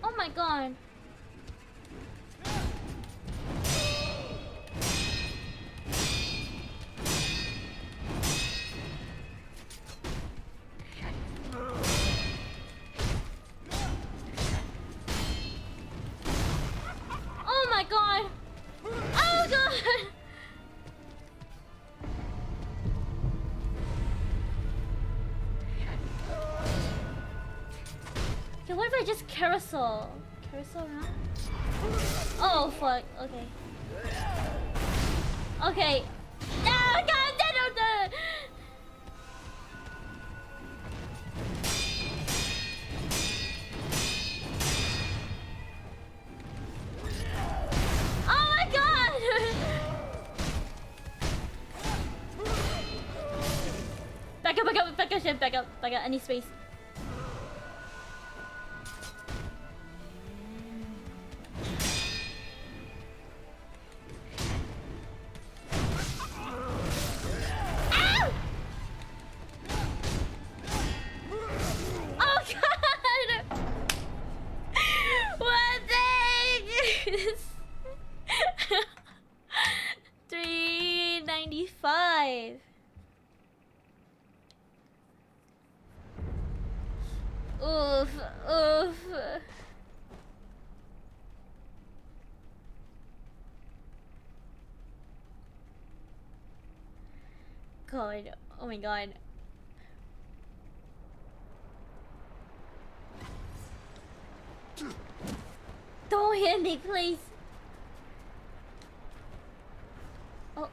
Oh my god. Oh my god. Oh god. Okay, what if I just carousel? Carousel around? Oh fuck, okay. Okay. Oh god, no. Oh my god! Back up, I need space. Ow! Oh god! What the Oof, oof. God, oh my god. Don't hit me, please. Oh.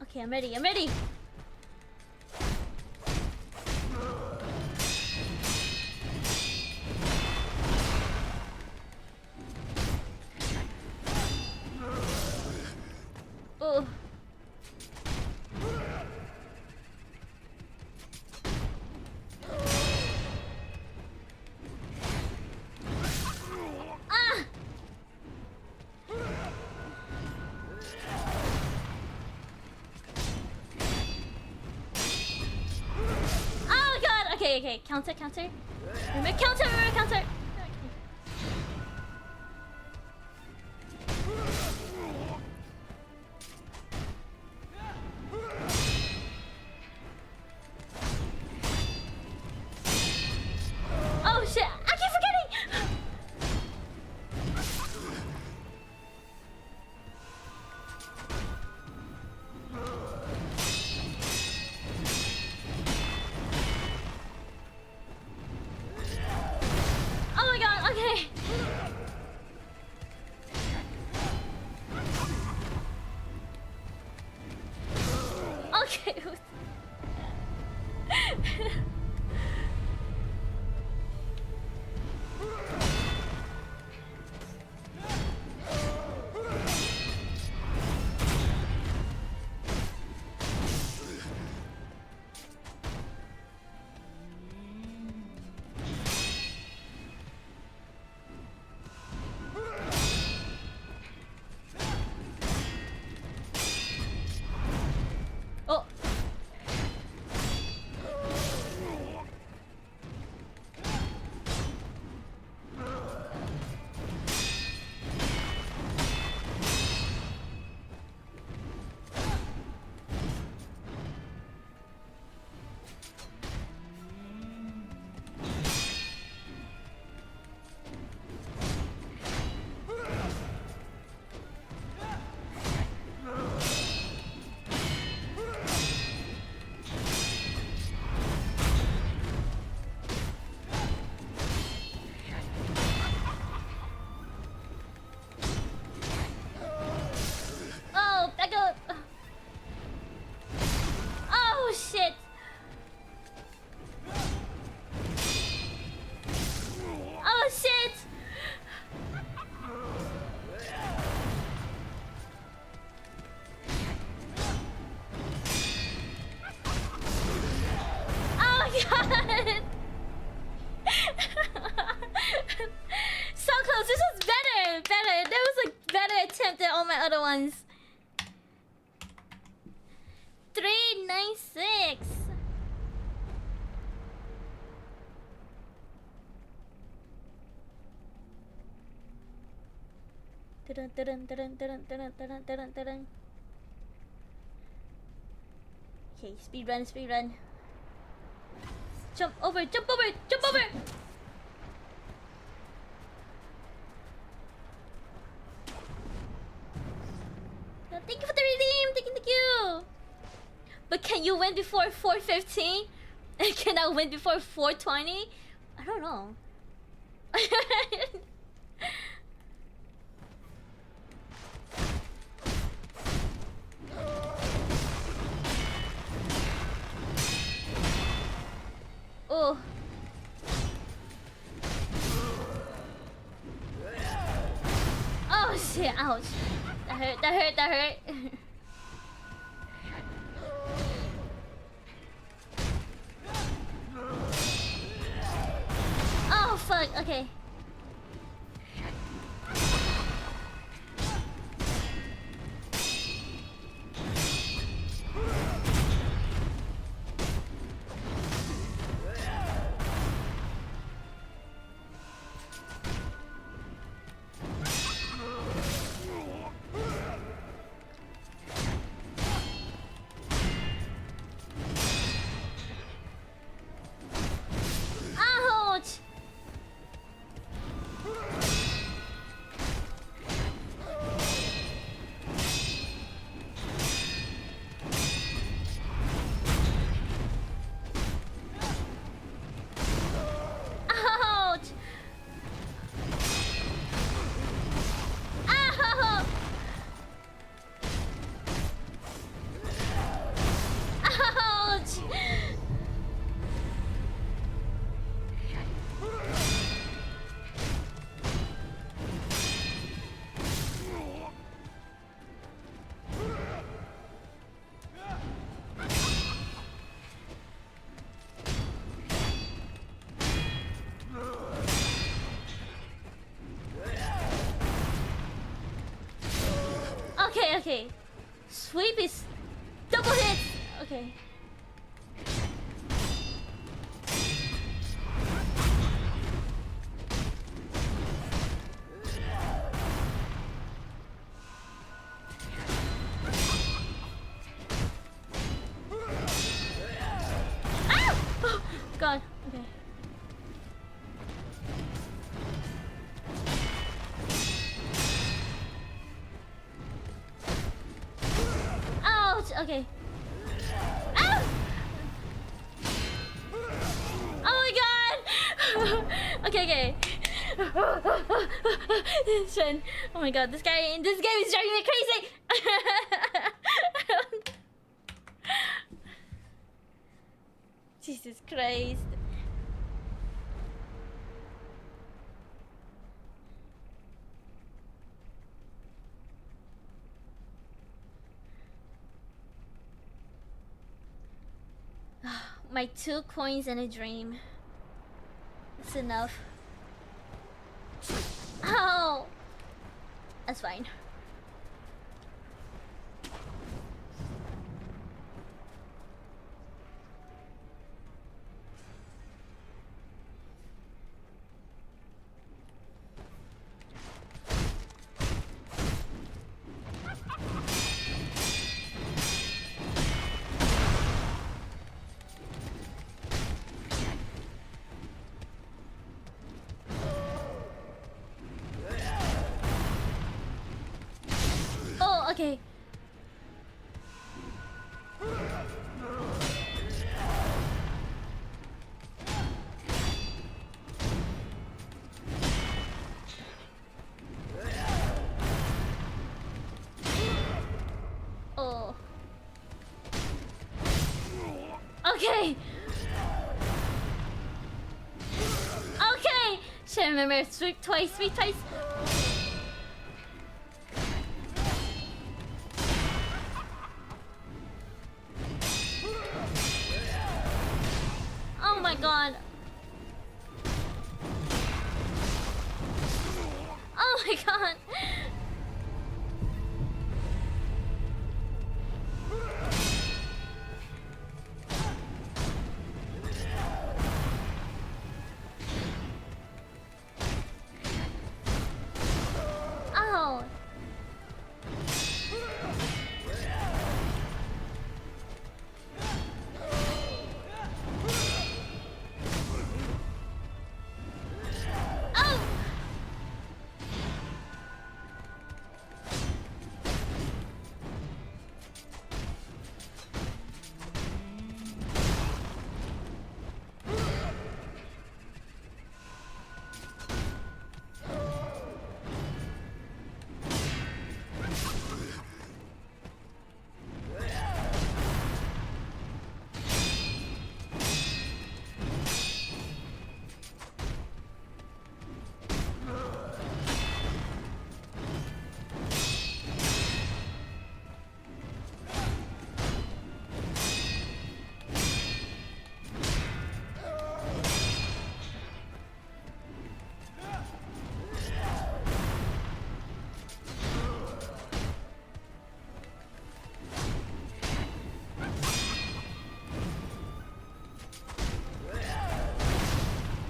Okay, I'm ready, I'm ready. Oh. Ah! Oh god! Okay, okay. Counter, counter. Remember counter, remember counter. Oh shit! I keep forgetting! Oh my god, okay. Okay. Oh. Oh, back up. Oh shit. Oh shit. Oh god. So close. This was better. Better. That was a better attempt than all my other ones. 396. Dun, dun, dun, dun, dun, dun, dun, dun, dun, dun. Okay, speed run, speed run. Jump over, jump over, jump over! No, thank you for the redeem, thank you. But can you win before 4:15? And can I win before 4:20? I don't know. Oh. Oh shit, ouch. That hurt, that hurt, that hurt. Oh fuck, okay. Okay. Sweep is double hits. Okay. Ah! Oh, God. Okay. Ouch. Okay. Ah! Oh my God. Okay. Okay. Shen. Oh my God. This game is driving me crazy. Jesus Christ. My 2 coins and a dream. That's enough. Ow! That's fine. Oh, okay. Oh. Okay. Okay. Should I remember sweep twice, sweep twice. Oh my God. Oh my God. Oh. Oh.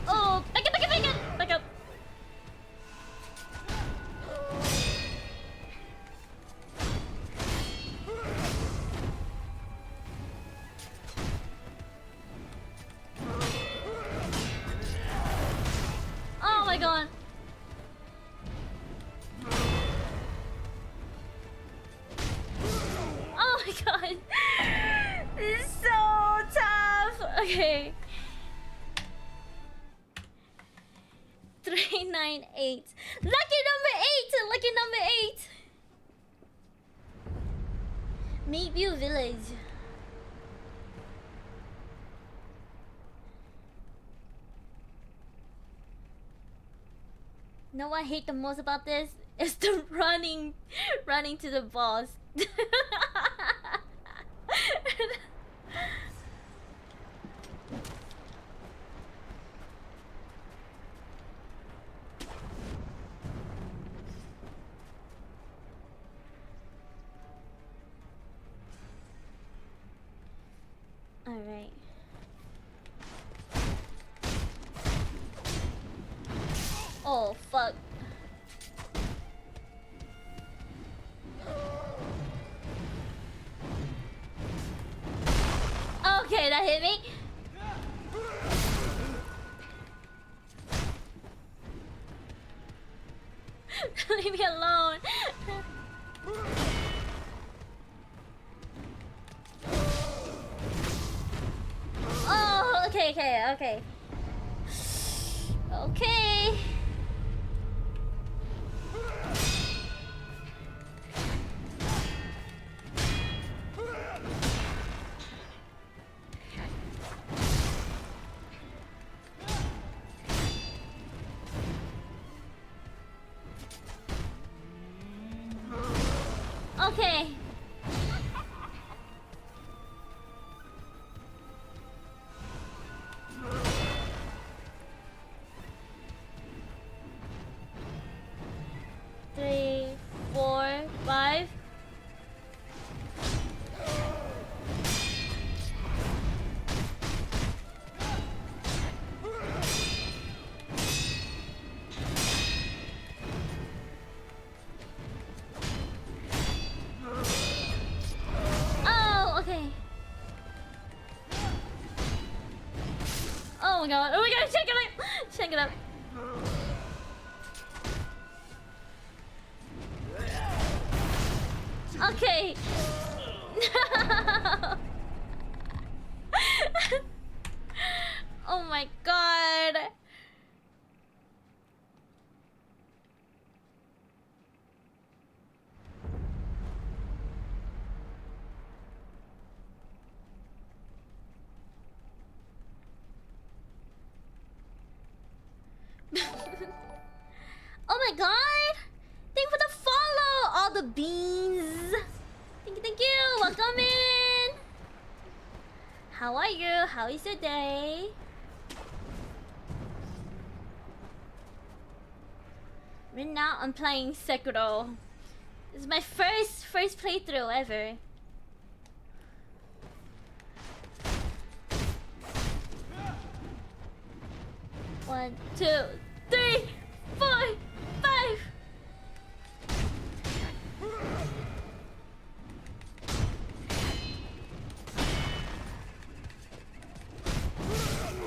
Oh, back up, back up, back up, back up. Oh my God. Oh my God. This is so tough. Okay. 398. Lucky number 8. Lucky number 8. Mayview Village. Know what I hate the most about this? It's the running to the boss. that hit me. Leave me alone. Oh, okay, okay, okay. Okay. Okay. Three, 4, 5. Oh, okay. Oh my god. Oh my god, check it up. Check it up. Okay. Oh my god. Oh my god. Thank you for the follow. All the beans. Thank you. Welcome in. How are you? How is your day? Right now I'm playing Sekiro. This is my first playthrough ever. One, 2, 3, 4, 5.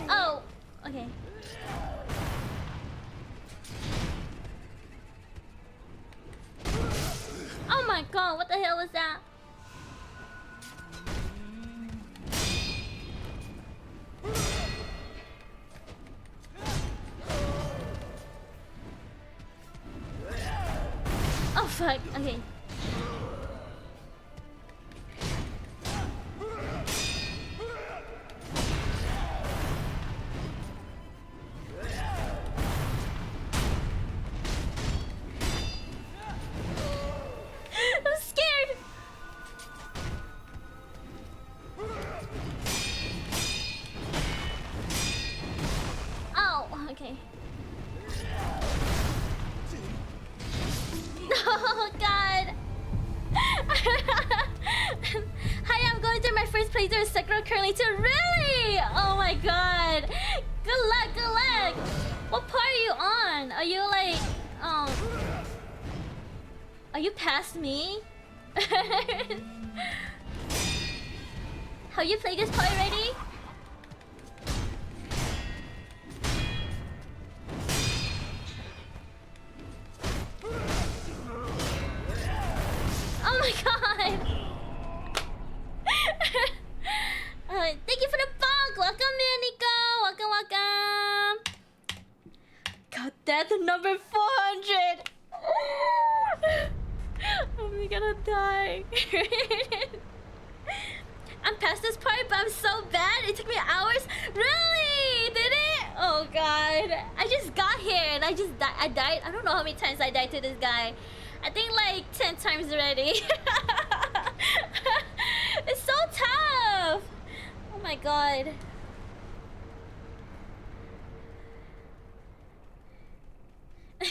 Oh, okay. Oh my god, what the hell was that? Oh fuck, okay. I'm scared. Oh, okay. Oh god. Hi, I'm going through my first playthrough of Sekiro currently too. Really? Oh my god. Good luck, good luck. What part are you on? Are you like are you past me? Have you played this part already? Oh my god! Thank you for the bug! Welcome in, Nico! Welcome, welcome! God, that's number 400! I'm gonna die. I'm past this part, but I'm so bad. It took me hours. Really? Did it? Oh god. I just got here and I just died. I died. I don't know how many times I died to this guy. I think like 10 times already. It's so tough. Oh my god.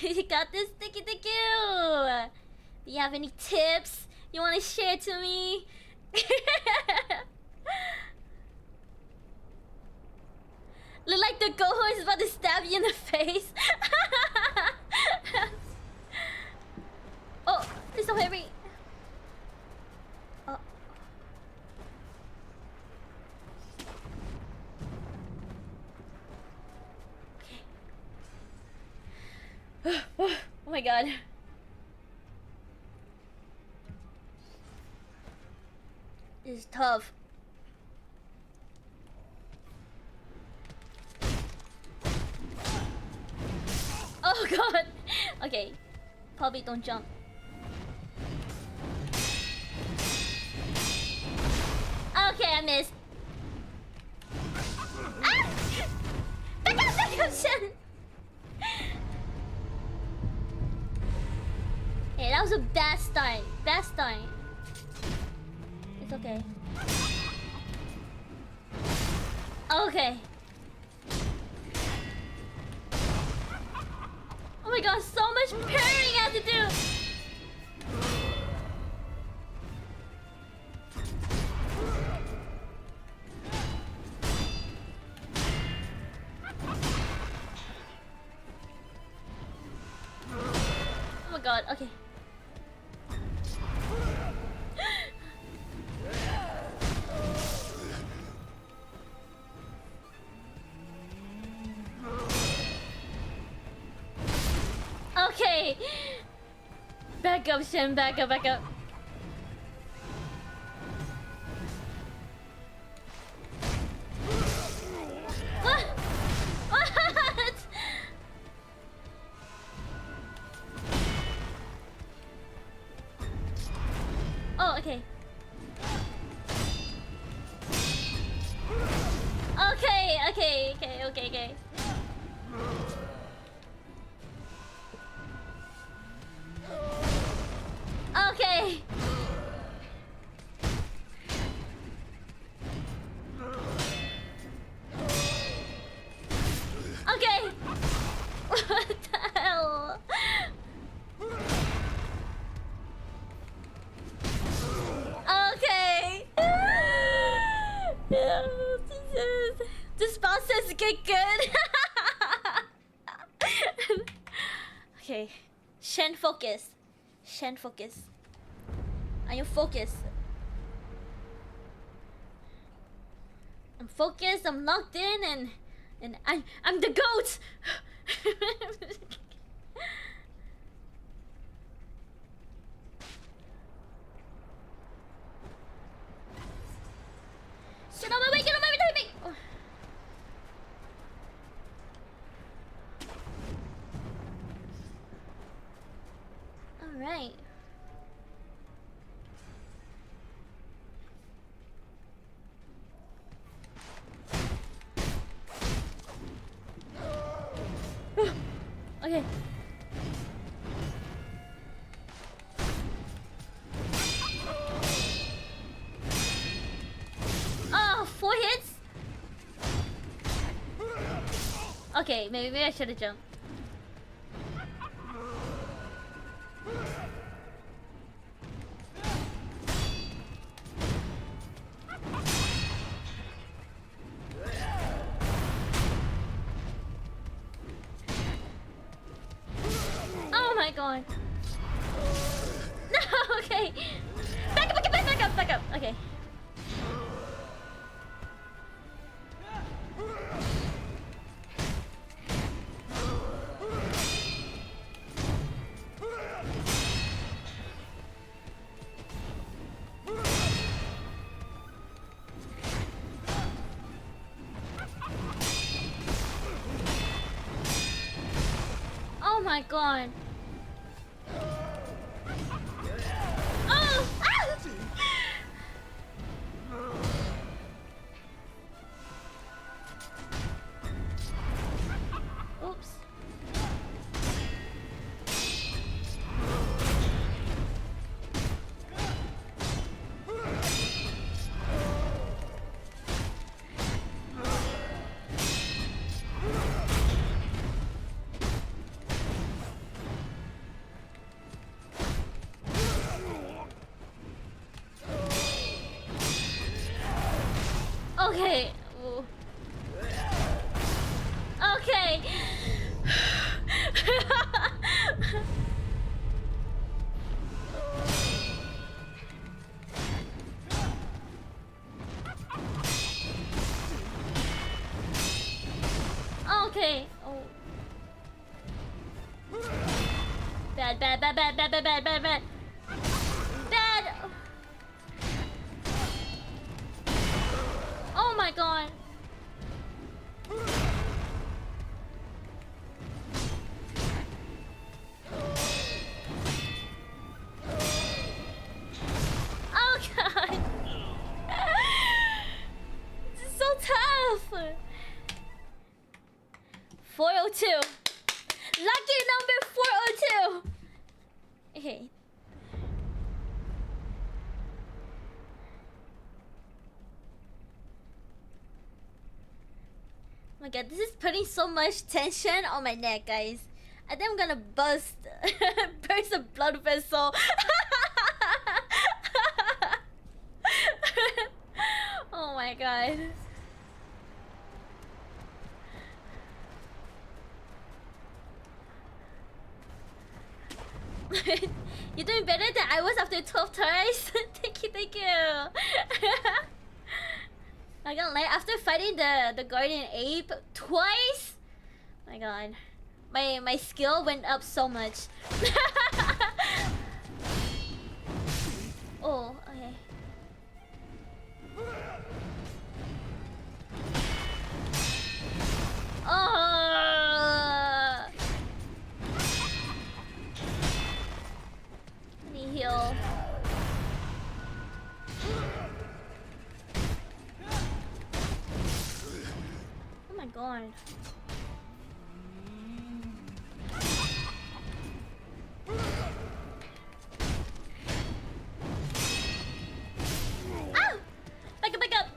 You got this? Thank you. Do you have any tips you want to share to me? Look like the Goho is about to stab you in the face. Oh, please don't hit me. Oh. my god. This is tough. Oh god. Okay. Probably don't jump. Okay, I missed. Ah! Back up, Shen! Hey, that was a bad start. Bad start. It's okay. Okay. Oh my god, so much parrying I have to do! Oh my god, okay. Okay. Back up, Shen. Back up, back up. What? What? Oh, okay. Okay. Okay. Okay. What the hell? Okay. This boss says get good. Okay. Shen, focus. Shen, focus. Are you focused? I'm focused, I'm locked in, and I'm the goat! Get on my way, take me! Oh. Alright. Okay. Oh, 4 hits? Okay, maybe I should have jumped. Oh my god. No, okay. Back up. Okay. Oh my god. Oh! Ah! Oops. Okay. Ooh. Okay. Okay. Oh. Bad, bad, bad, bad, bad, bad, bad, bad, bad. Bad. Oh my god. Oh god. This is so tough. 402. Lucky number 402. Okay. Oh my god, this is putting so much tension on my neck, guys. I think I'm gonna burst a blood vessel. Oh my god. You're doing better than I was after 12 tries. Thank you, thank you. I got like after fighting the guardian ape twice. My god, my skill went up so much. Oh, okay. Oh. Let me heal. Oh my god. Ah! Back up, back up!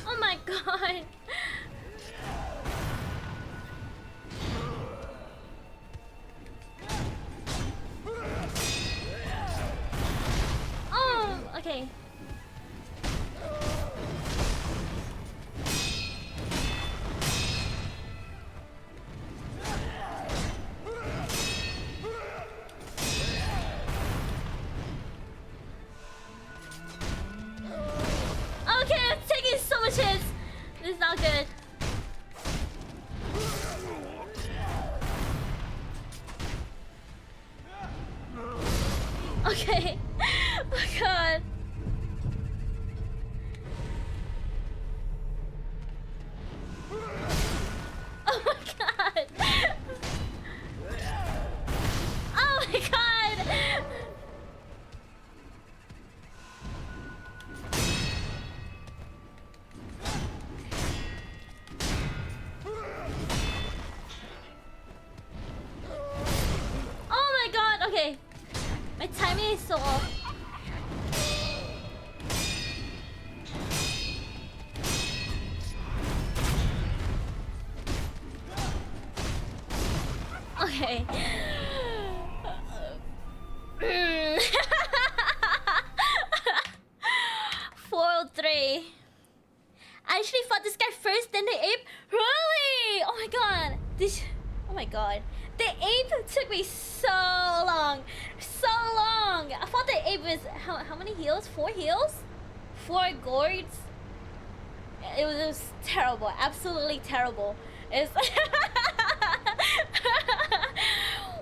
Oh my god! Oh, okay. Okay, I'm taking so much hits. This is not good. Okay. Oh god. Oh my god. Oh my god. Oh my god. Okay. My timing is so off. Okay. 403. I actually fought this guy first, then the ape. Really? Oh my god. This. Oh my god. The ape took me so long. So long. I thought the ape was. How many heals? 4 heals? 4 gourds? It was terrible. Absolutely terrible. It's.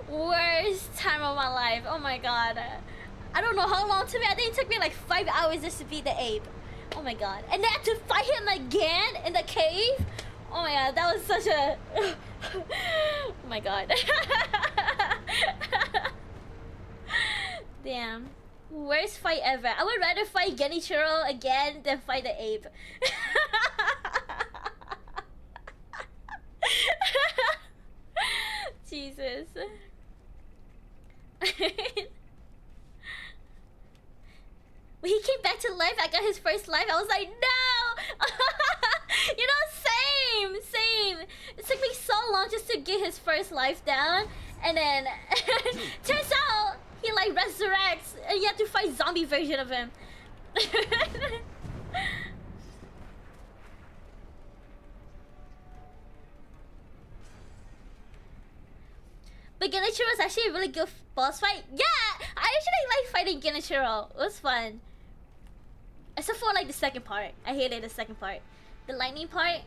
Worst time of my life. Oh my god. I don't know how long it took me. I think it took me like 5 hours just to beat the ape. Oh my god. And then I had to fight him again in the cave. Oh my god, that was such a... Oh my god. Damn. Worst fight ever. I would rather fight Genichiro again than fight the ape. Jesus. When he came back to life, I got his first life. I was like, no! You know, same. It took me so long just to get his first life down. And then, turns out, he like resurrects. And you have to fight zombie version of him. But Genichiro is actually a really good boss fight. Yeah, I actually like fighting Genichiro. It was fun. Except for like the second part. I hated the second part. The lightning part.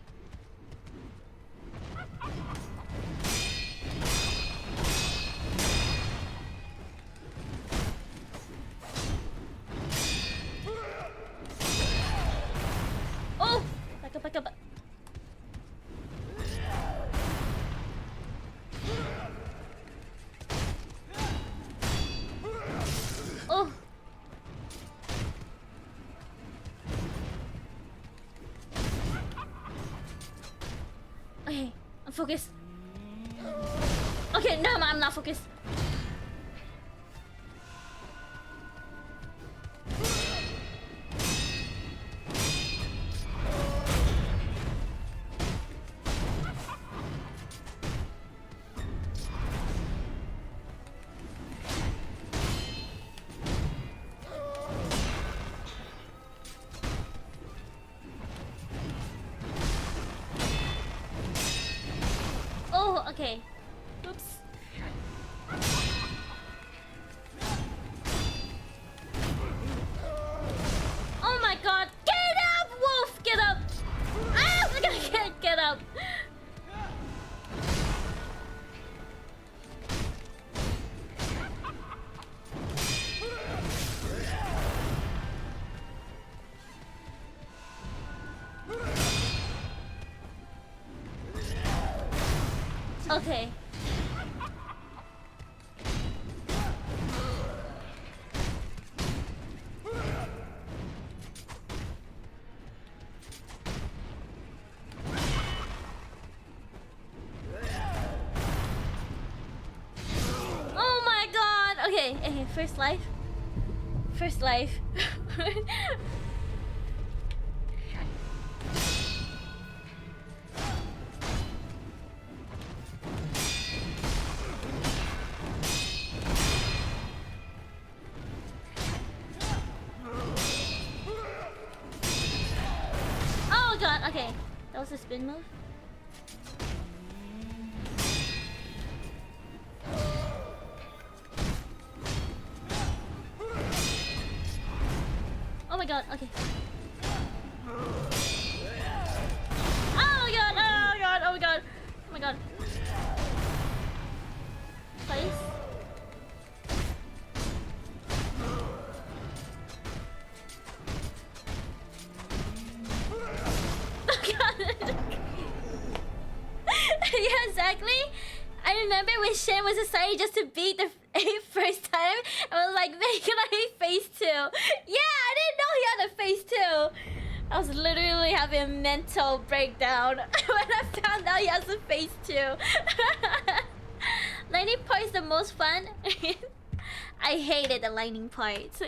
Oh! Back up, back up. Oh! Okay, I'm focused. Okay, no, I'm not focused. Oh, okay. Oops. Oh my god. Get up, wolf! Get up! Ah, I gotta get up. Okay. Oh my god. Okay, okay, first life. First life. Oh god, okay. That was a spin move. Oh my god, okay. Oh my god, oh my god, oh my god. Oh my god. Place. Yeah, exactly. I remember when Shen was deciding just to beat the first time, I was like, man, can I phase 2? Yeah, I didn't know he had a phase 2. I was literally having a mental breakdown when I found out he has a phase 2. Lightning part is the most fun. I hated the lightning part.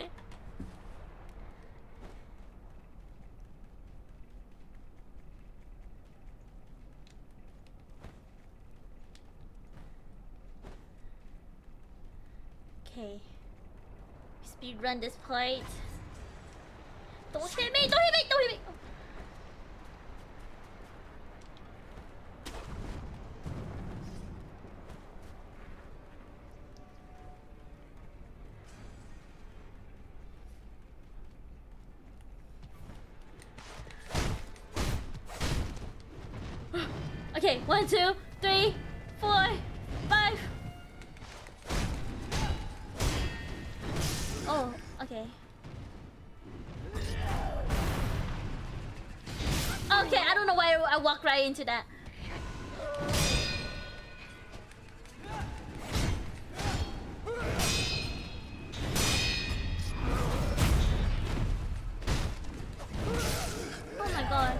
Okay. Speed run this part. Don't hit me! Don't hit me! Don't hit me! Oh. Okay, 1, 2, 3, 4, 5. Oh, okay. Okay, I don't know why I walked right into that. Oh my god.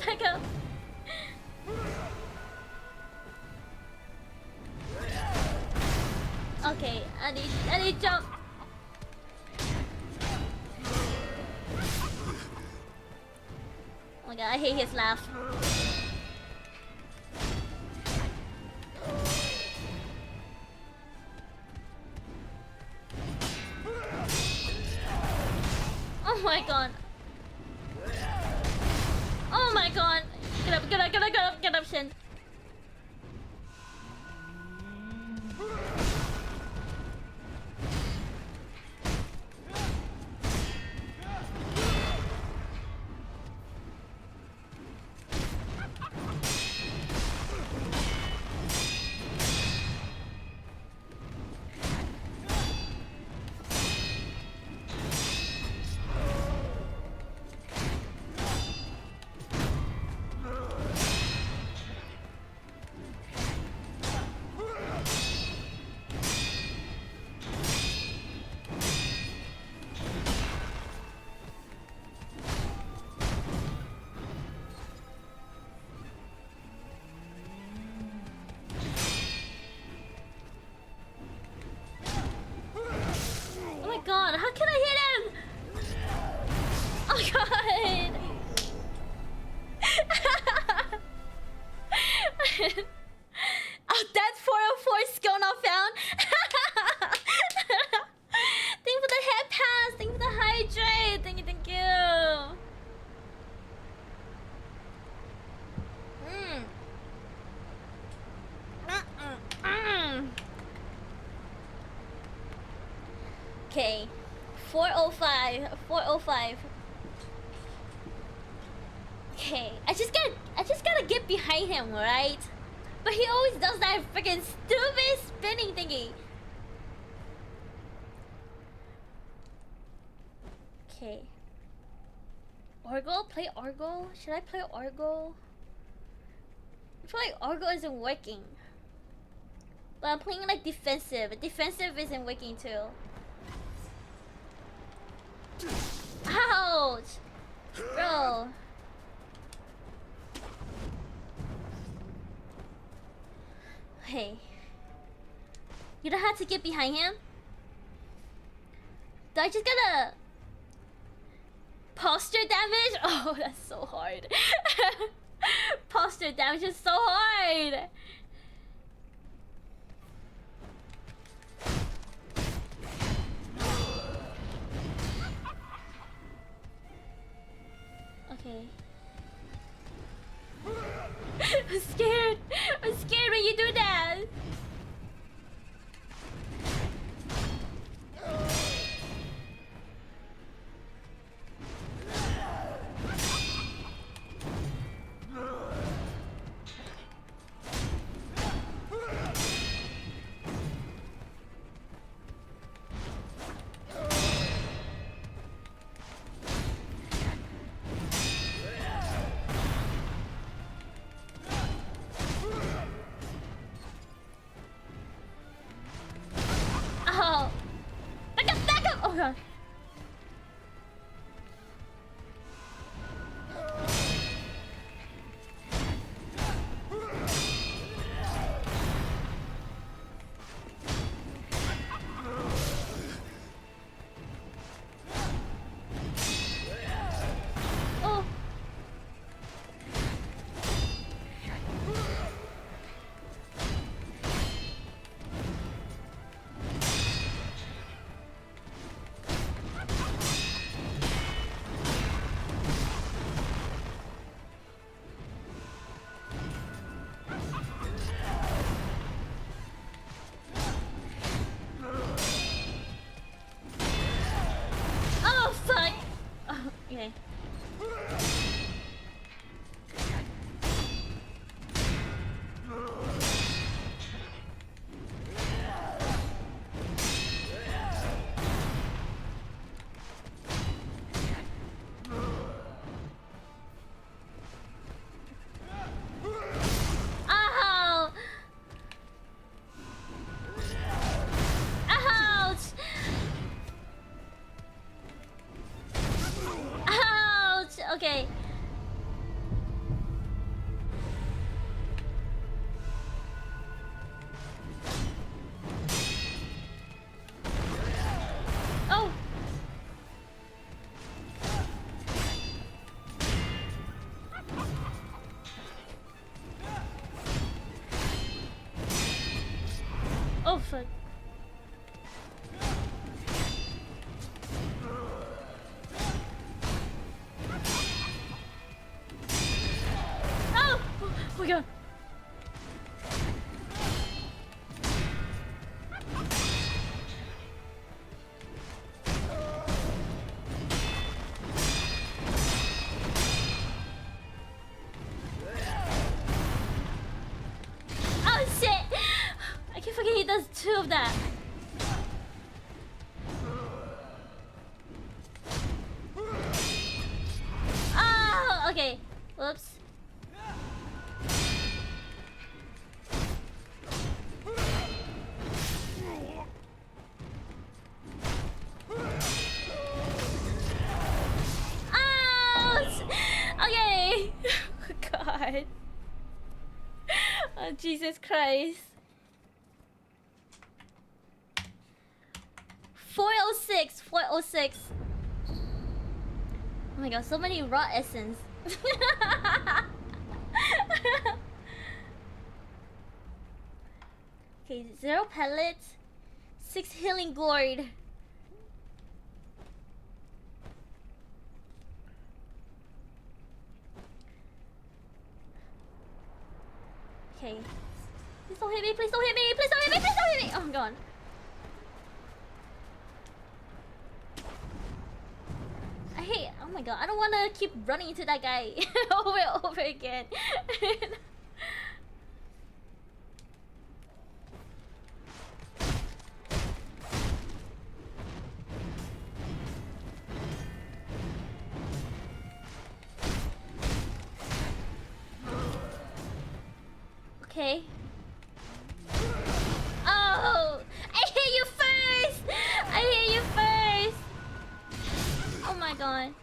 gotta go. Okay, I need jump. Oh my god, I hate his laugh. Oh my god. Oh my god. Get up, Shin. Oh my god, how can I hit him? Oh god. Oh, that's 404 skill not found. Thank you for the head pass. Thank you for the hydrate. Thank you, thank you. Okay, 405, 405. Okay, I just gotta get behind him, right? But he always does that freaking stupid spinning thingy. Okay. Orgo? Play Orgo? Should I play Orgo? I feel like Orgo isn't working. But I'm playing like defensive. Defensive isn't working too. Ouch! Bro. Hey. You don't have to get behind him? Do I just gotta posture damage? Oh, that's so hard. Posture damage is so hard. Okay. I'm scared. I'm scared when you do that. my god. Oh shit! I keep forgetting he does 2 of that. Oh, okay. Whoops. Ouch! Okay. God. Oh, Jesus Christ. 406. 406. Oh my god, so many raw essence. Okay, 0 pellets, 6 healing gourd. Okay. Please don't hit me, please don't hit me, please don't hit me, please don't hit me! Oh, I'm gone. I hate, oh my god, I don't want to keep running into that guy over and over again. Okay. Oh! I hit you first! I hit you first! Oh my god.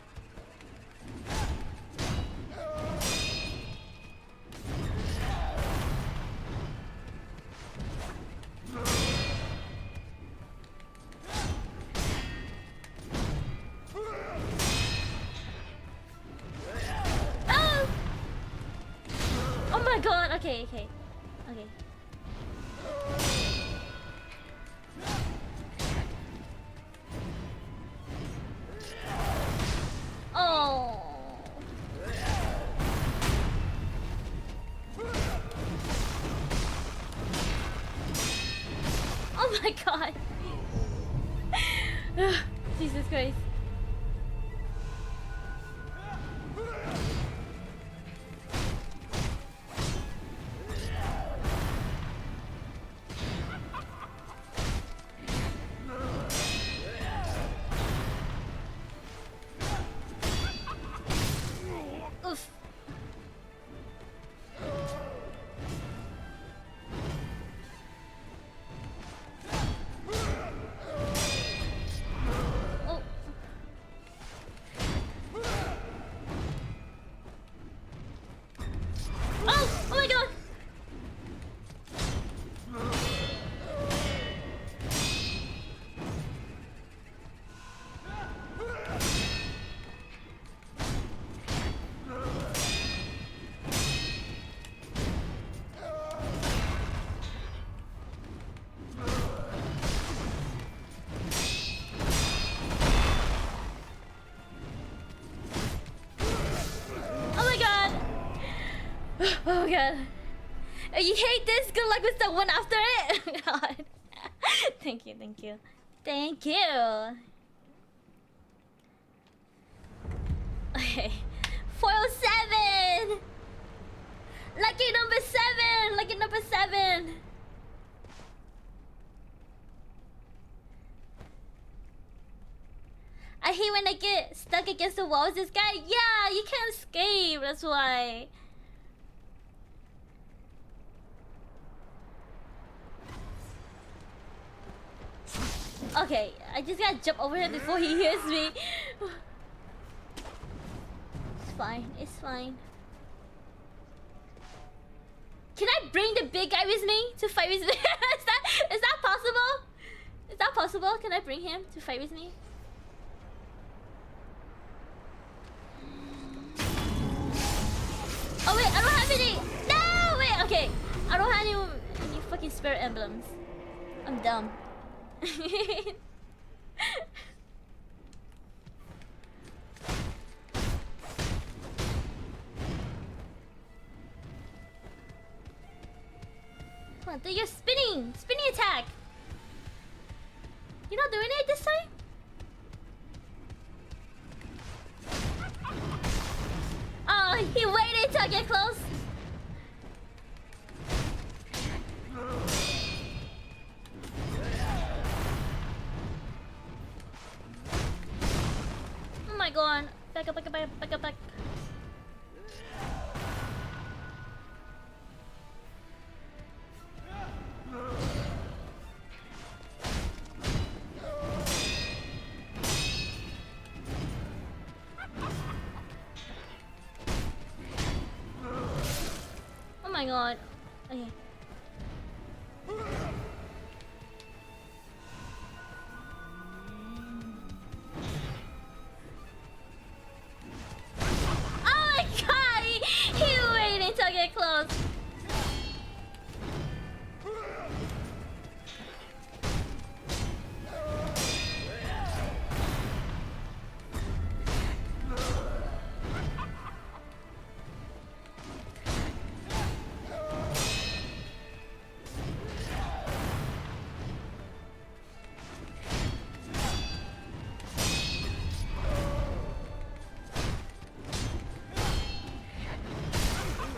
Oh! Oh my god, okay, okay. Okay. Oh. Oh my god. Jesus Christ. Oof. Oh. Oh! Oh my god! Oh my god! Oh my god. You hate this? Good luck with the one after it! Oh god. Thank you, thank you. Thank you! Okay. 407! Lucky number 7! Lucky number 7! I hate when I get stuck against the walls. This guy, yeah, you can't escape. That's why. Okay, I just gotta jump over him before he hears me. It's fine. It's fine. Can I bring the big guy with me to fight with me? Is that possible? Is that possible? Can I bring him to fight with me? Oh wait, I don't have any. No, wait. Okay, I don't have any fucking spirit emblems. I'm dumb. Do your spinning attack. You're not doing it this time? Oh, he waited till I get close. Oh my god. Back up, back up, back up, back up, back. Oh my god. Okay. Oh my god! He waited until I get close.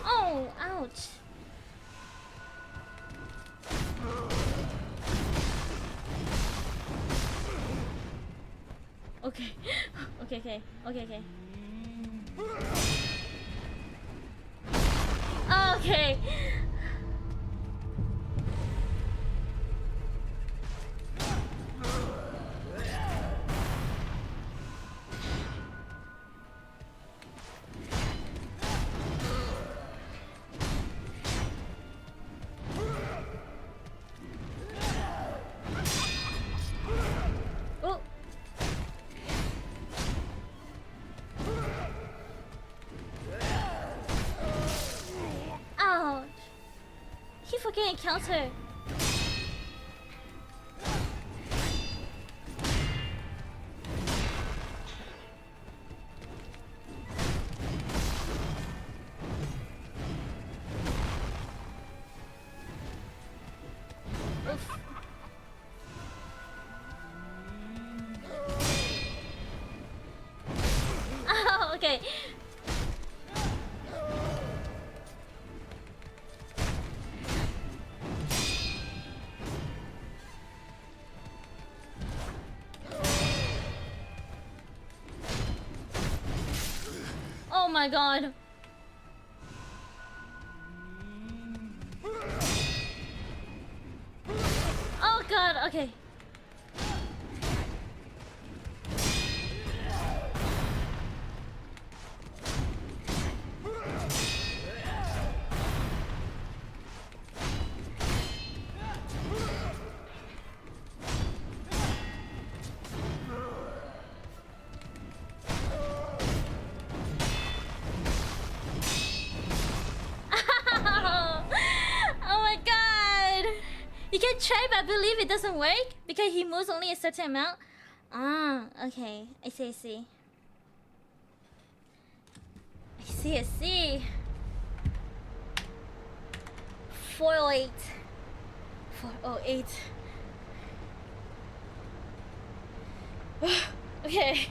Oh, ouch. Okay. Okay, okay. Okay, okay. Okay. Oh. Ouch. He fucking counter. Oof. Oh, okay. Oh my god. Oh god, okay. Oh my god! You can try, but I believe it doesn't work because he moves only a certain amount. Ah, okay. I see, I see. I see, I see. 408. 408. Okay.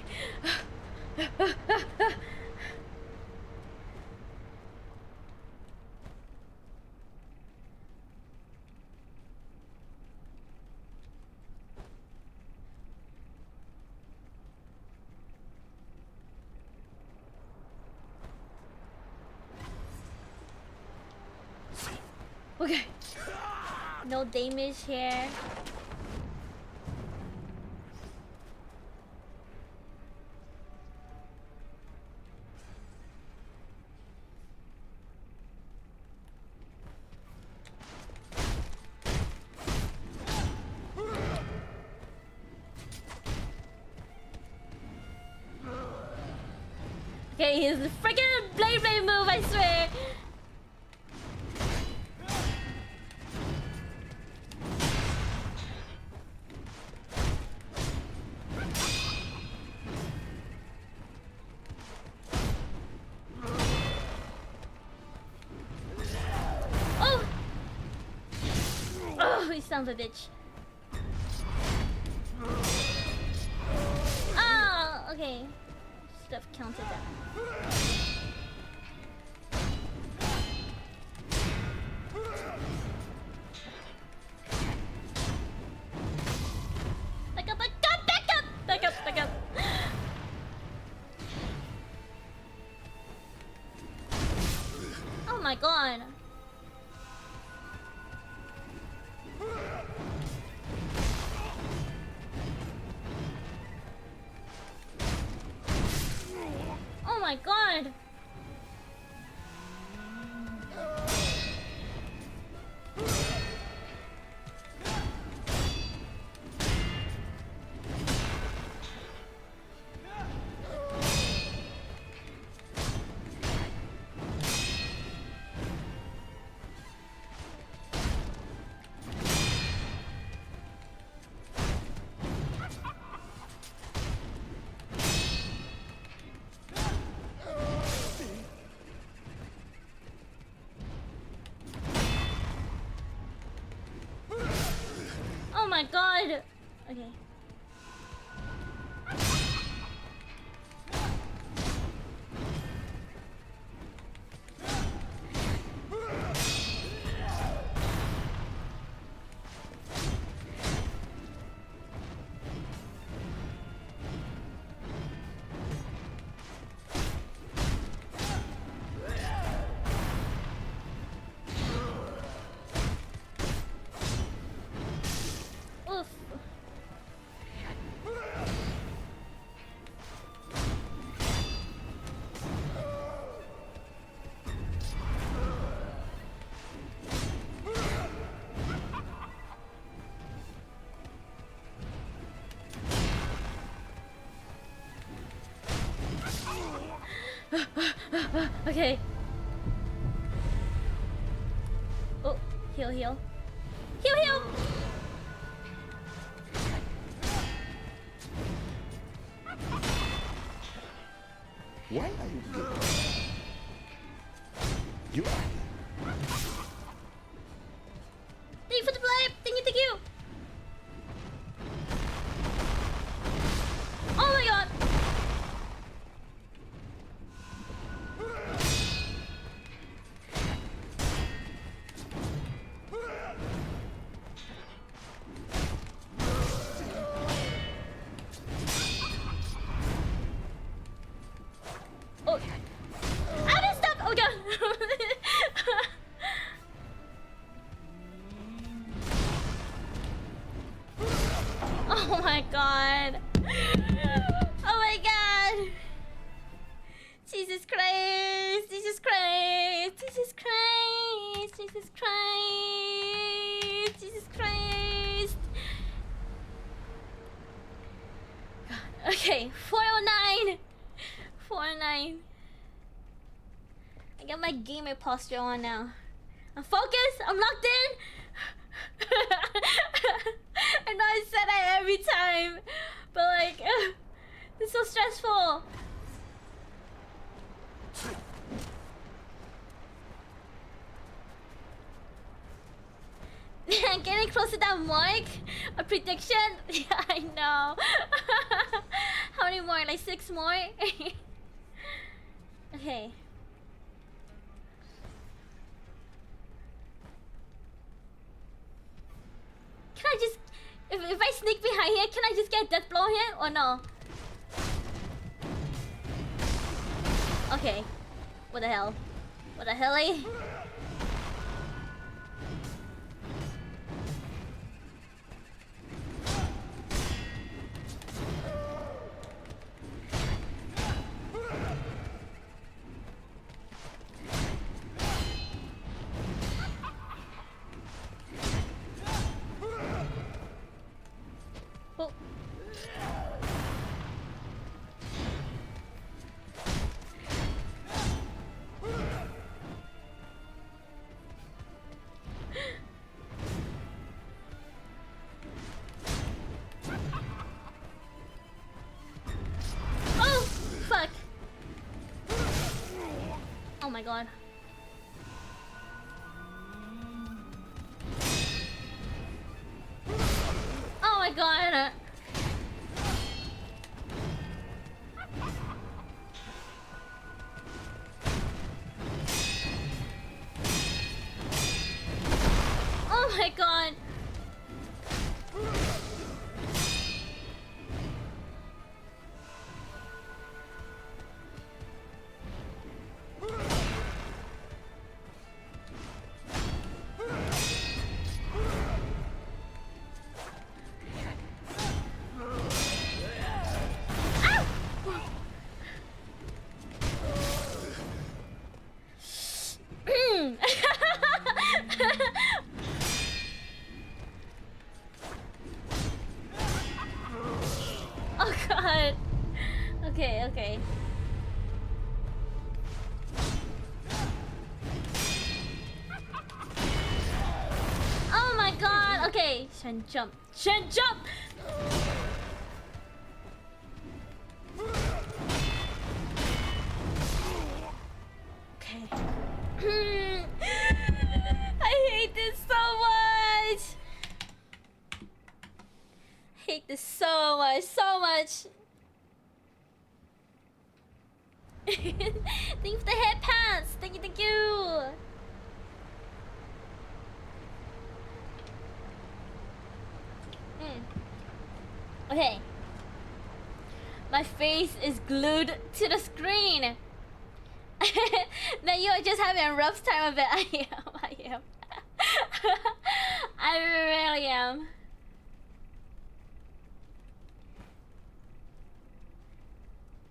Okay. No damage here. Okay, he's the freaking blade move, I swear. Oh! you son of a bitch. Oh, okay. Should have counted that. Back up, back up, back up, back up, back up. Oh my god. Oh my god. Oh my god. Okay. Oof. Okay. Oh, heal, heal. Heal, heal! Why are you here? You are here. Thank you for the play! Thank you, thank you! Oh my god! Oh, I didn't stop! Oh god! Oh my god! Oh my god! Jesus Christ! Jesus Christ! Jesus Christ! Jesus Christ! Jesus Christ! God. Okay, 409! 409. I got my gamer posture on now. I'm focused. I'm locked in. I know I said that every time, but like, it's so stressful. Getting close to that mark, a prediction. Yeah, I know. How many more? Like 6 more? Okay. Can I just... If I sneak behind here, can I just get death blow here? Or no? Okay. What the hell? What the hell, eh? Oh. Oh, fuck. Oh my god. my god. Oh my god. Oh god. Okay, okay. Oh my god. Okay, Shen jump. Shen jump. Okay. I hate this so much. Hate this so much, so much. Thank you for the head pants. Thank you, thank you. Okay. My face is glued to the screen. Man, you are just having a rough time of it. I am. I really am.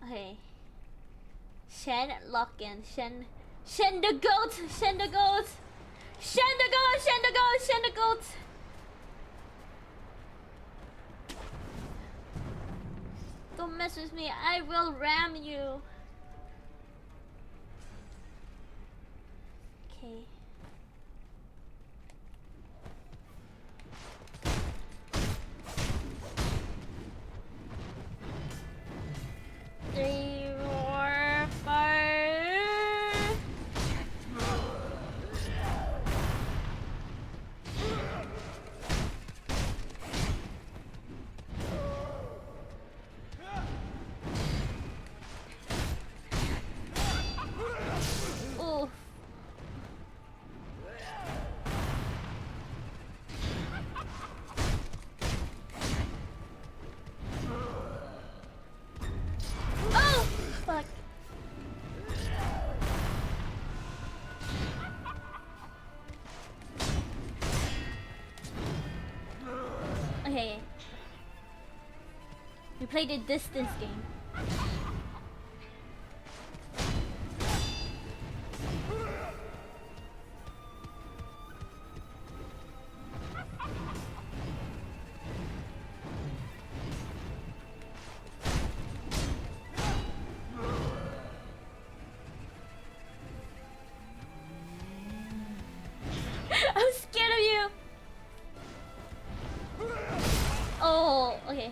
Okay. Shen lock in. Shen the goat. Shen the goat. Shen the goat. Shen the goat. Shen the goat. Don't mess with me. I will ram you. Okay. Three, four, five. Oof. Oh, fuck. Okay. We played a distance game. I'm scared of you. Oh, okay.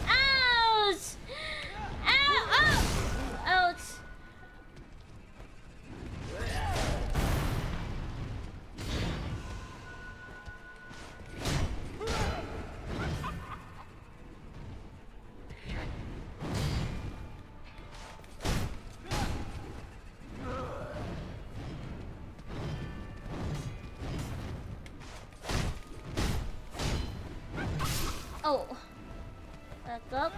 Ouch! Ow! Oh! Ouch! Oh. Back up.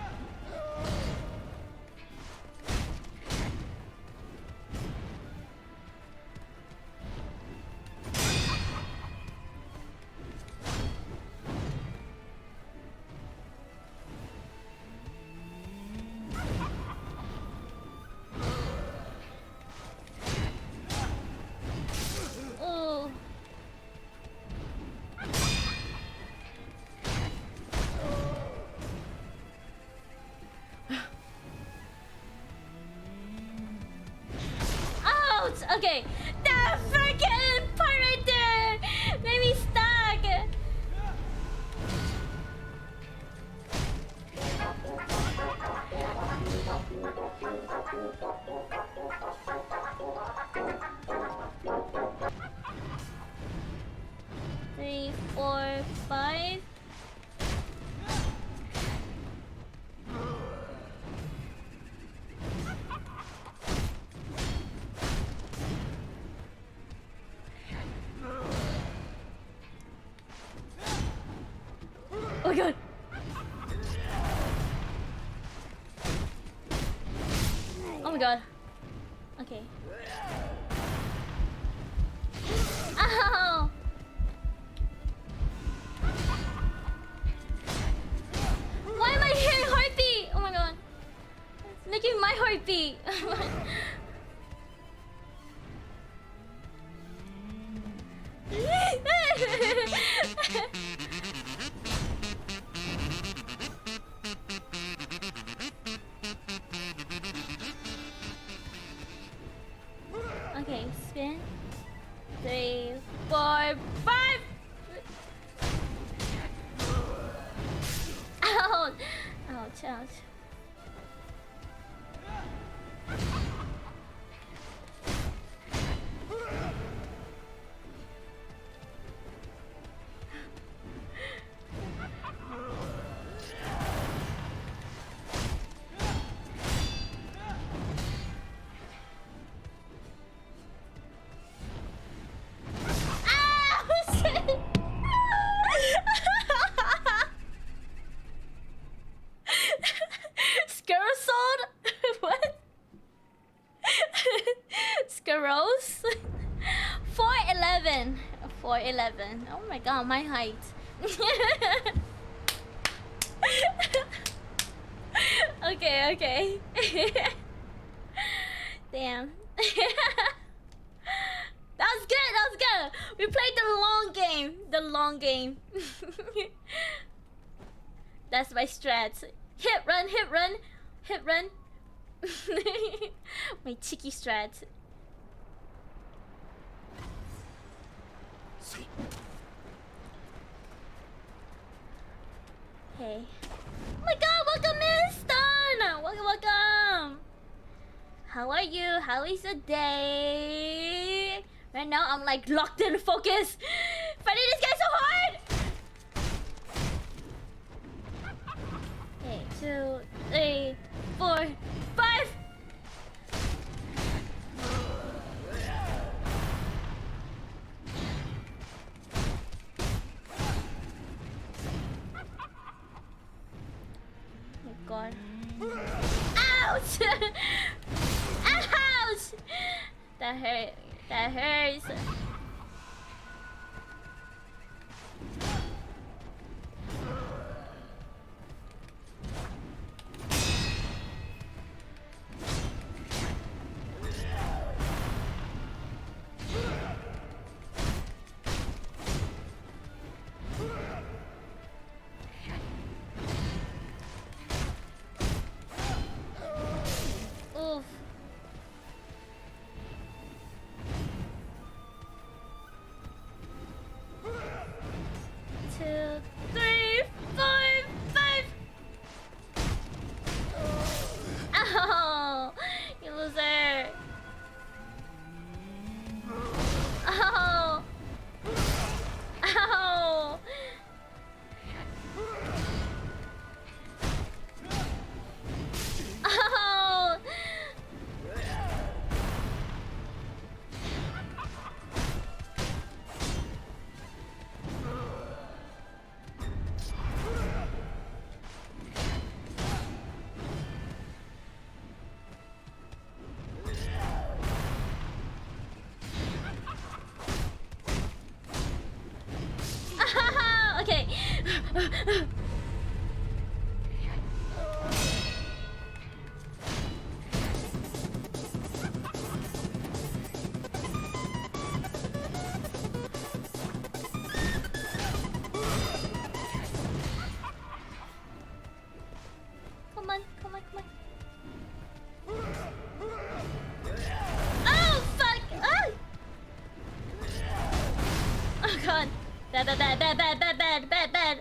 Oh. Ouch! Okay. The freaking part right there made me stuck. god. Okay. Ow! Why am I hearing heartbeat? Oh my god. It's making my heartbeat. Okay, spin. 3, 4, 5. Ouch! Ouch! Ouch! Scarasol? What? Scaros? 4'11". 4'11". Oh my god, my height. Okay, okay. Damn. That was good, that was good. We played the long game. The long game. That's my strats. Hit, run, hit, run. Hit, run. My cheeky strats. Hey. Oh my god, welcome in, Stun! Welcome, welcome! How are you? How is your day? Right now, I'm like locked in focus. Fighting this guy so hard! Okay, 2, 3, 4, 5! Oh my god. Ouch! Ouch! That hurt. That hurts. Oof. 2, 3, 4, 5. Ow! You loser. Ow! Ow! Ow! Okay. Come on, come on, come on. Oh, fuck! Ah! Oh, God. Bad, bad, bad, bad, bad, bad, bad, bad, bad.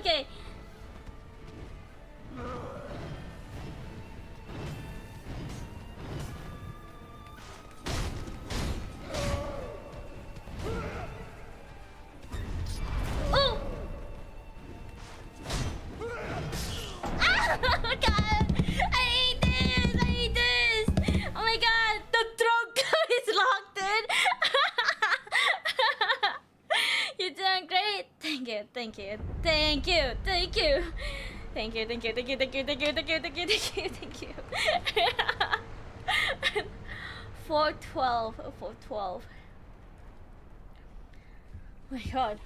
Okay. Oh! Ah! God! I hate this! I hate this! Oh my god! The trunk is locked in! You're doing great! Thank you, thank you, thank you, thank you! Thank you, thank you, thank you, thank you, thank you, thank you, thank you, thank you, thank you. 412, 412. Oh my god.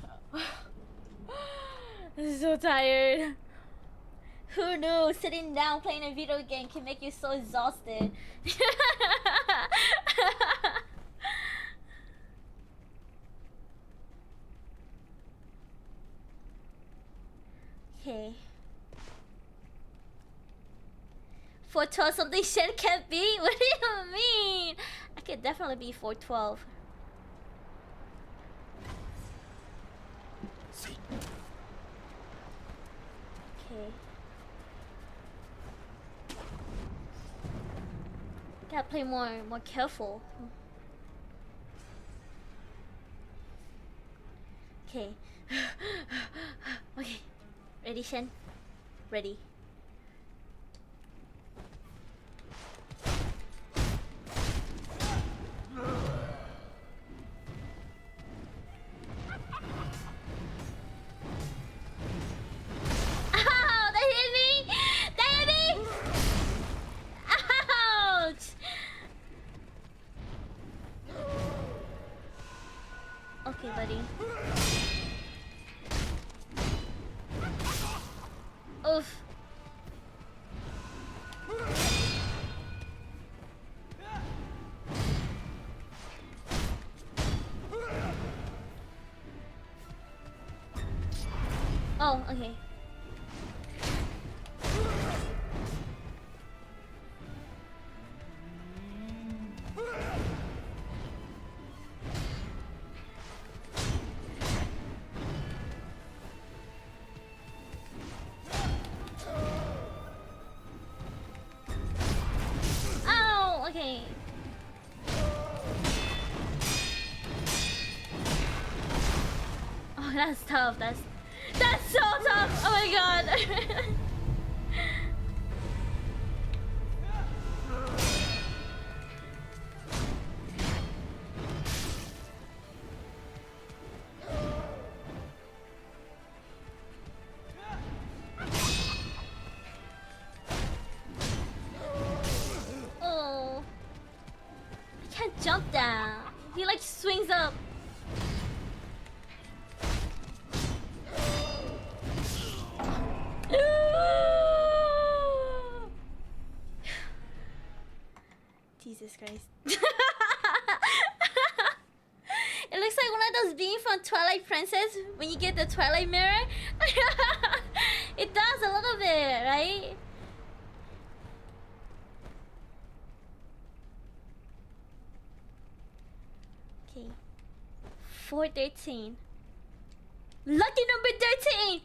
I'm so tired. Who knew sitting down playing a video game can make you so exhausted? Okay. 412 something shit can't be? What do you mean? I could definitely be 412. Okay. Gotta play more careful. Okay. Okay. Ready, Shen? Ready. Ow! That hit me! That hit me! Ouch! Okay, buddy. Oof. Oh, okay. Oh, okay. Oh, that's tough. That's so tough. Oh my god. Oh, I can't jump down. He like swings up. Jesus Christ. It looks like one of those beams from Twilight Princess when you get the Twilight mirror. It does a little bit, right? Okay. 413. Lucky number 13!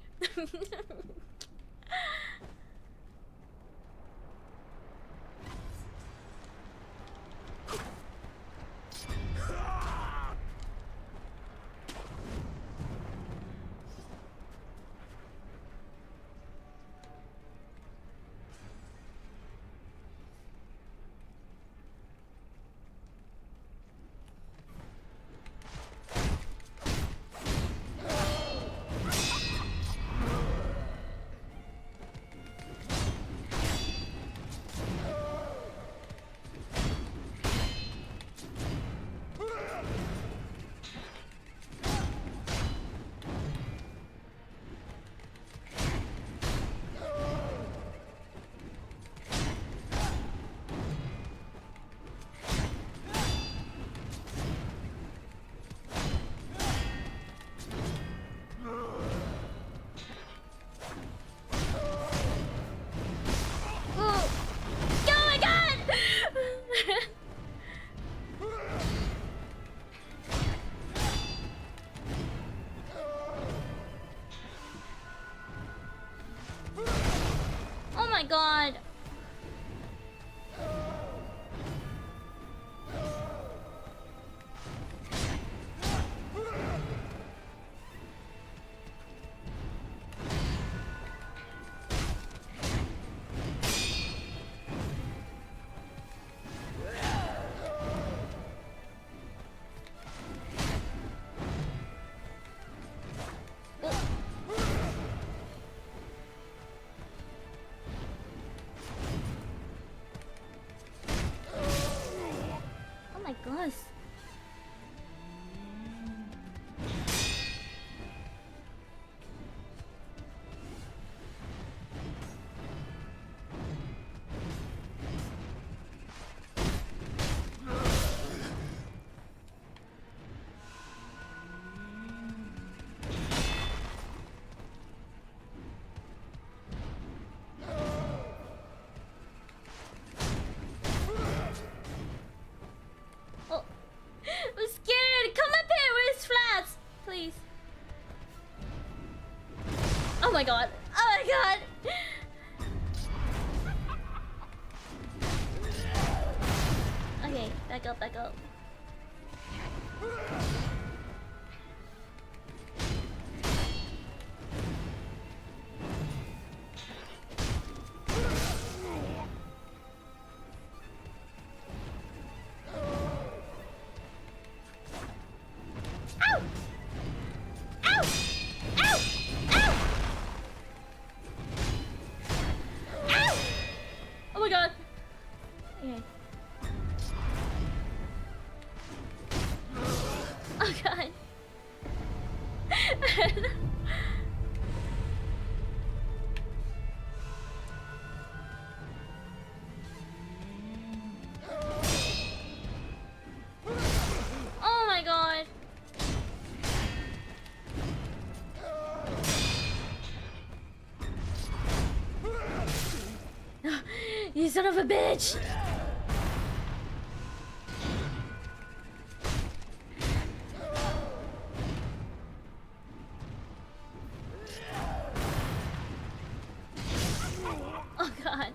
god. Oh my gosh. Oh, I'm scared. Come up here. Where's flats? Please. Oh my god. Oh my god. Okay, back up, back up. Ow! Ow! Ow! Ow! Ow! Oh my god. Okay. Oh god. Oh my god. You son of a bitch. Oh god.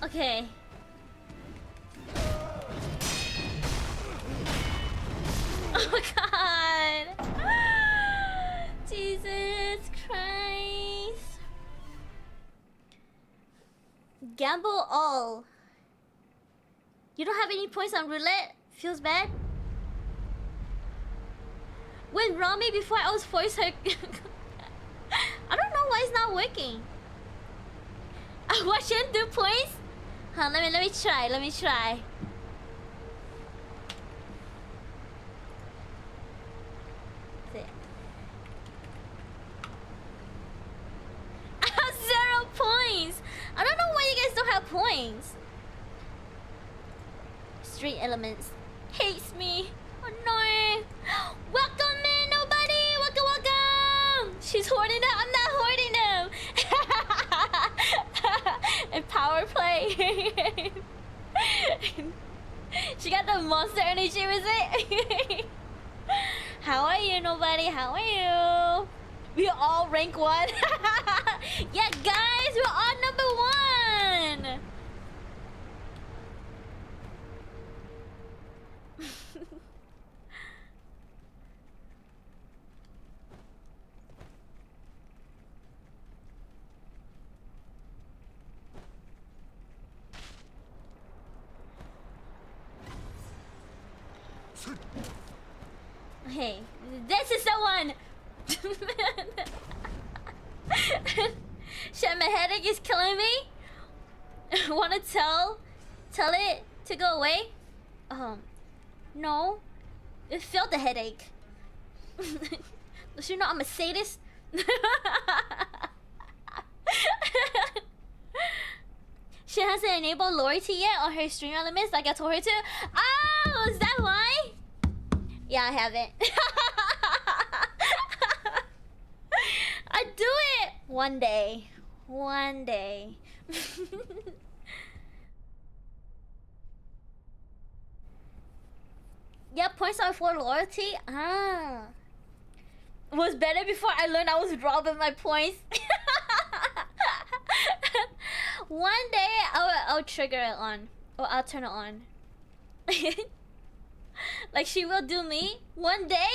Okay. Oh god. Jesus Christ. Gamble all. You don't have any points on roulette? Feels bad? When Rami before I was forced her. I don't know why it's not working. I shouldn't do points? Huh, let me try, let me try. I have 0 points. I don't know why you guys don't have points. Street Elements hates me. Oh no. Welcome in, nobody. Welcome, welcome. She's hoarding them. I'm not hoarding them. And power play. She got the monster energy with it. How are you, nobody? How are you? We all rank 1. Yeah, guys, we're all number 1. Hey, this is the one. Shit, my headache is killing me. Wanna tell it to go away? No. It felt the headache. Does you know I'm a sadist? She hasn't enabled loyalty yet on her stream elements like I told her to. Oh, is that why? Yeah, I haven't. I do it one day. One day. Yeah, points are for loyalty. Ah. was better before I learned I was robbing my points. One day I'll trigger it on, or I'll turn it on. Like she will do me one day.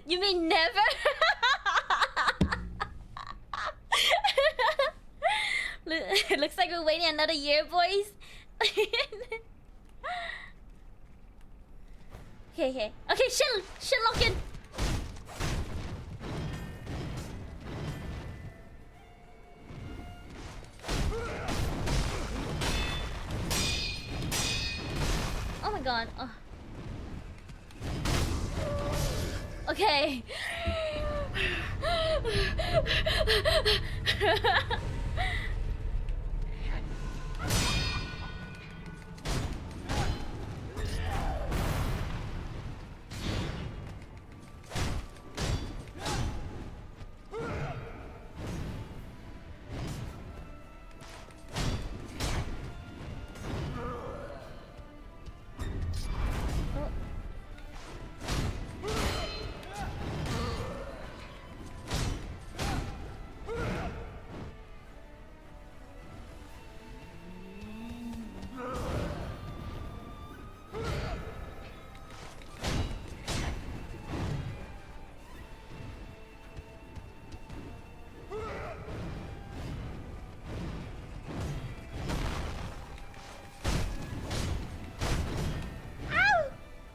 You mean never? Looks like we're waiting another year, boys. Okay, shit lock in. Oh my god. Oh. Okay.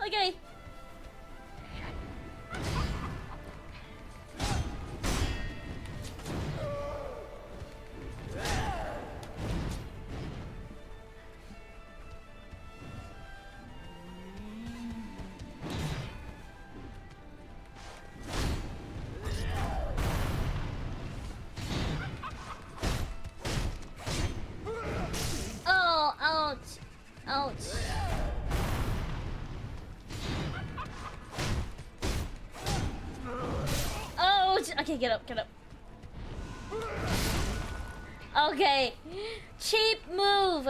Okay. Oh, ouch. Ouch. Oh, okay, get up, get up. Okay, cheap move.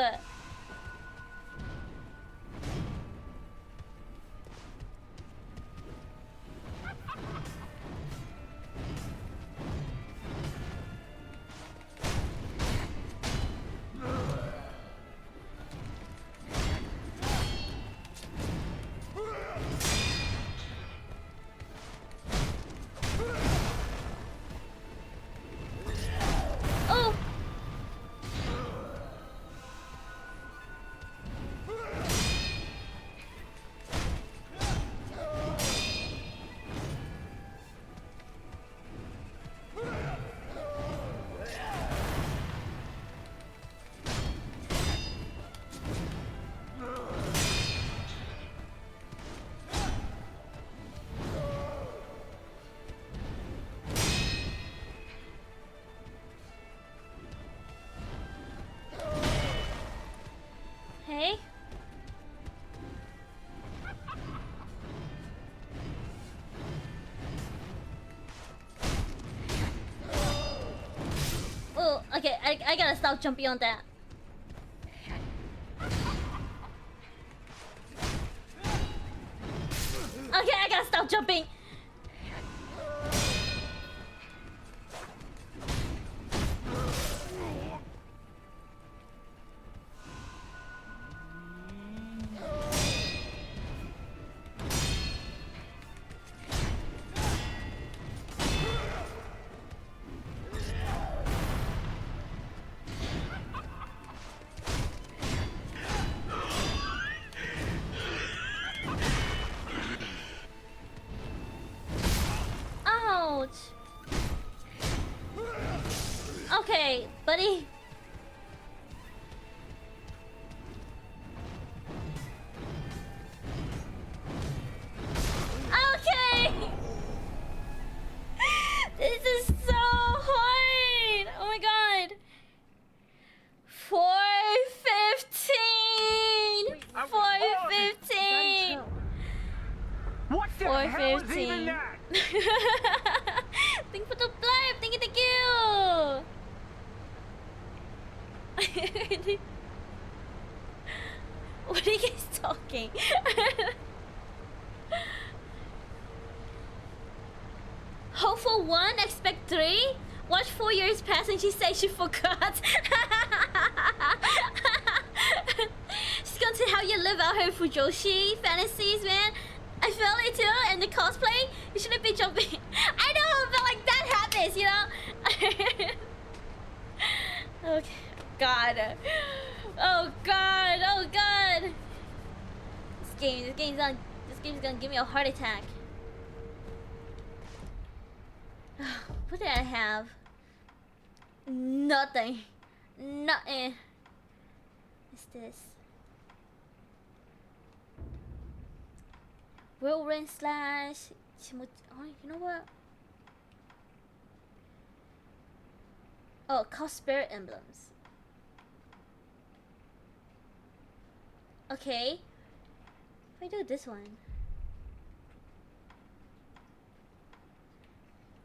Oh. Hey. Oh, okay, I gotta stop jumping on that. Okay, I gotta stop jumping. Ouch. Okay, buddy. Okay. This is so hard. Oh my god. 415. 415. What the hell is 415. even that? Thank you for the live. Thank you, thank you. What are you guys talking? for 1, expect 3. Watch 4 years pass and she says she forgot. She's gonna tell how you live out her Fujoshi fantasies, man. I felt it too, and the cosplay, you shouldn't be jumping. I know, but like that happens, you know? Okay. God. Oh god, oh god. This game's gonna give me a heart attack. What did I have? Nothing. Nothing. What's this? Whirlwind slash. Oh, you know what? Oh, cost spirit emblems. Okay. If I do this one.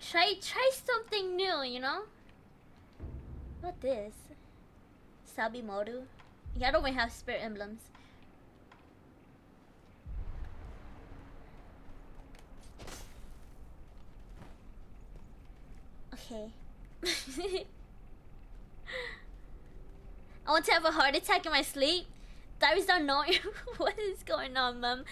Try something new, you know? What this? Sabi Moru. Yeah, I don't even have spirit emblems. Okay. I want to have a heart attack in my sleep. Diaries don't know what is going on, mom.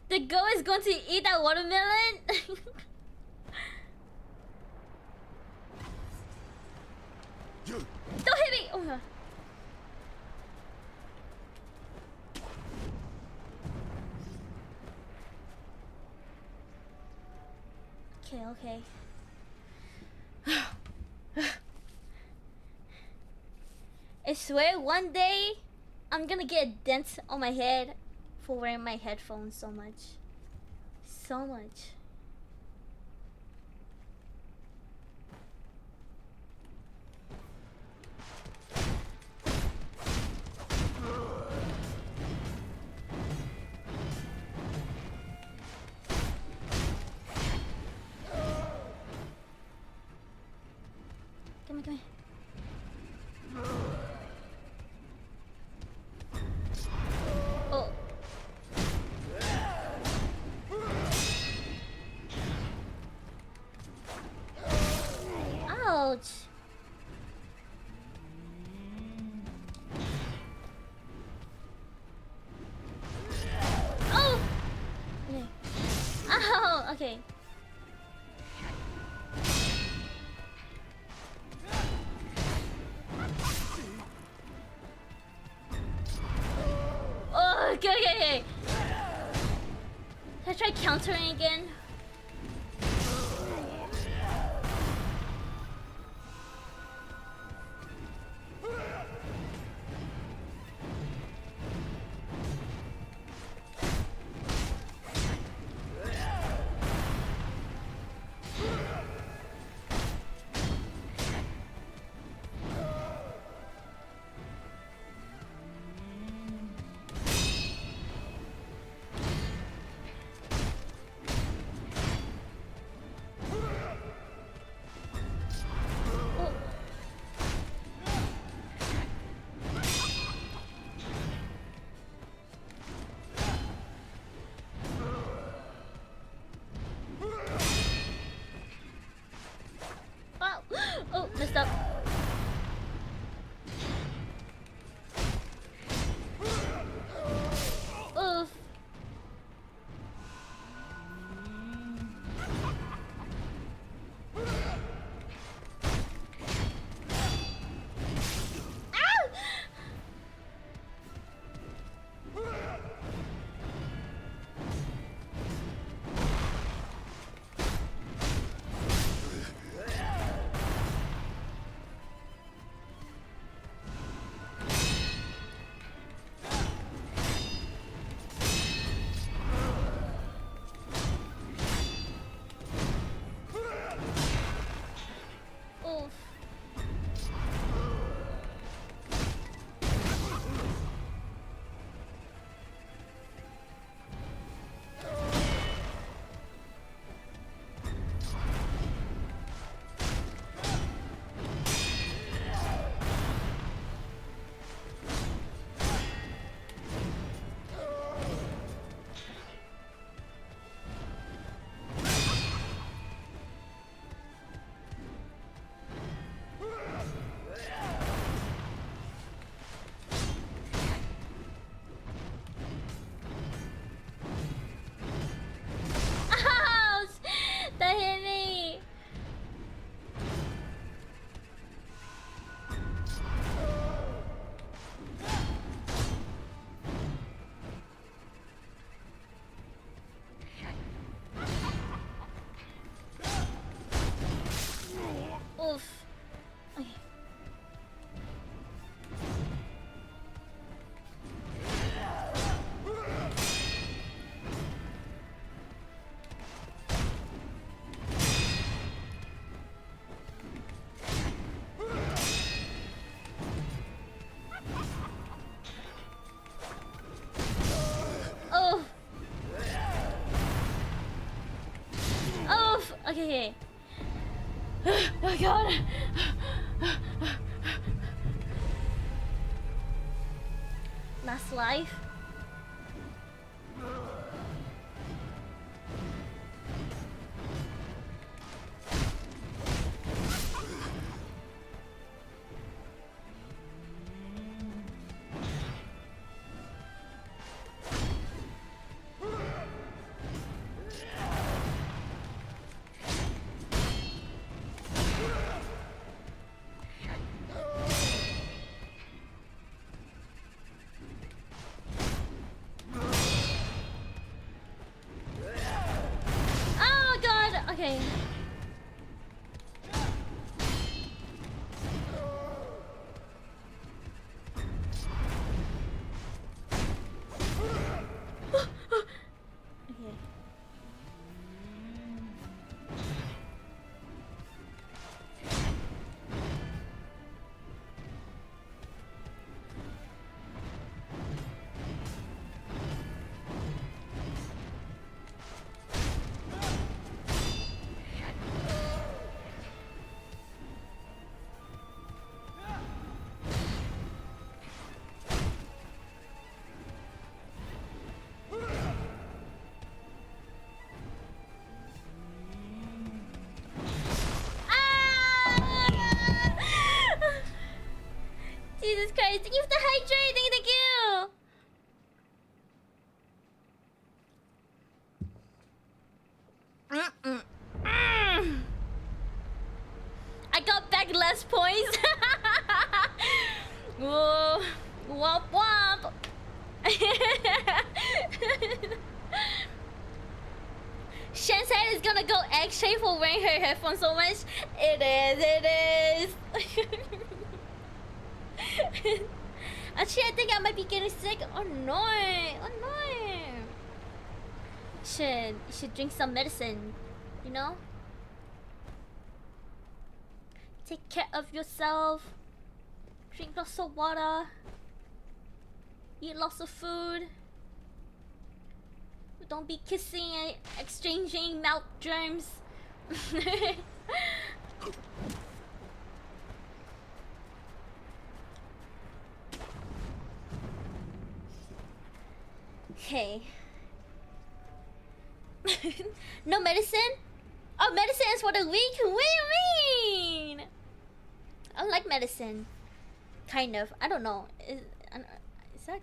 The girl is going to eat that watermelon. Don't hit me! Oh my god. Okay. I swear one day I'm gonna get a dent on my head for wearing my headphones so much. So much. Come here. Oh. Ouch. Oh. Okay. Ow. Okay. Oh, okay. Should I try countering again? okay. Oh god. Last life. Oh god. Okay. Okay. Jesus Christ, thank you for the hydrate, thank you. I got back less points. Whoa. Womp womp. Shen's head is gonna go egg-shaped for wearing her headphones so much. It is. Actually, I think I might be getting sick. Oh no. Oh no. You should drink some medicine, you know? Take care of yourself. Drink lots of water. Eat lots of food. Don't be kissing and exchanging mouth germs. Okay. No medicine? Oh, medicine is for the weak? What do you mean? I like medicine. Kind of. I don't know. Is that...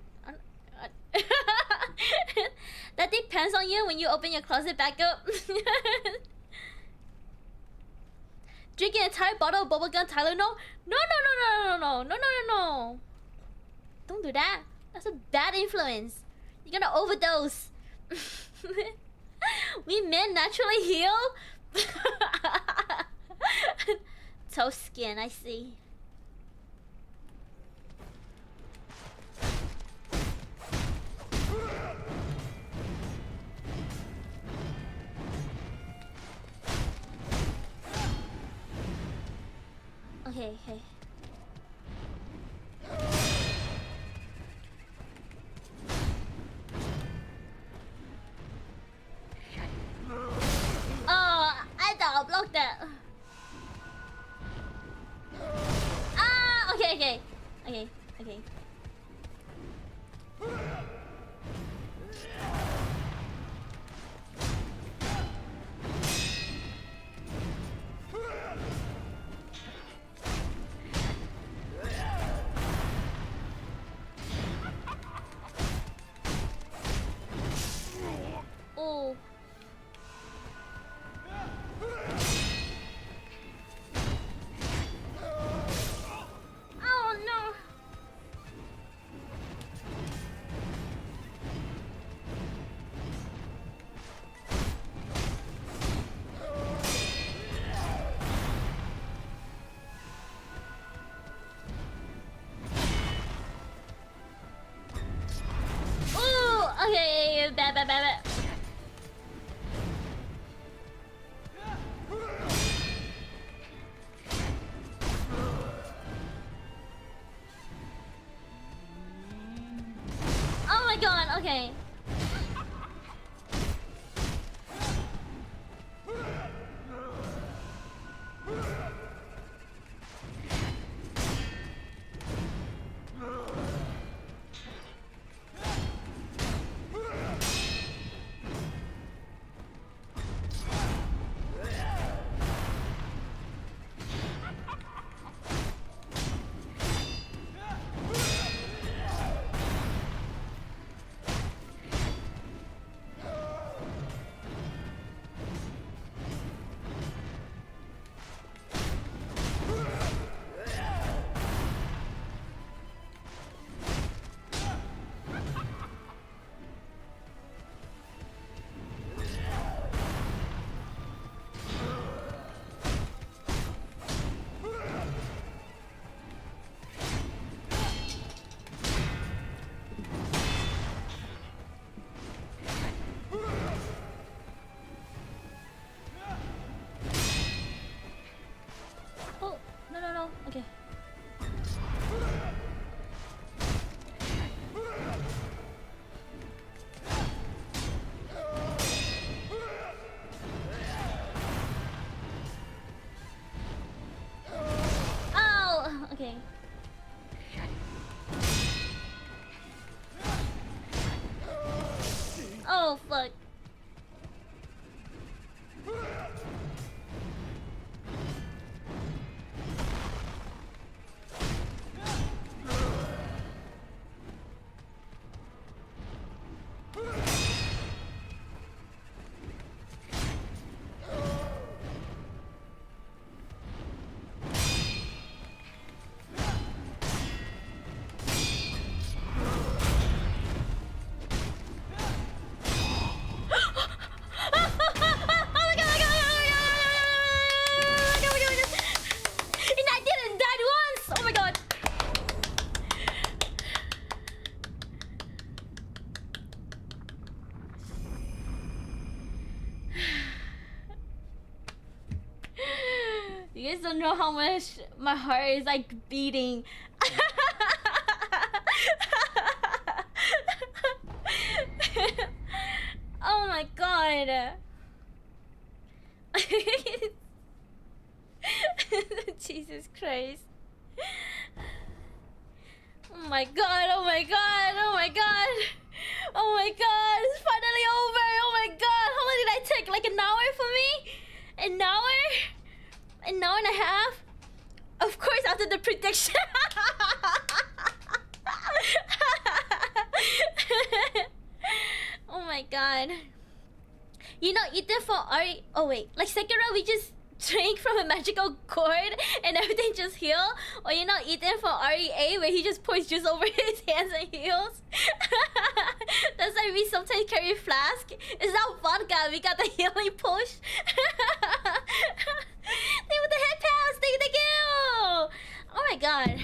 That depends on you when you open your closet back up. Drink an entire bottle of bubblegum Tylenol? No. Don't do that. That's a bad influence. You're gonna overdose. We men naturally heal? Tough skin, I see. Okay. Oh, I thought I blocked that. Ah, okay. Oh fuck. And I didn't die once! Oh my god! You guys don't know how much my heart is like beating. Oh my god. Jesus Christ. Oh my god, oh my god, oh my god. Oh my god, it's finally over. Oh my god, how long did I take? Like an hour for me? An hour? An hour and a half? Of course, after the prediction. Oh my god. You know, Ethan for Ari. Oh wait, like Sekiro, we just drink from a magical cord and everything just heal. Or you know, Ethan for REA, where he just pours juice over his hands and heals. That's why we sometimes carry a flask. It's not vodka. We got the healing push. Thank you with the head pass. Thank you. Oh my god.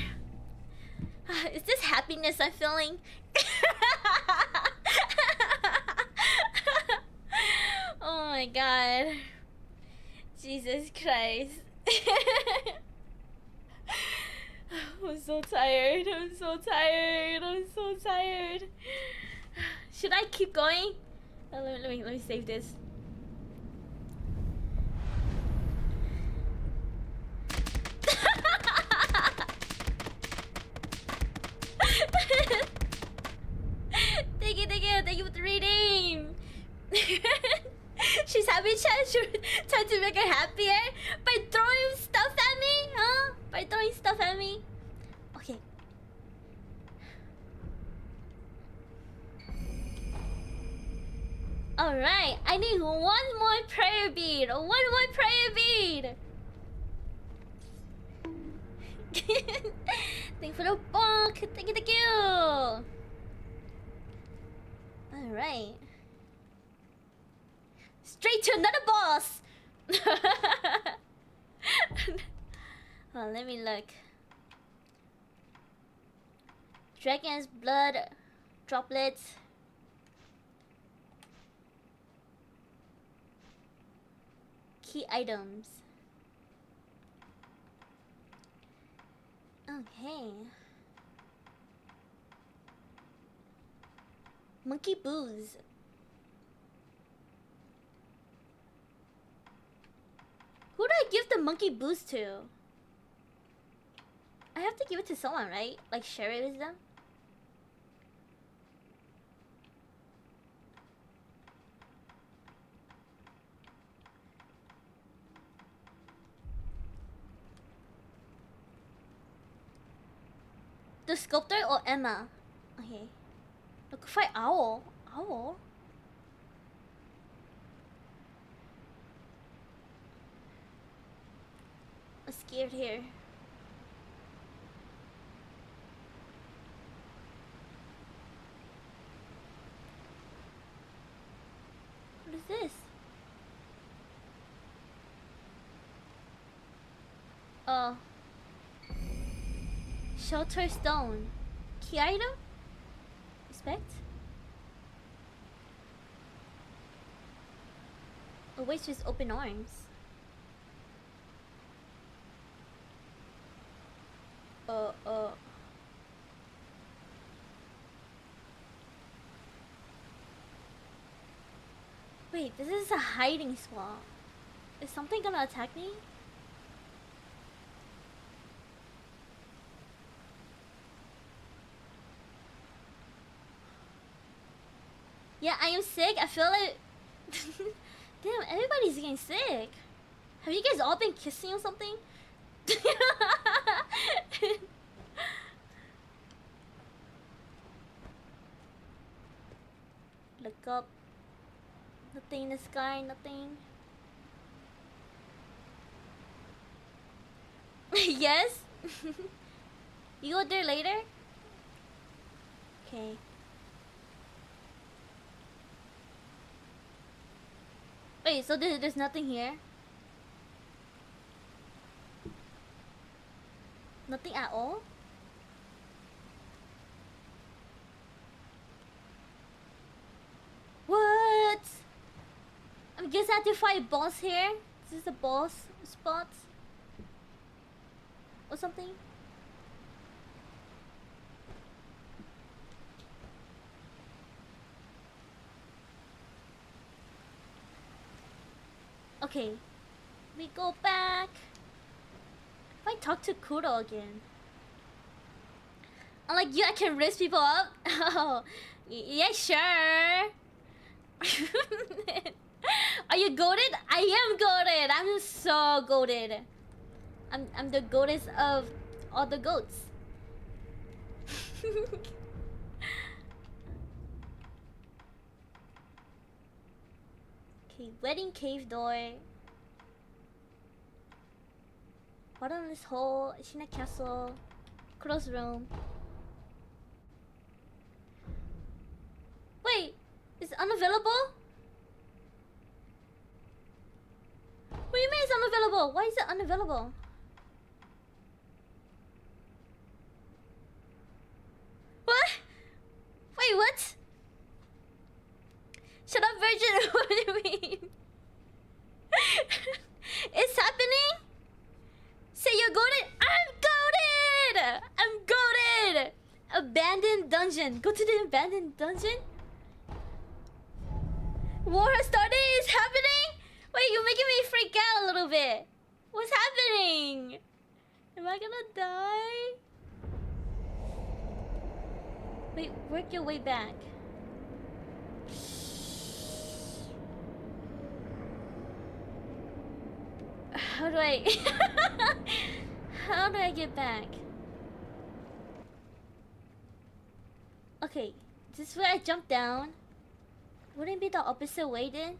Is this happiness I'm feeling? Oh my god. Jesus Christ. I'm so tired. I'm so tired. I'm so tired. Should I keep going? Let me save this. Thank you for the reading. She's happy, chat. Trying to make her happier by throwing stuff at me, huh? By throwing stuff at me. Okay. All right. I need one more prayer bead. One more prayer bead. Thank you for the bonk. Thank you, thank you. All right. Straight to another boss. Oh, let me look. Dragon's blood droplets. Key items. Okay. Monkey booze. Who do I give the monkey boost to? I have to give it to someone, right? Like share it with them? The sculptor or Emma? Okay. Look, fight Owl. Owl? I'm scared here. What is this? Oh. Shelter stone. Key item? Respect? Awaits with open arms. Wait, this is a hiding spot. Is something gonna attack me? Yeah, I am sick. I feel like... Damn, everybody's getting sick. Have you guys all been kissing or something? Look up. Nothing in the sky, nothing. Yes? You go there later? Okay. Wait, so there's nothing here? Nothing at all? What? I guess I have to fight boss here? Is this the boss spot? Or something? Okay. We go back. If I talk to Kuro again. I'm like, I can raise people up? Oh, yeah, sure. Are you goated? I am goated. I'm so goated. I'm the goatess of all the goats. Okay, wedding cave door. Bottomless hole, Ishina castle, close room. Wait, is it unavailable? What do you mean it's unavailable? Why is it unavailable? What? Wait, what? Shut up, virgin. What do you mean? It's happening? Say you're goated. I'm goated. I'm goated. Abandoned dungeon. Go to the abandoned dungeon. War has started. It's happening. Wait, you're making me freak out a little bit. What's happening? Am I gonna die? Wait, work your way back. How do I... How do I get back? Okay, this is where I jump down. Wouldn't it be the opposite way then?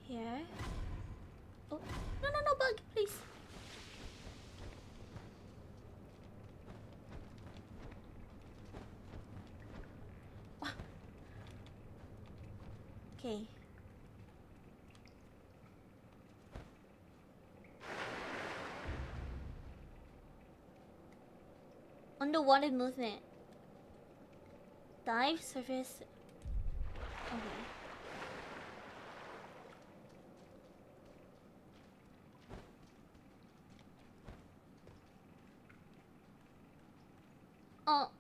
Here. Oh, no, no, no, bug, please. Okay. Underwater movement. Dive, surface. Okay. Oh,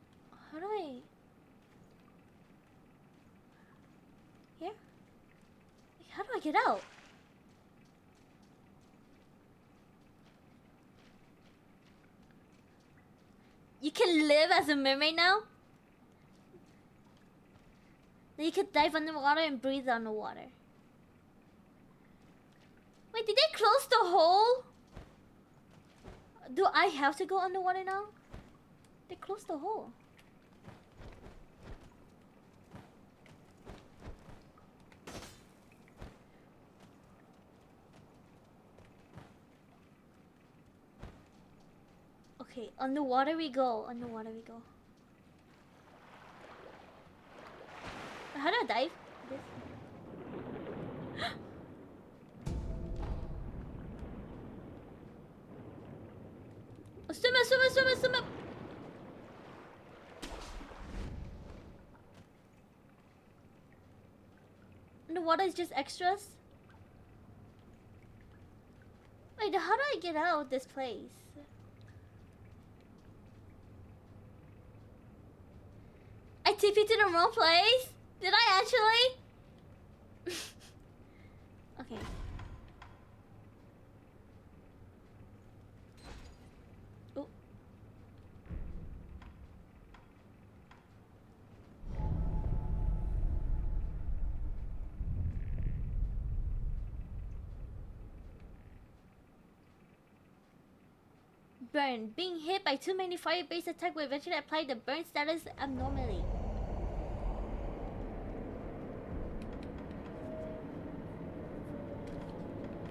how do I? Here? How do I get out? You can live as a mermaid now? You could dive underwater and breathe underwater. Wait, did they close the hole? Do I have to go underwater now? They closed the hole. Okay, underwater we go. Underwater we go. How do I dive? This. Oh, swim up, swim up, swim up, swim up. Underwater is just extras? Wait, how do I get out of this place? I TP'd to the wrong place? Did I actually? Okay. Burn. Being hit by too many fire-based attacks will eventually apply the burn status abnormally.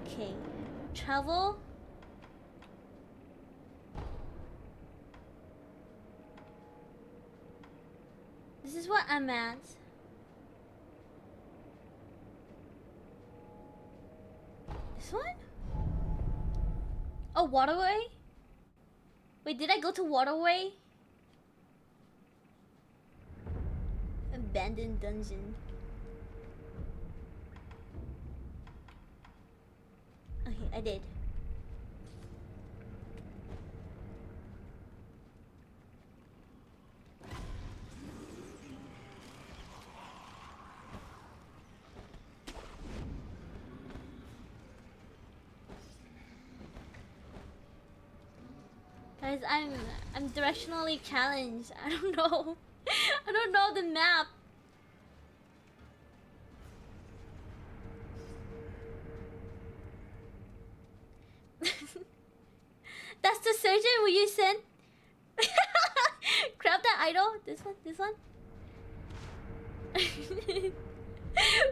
Okay. Travel. This is what I'm at. This one? Oh, waterway? Wait, did I go to waterway? Abandoned dungeon. Okay, I did. Guys, I'm directionally challenged. I don't know. I don't know the map. That's the surgeon will you send? Grab that idol. This one, this one.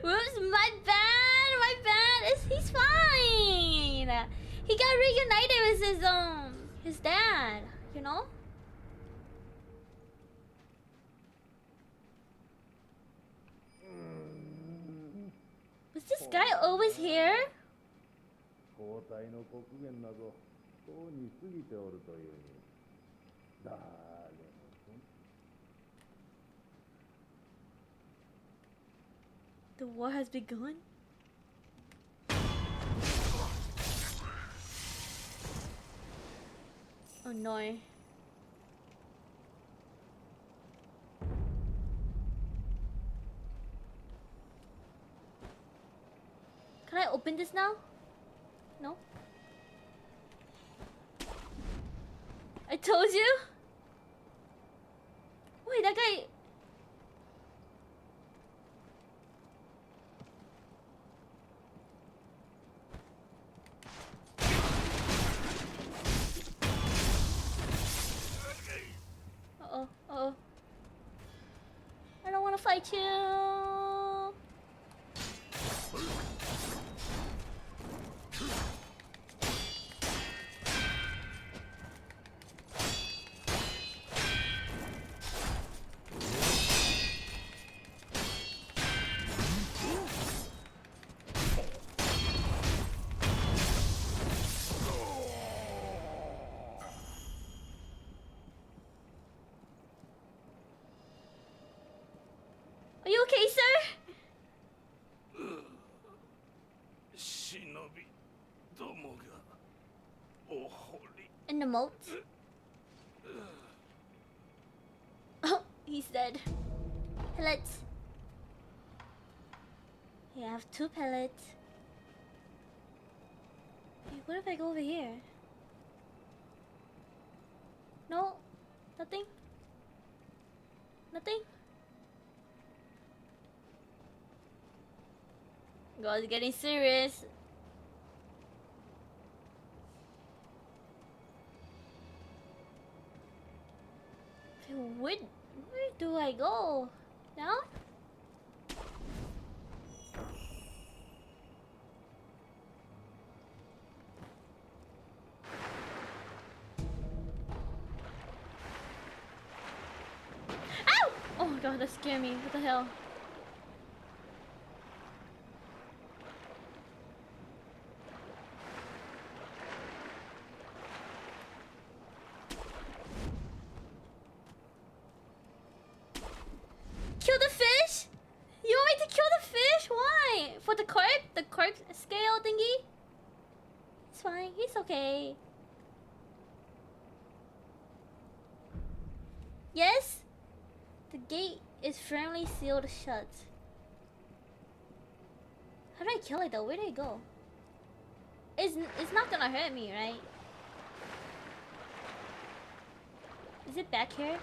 Whoops, my bad, my bad. He's fine. He got reunited with his dad, you know? Was this guy always here? 交代の刻限などとうに過ぎておるというに誰も The war has begun? Oh no. Can I open this now? No? I told you? Wait, that guy... Uh-oh, uh-oh. I don't want to fight you. Are you okay, sir? 忍びどもがお堀 In the moat? Oh, he's dead. Pellets. Yeah, I have 2 pellets. Hey, what if I go over here? No? Nothing? Nothing? God, it's getting serious. Where do I go? Down? Ow! Oh my god, that scared me. What the hell? Kill the fish? You want me to kill the fish? Why? For the carp? The carp scale thingy? It's fine. He's okay. Yes? The gate is firmly sealed shut. How do I kill it though? Where did it go? It's not gonna hurt me, right? Is it back here?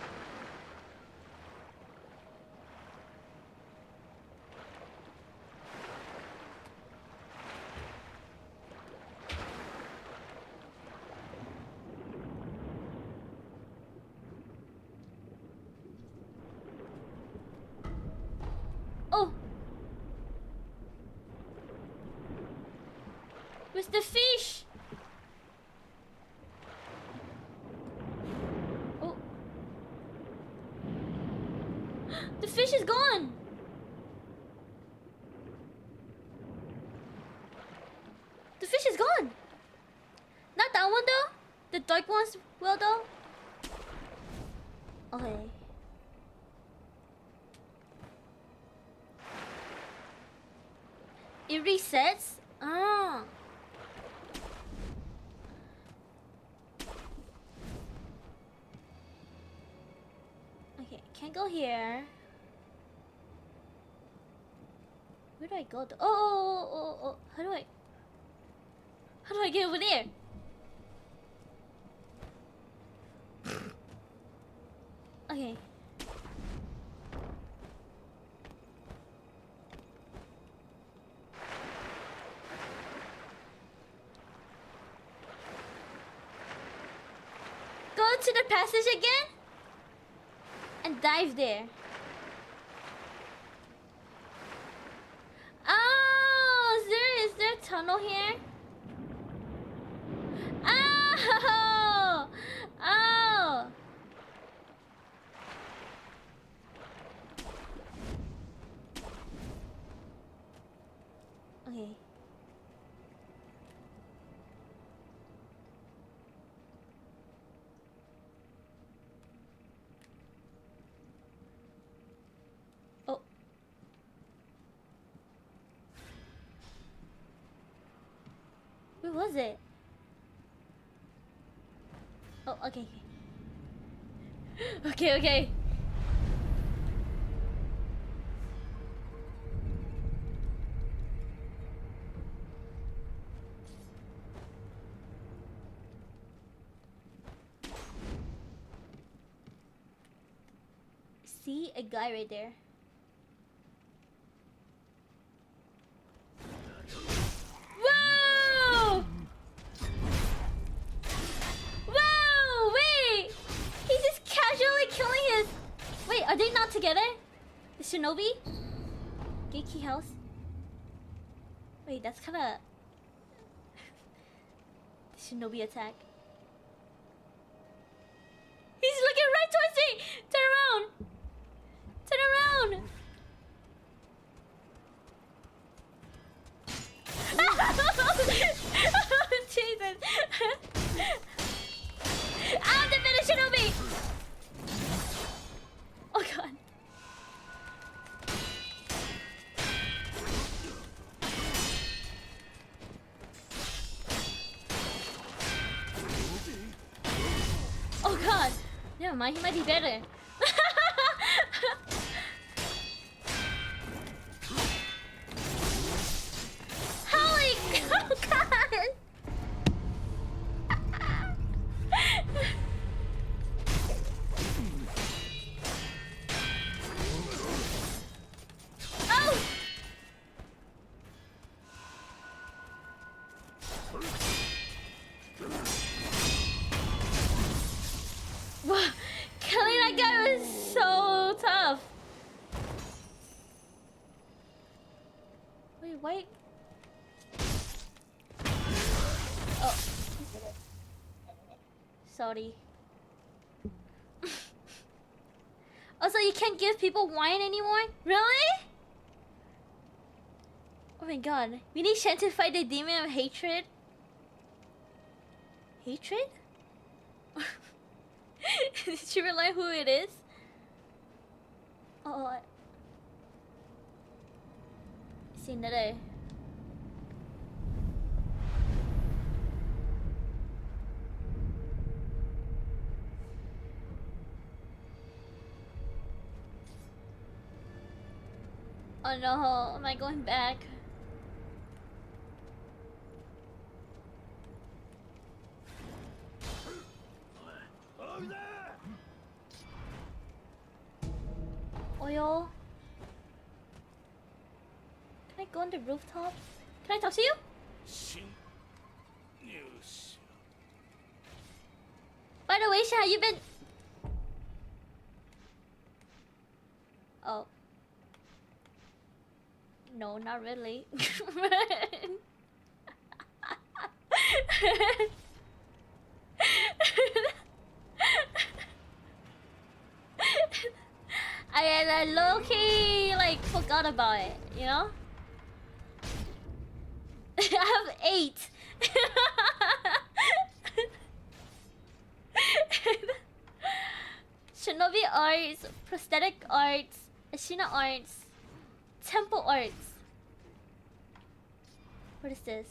the fish! Oh. The fish is gone! The fish is gone! Not that one though? The dark ones will though? Okay. It resets? Ah. Okay, can't go here. Where do I go? Oh. How do I get over there? Okay. Go to the passage again and dive there. Oh, is there a tunnel here? Oh! Oh! Okay. Oh. Where was it? Oh, okay. Okay. See a guy right there. Whoa! Whoa! Wait! He's just casually killing his. Wait, are they not together? The shinobi? Geiki house? Wait, that's kinda. The shinobi attack. He's looking right towards me! Turn around! Turn around! Jesus! I'm the finished shinobi! Oh god. Oh god. Never mind, he might be better. Holy oh god! Oh! Wow, killing that guy was so tough. Wait. Oh. Sorry. Also, you can't give people wine anymore? Really? Oh my god. We need Shen to fight the demon of hatred. Hatred? Did she realize who it is? Oh. See another. Oh no, am I going back? Oil? Can I go on the rooftop? Can I talk to you? By the way, Sha, how you been? Oh. No, not really. I low-key like forgot about it, you know? I have 8. Shinobi arts, prosthetic arts, Ashina arts, temple arts. What is this?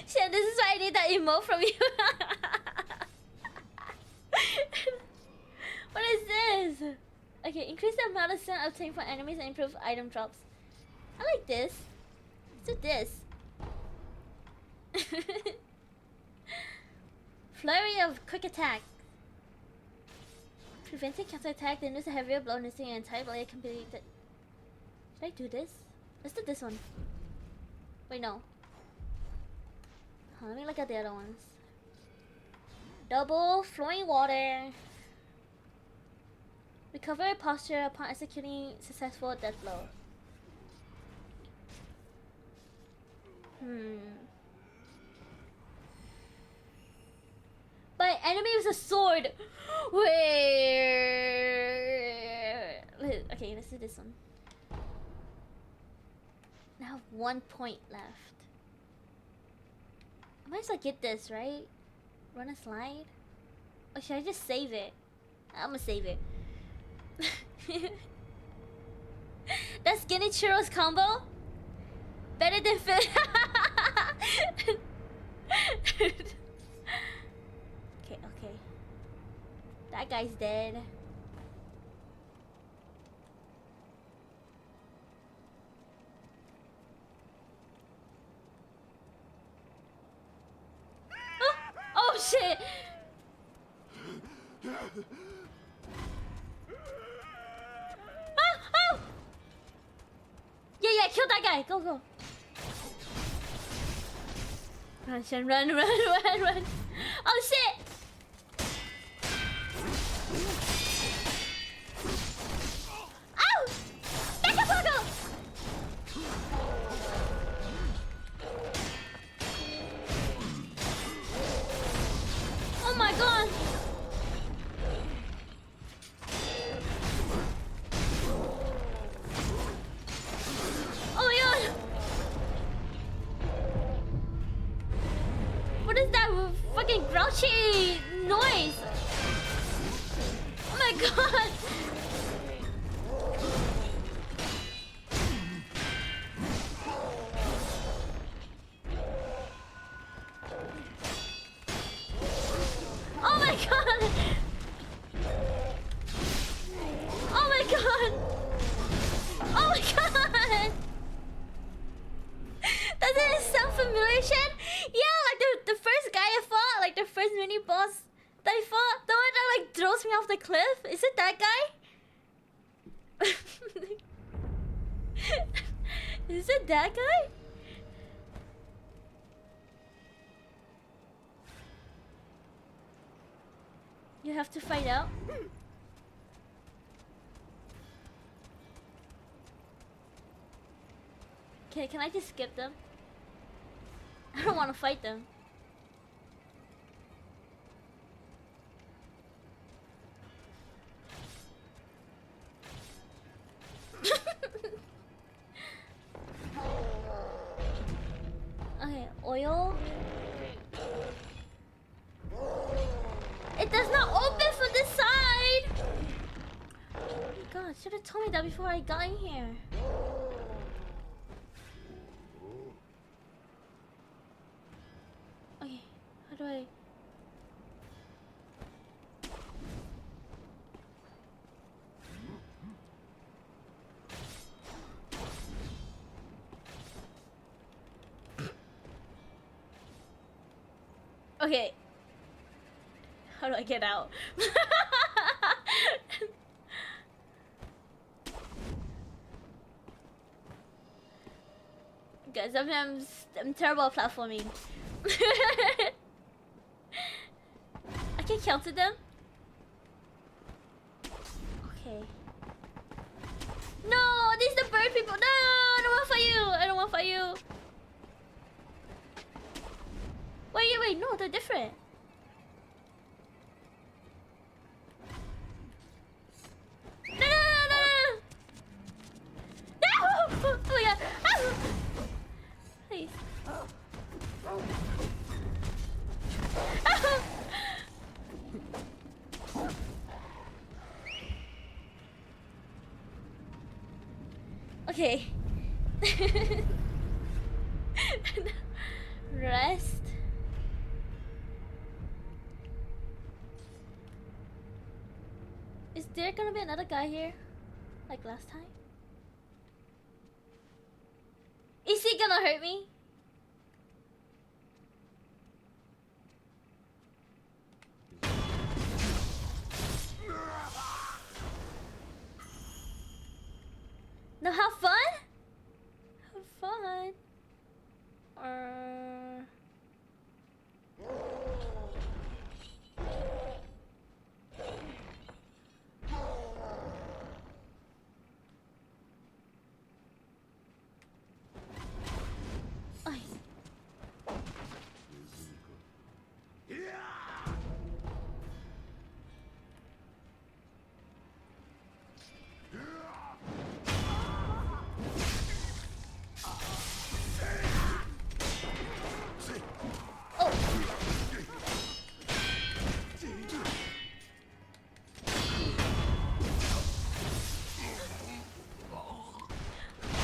Shit, this is why I need that emote from you. What is this? Okay, increase the amount of stone obtained from enemies and improve item drops. I like this. Let's do this. Flurry of quick attack. Preventing counter attack, then use a heavier blow, missing an entire blade completed. Should I do this? Let's do this one. Wait, no. Let me look at the other ones. Double flowing water. Recover posture upon executing successful death blow. By enemy with a sword. Wait. Okay, let's do this one. I have 1 point left. I might as well get this, right? Run a slide? Or should I just save it? I'm gonna save it. That skinny churros combo? Better than fit. Okay. That guy's dead. Oh shit! Oh! Yeah, kill that guy. Go. Run, Shen, run. Oh shit! Ow! Back up, Paco! Oh my god! Oh my god! What is that fucking grouchy noise? Oh my god! Oh my god! Oh my god! Oh my god! Doesn't it sound familiar, Shen? Yeah, like the first guy I fought, like the first mini boss that I fought, the one that like throws me off the cliff. Is it that guy? Is it that guy? You have to find out. Okay, can I just skip them? I don't want to fight them. Okay, oil. It does not open from this side! Oh my god, should have told me that before I got in here. Okay, how do I... Okay. How do I get out? Guys, I'm terrible at platforming. I can counter them? Okay. No, these are the bird people. No, I don't want to fight you. I don't want to fight you. Wait, no, they're different. No! Oh my god. Ah! Please. Ah! Okay. Rest. Is there gonna be another guy here? Like last time? Is he gonna hurt me? No, have fun? Have fun. Ay.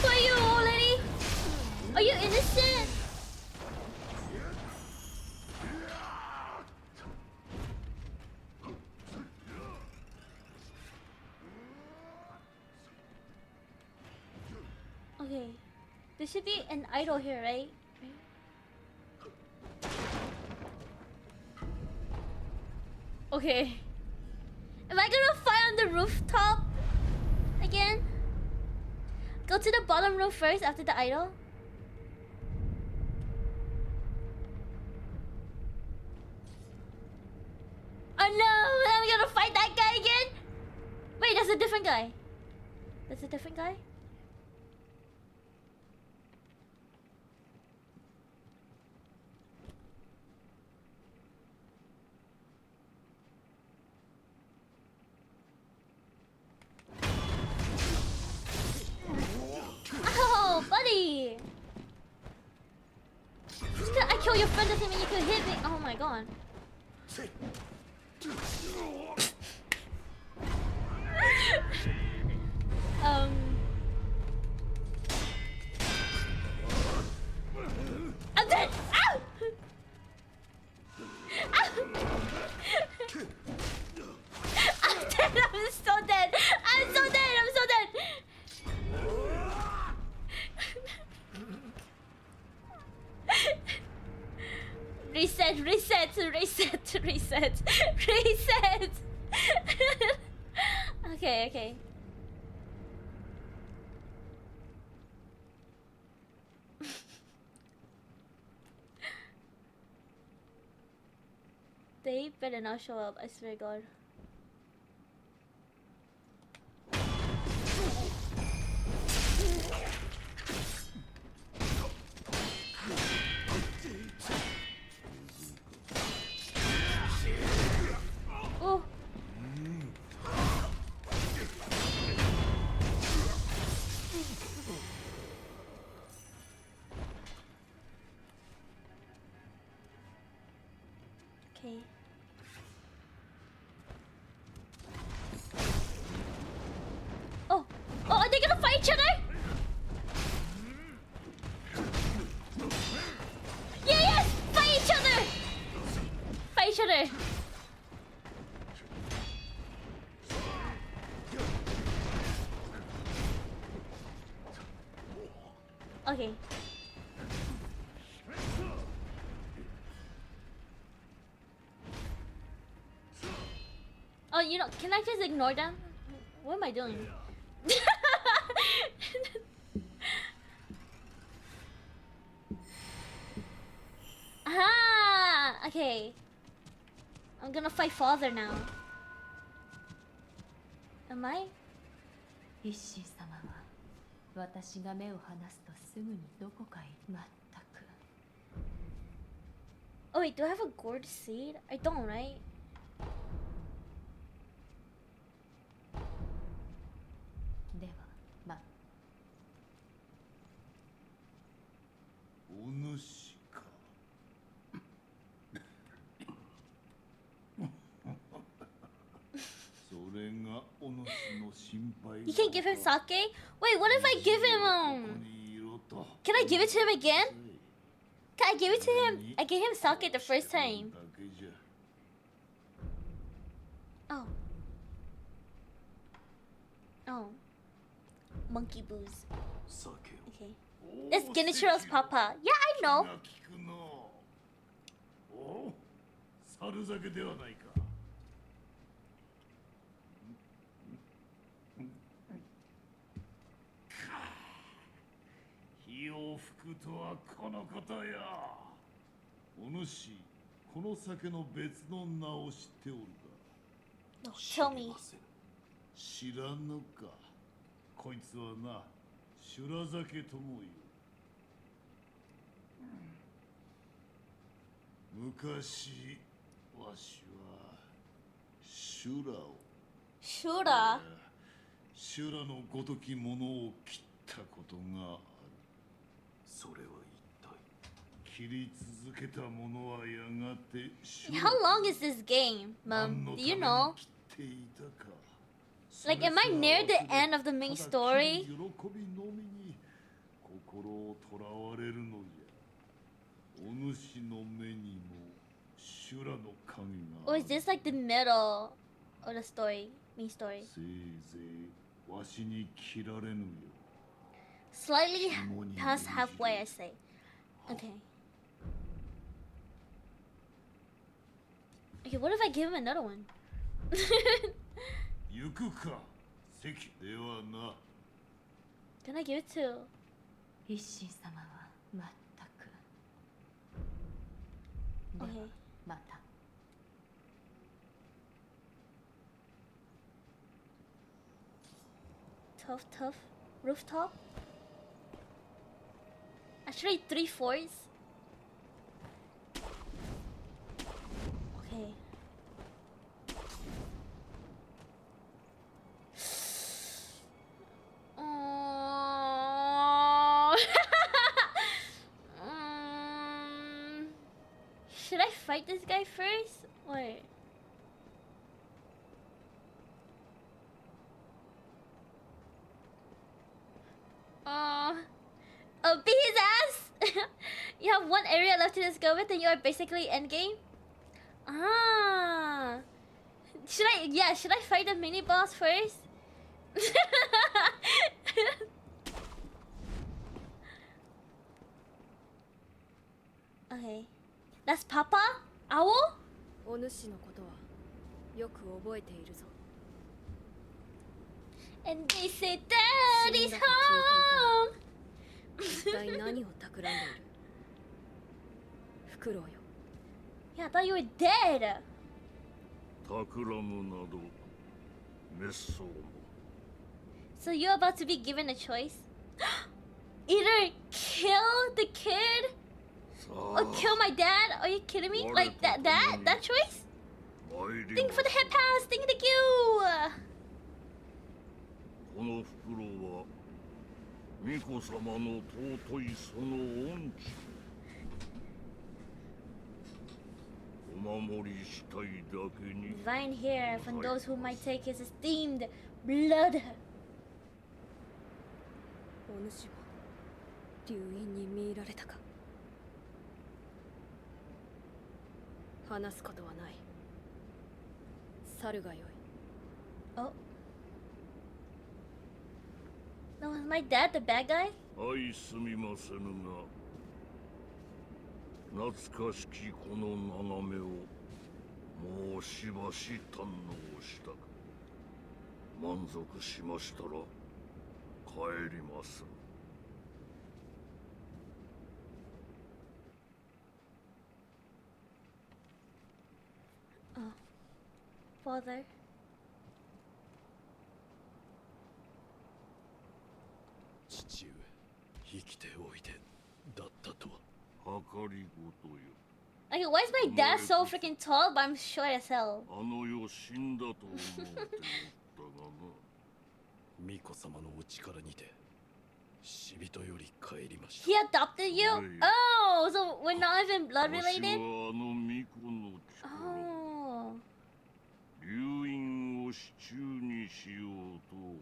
Who are you, old lady? Are you innocent? Okay. There should be an idol here, right? Okay. Am I gonna fight on the rooftop again? Go to the bottom room first after the idol? Oh no! I'm gonna fight that guy again? Wait, that's a different guy. That's a different guy? Oh, buddy! Just 'cause I kill your friend doesn't mean you can hit me. Oh my god. I'm dead! Ow! Ow! I'm dead! I'm so dead! I'm so dead! I'm so dead! Reset, reset, reset, reset, reset. Okay, okay. They better not show up, I swear to God. Oh. Okay. Oh, are they gonna fight each other? Yeah, yes, fight each other. Fight each other. Okay. Oh, you know, can I just ignore them? What am I doing? Ah, okay. I'm gonna fight father now. Am I? 一心様は私が目を離すとすぐにどこかへ全く Oh wait, do I have a gourd seed? I don't, right? ではお主かそれがお主の心配 You can't give him sake? Wait, what if I give him Can I give it to him again? Can I give it to him? I gave him sake the first time. Oh. Oh. Monkey booze. 酒を Okay. That's Genichiro's papa. Yeah, I know. お猿酒ではないか火を吹くとはこのことやお主この酒の別の名を知っておるか No, tell me. 知らぬかこいつはな修羅酒とも言う昔わしは修羅を Shura. 修羅のごときものを切ったことがあるそれは一体切り続けたものはやがて How long is this game, Mom? Do you know? 切っていたか Like, am I near the end of the main story? 喜びのみに心をとらわれるのじゃお主の目にも修羅の影が Or is this like the middle of the story? Main story? せいぜいわしに切られぬよ Slightly past halfway, I say. Okay. Okay, what if I give him another one? 行くか関ではな Can I give it to? 一心様は全くでは Okay. また Tough. Rooftop? Actually, 3/4. Okay. Should I fight this guy first? Wait. Beat his ass! You have one area left to discover, then you are basically endgame? Ah. Should I fight the mini boss first? Okay. That's Papa? Owl? お主のことはよく覚えているぞ And they say Daddy's home! 一体何を企んでいるフクロウよ Yeah, I thought you were dead. 企むなど滅相も So you're about to be given a choice? Either kill the kid or kill my dad? Are you kidding me? Like that choice? Thank you for the head pass. Thank you. このフクロウは巫女様の尊いその恩知お守りしたいだけに Divine hair from those who might take his esteemed blood. お主も流因に見入られたか話すことはない猿がよい Oh. No, is my dad the bad guy? 愛すみませぬが懐かしきこの眺めをもうしばし堪能したか満足しましたら帰ります Oh. Father. 生きておいでだったとは。計りごとよ。 Like, why is my dad so freaking tall, but I'm short as hell? あの世死んだと思っておったがな。巫女様のお力にて死人より帰りました。 He adopted you? Oh, so we're not even blood わし related? はあの巫女の力、 Oh. 流因を手中にしようと思う。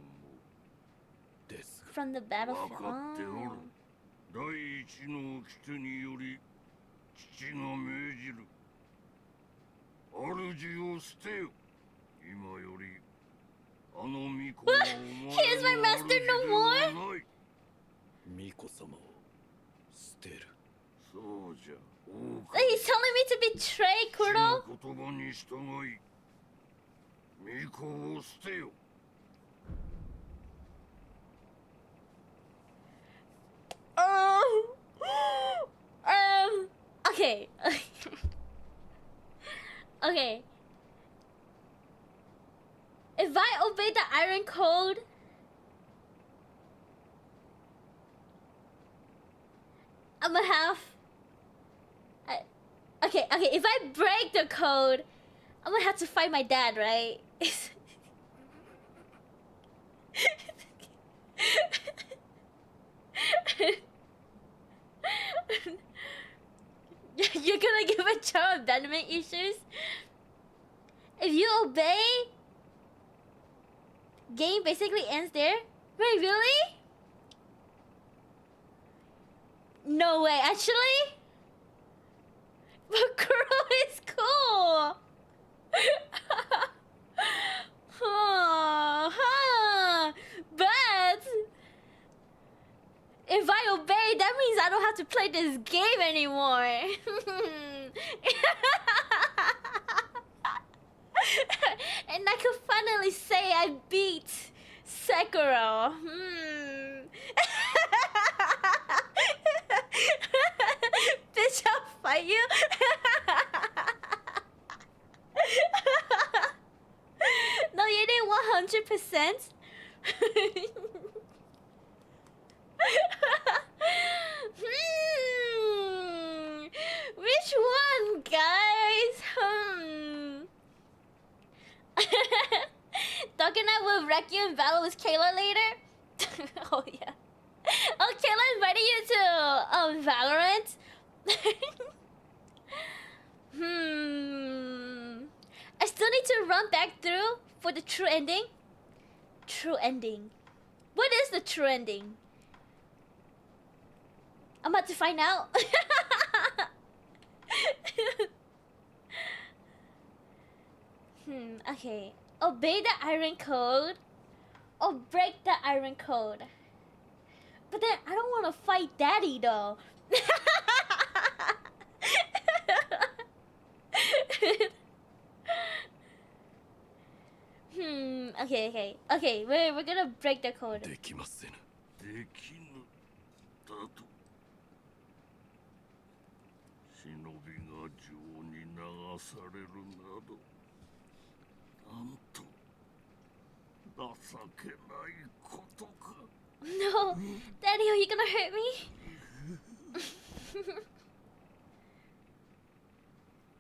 ですが From the 分 battlefield. かっておる。 Oh. 第一の掟により父が命じる。主を捨てよ。今よりあの巫女はお He is my 前 master の主で no は more? ない。巫女様を捨てる。そうじゃ。王 Like, he's telling me to betray 父 Kuro? の言葉に従い巫女を捨てよ。 Okay. Okay. If I obey the Iron Code, I'm gonna have. Okay. If I break the code, I'm gonna have to fight my dad, right? You're gonna give a child abandonment issues? If you obey, game basically ends there? Wait, really? No way, actually? But Kuro is cool! But if I obey, that means I don't have to play this game anymore. And I could finally say I beat Sekiro. Bitch, I'll fight you. No, you didn't 100%. Which one, guys? Doug and I will wreck you in battle with Kayla later. Oh yeah. Oh, Kayla invited you to Valorant. I still need to run back through for the true ending. True ending. What is the true ending? I'm about to find out. Okay. Obey the Iron Code or break the Iron Code. But then I don't want to fight Daddy though. Okay, we're gonna break the code. できませぬ。できぬだと。忍びが情に流されるなど、なんと情けないことか。No, Daddy, are you gonna hurt me?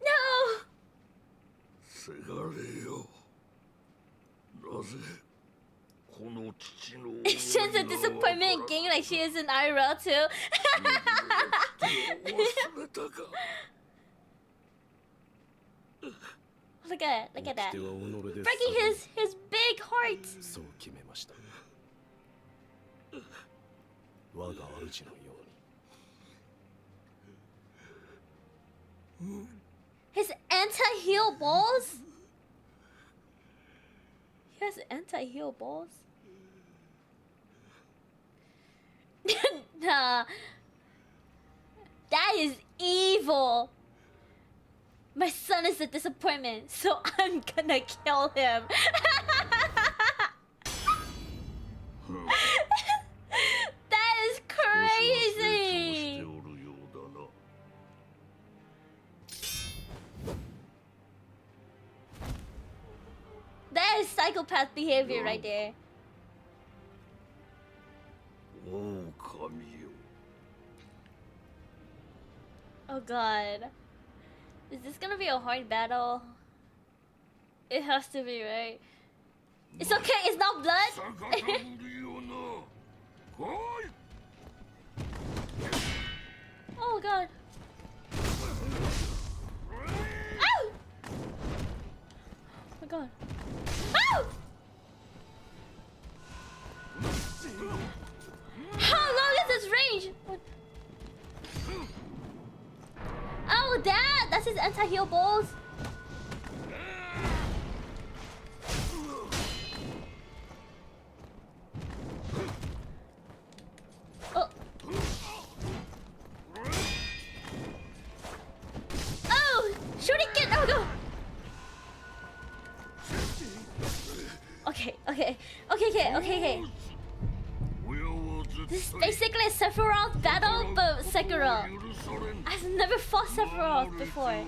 No! せがれよ。なぜこの父の It's just a disappointment game like she is in IRL too. 忘れたか。 Look at that. 掟は己で Breaking his big heart. そう決めました。我が主のように。 His anti-heal balls? He has anti-heal balls? Nah. That is evil. My son is a disappointment, so I'm gonna kill him. That is crazy. That is psychopath behavior right there. 狼よ。Oh god. Is this gonna be a hard battle? It has to be, right? It's okay, it's not blood! Oh god. Ow! Oh my god. Ow! How long is this range? What? Oh, that's his anti-heal balls. Oh. Oh, shuriken! Oh go. Okay. This is basically a Sephiroth battle, but Sekiro. I've never fought Sephiroth before.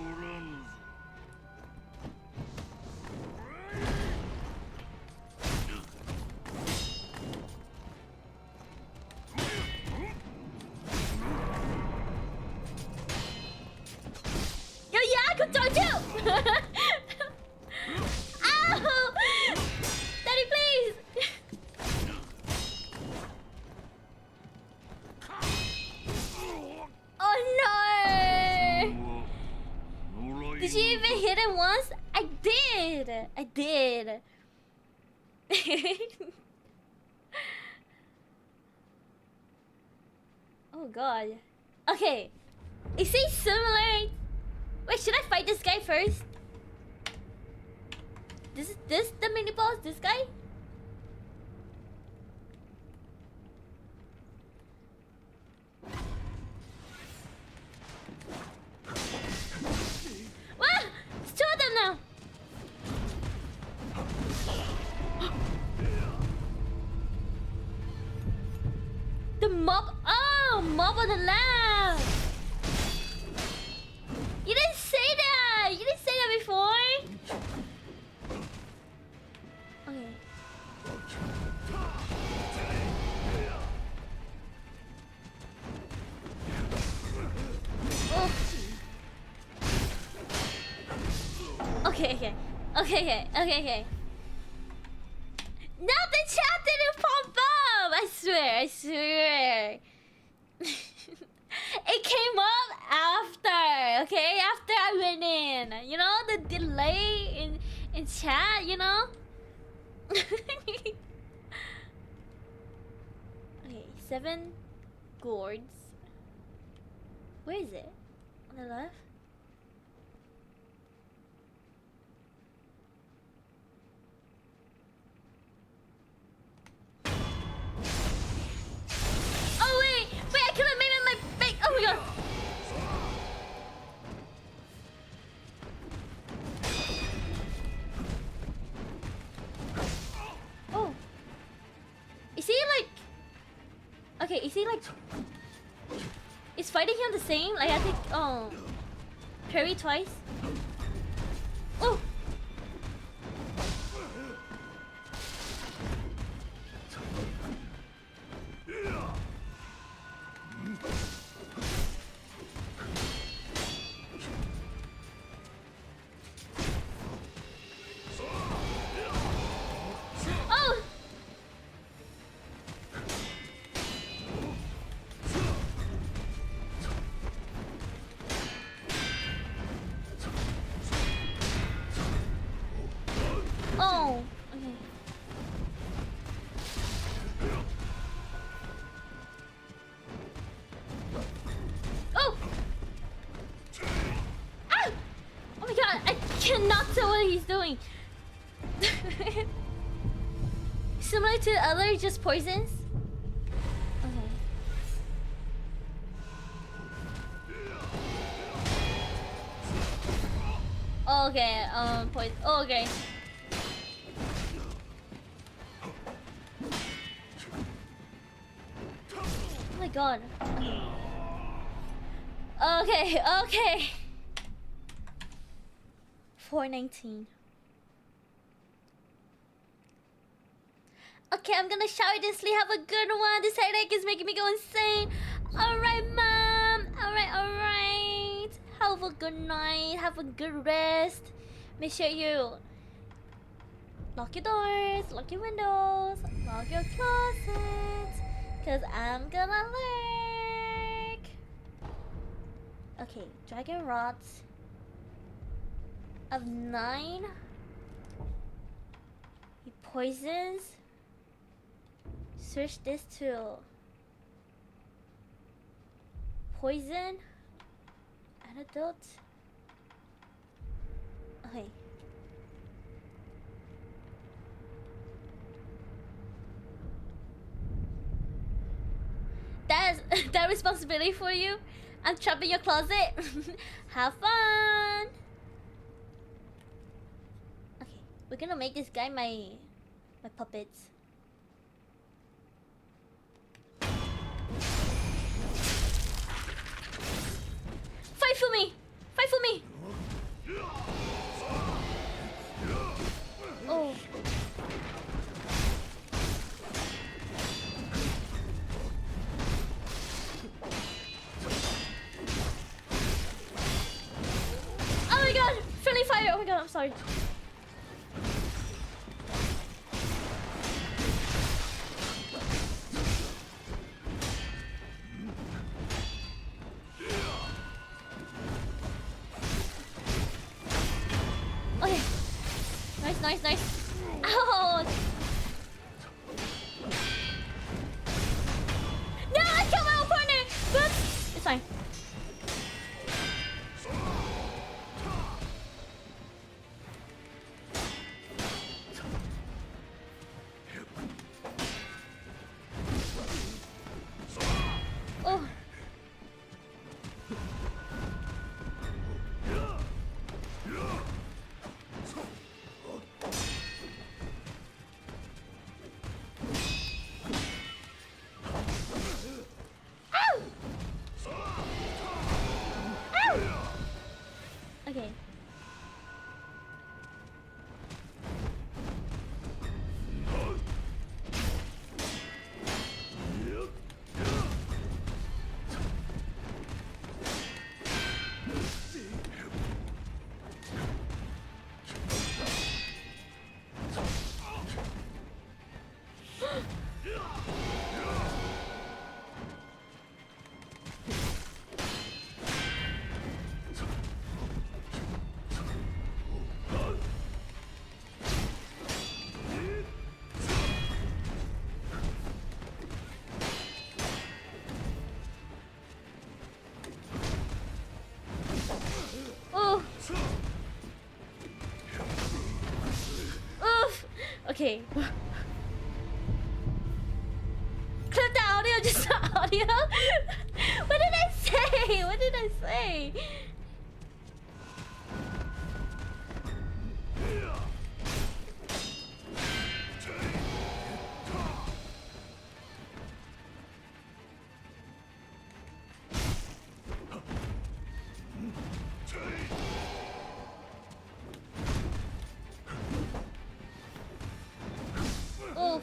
Yo, yeah, I could do too! Ow! Daddy, please! Oh no! Did you even hit it once? I did! Oh god. Okay. Is he similar? Wait, should I fight this guy first? This the mini boss? This guy? Wow! It's two of them now! The mob. Oh, mob on the left. You didn't say that. You didn't say that before. Okay. Oh. Okay. No, the chat didn't pop up. I swear. It came up after, okay? After I went in. You know, the delay in chat, you know? Okay, 7 gourds. Where is it? On the left? Oh wait, I could have made it my fake. Oh my god. Oh. Is he like? Okay, is he like? Is fighting him the same? Like I think. Oh. Parry twice. Oh. Oh! Oh! Okay. Oh! Ah! Oh my god, I cannot tell what he's doing. Similar to the other, just poisons? Okay. Okay, poison. Oh, okay. Oh my god. Okay. 419. Okay, I'm gonna shower and sleep. Have a good one. This headache is making me go insane. Alright, mom. Alright. have a good night. Have a good rest. Make sure you lock your doors, lock your windows, lock your closets, cause I'm gonna lurk. Okay, dragon rods of 9. He poisons. Search this too. Poison. Antidote. Okay. That's that responsibility for you. I'm trapped in your closet. Have fun. Okay, we're gonna make this guy my puppets. Fight for me! Fight for me! Oh. Oh my god! Friendly fire! Oh my god, I'm sorry. Okay. Nice, nice, nice. Ow! No, I killed my own partner! But it's fine. Oh. Ow! Ow! Okay. Oh. Oof. Okay. Clip the audio, just the audio. What did I say? What did I say? Oof.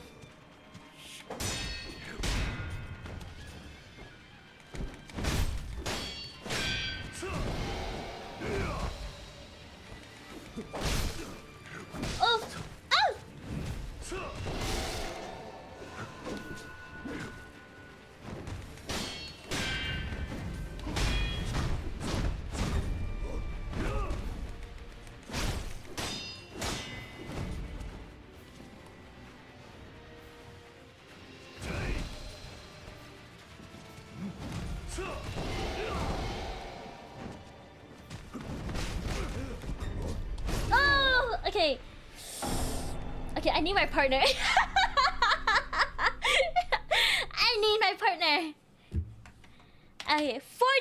Oof. Ow! Oh, okay. Okay, I need my partner. I need my partner. Okay, 420.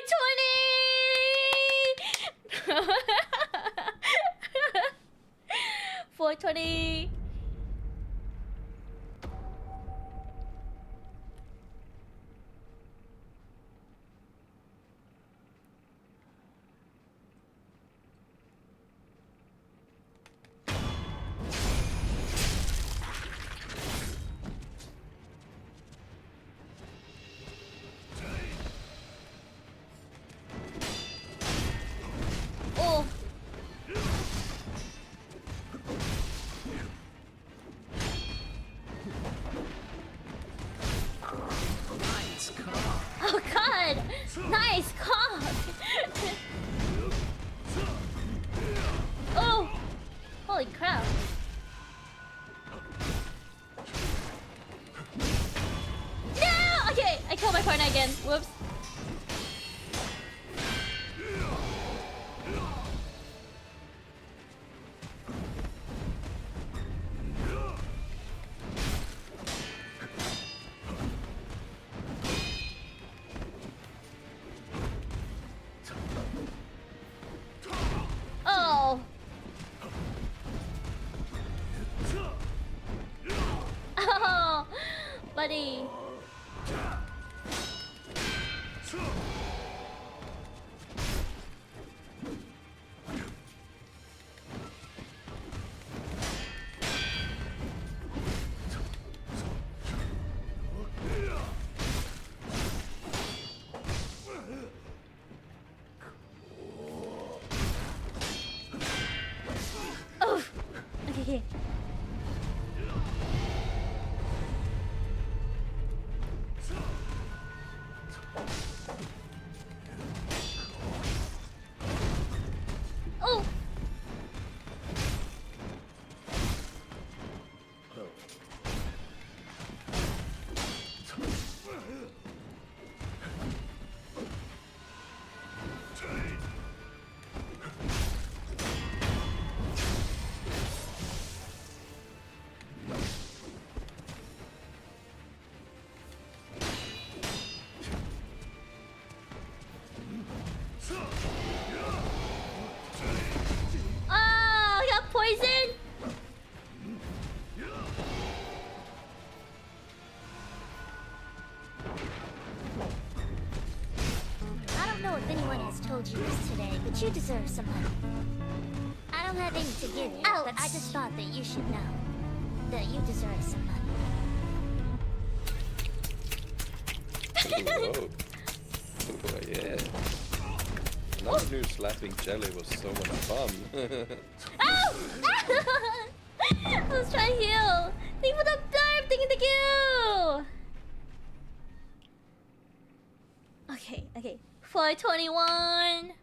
420. Holy crap. No! Okay, I killed my partner again. Whoops. Oh. Oh, buddy. Oh. Okay. Oh. Oh, I got poisoned. I don't know if anyone has told you this today, but you deserve some money. I don't have any to give you, but I just thought that you should know that you deserve some money. Whoa. Oh, yeah. Never knew slapping jelly was so much fun. Oh! I was trying to heal. Thank you for the blurb. Thank you. Okay. 421.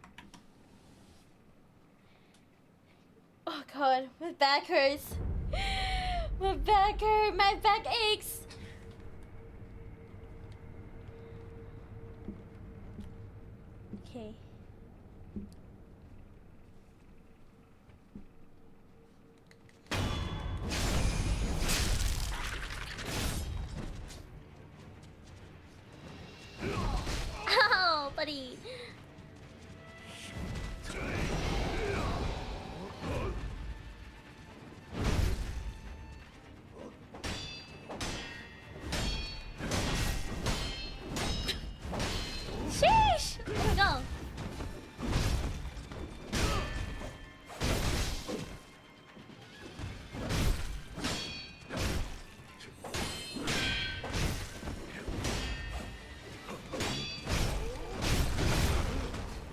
Oh god, my back hurts. My back hurts. My back aches. Okay. Ow, buddy. Sheesh! Oh my god.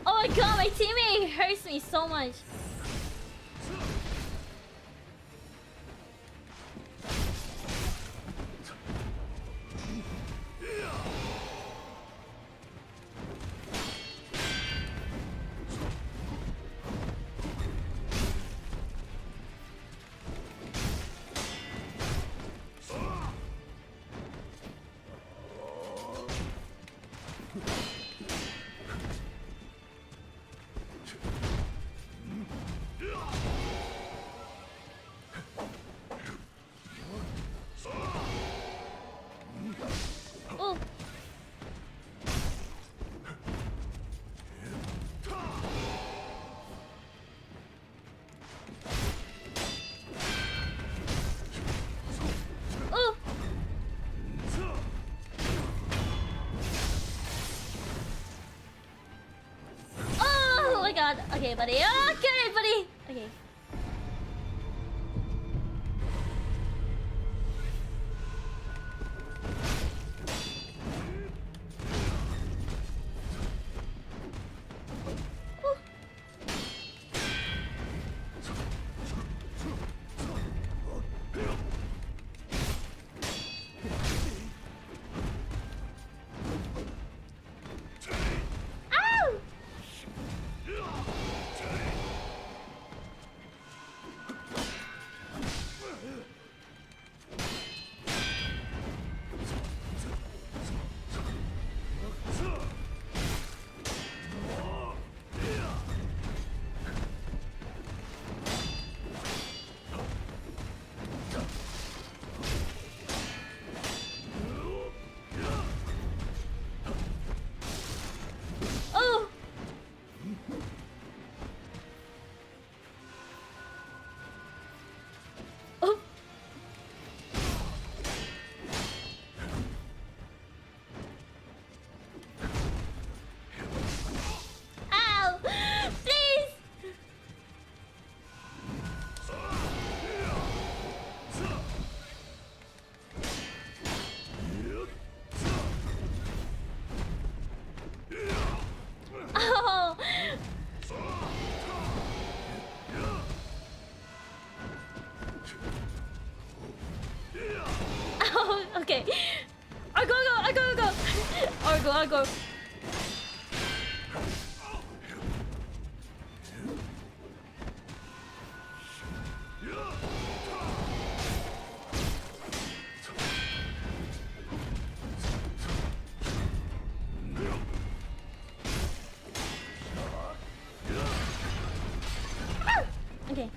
Oh my god, my teammate hurts me so much. Oh. Oh. Oh my god. Okay, buddy. Okay, buddy. Okay. Ooh. Ow! wanna go. Okay.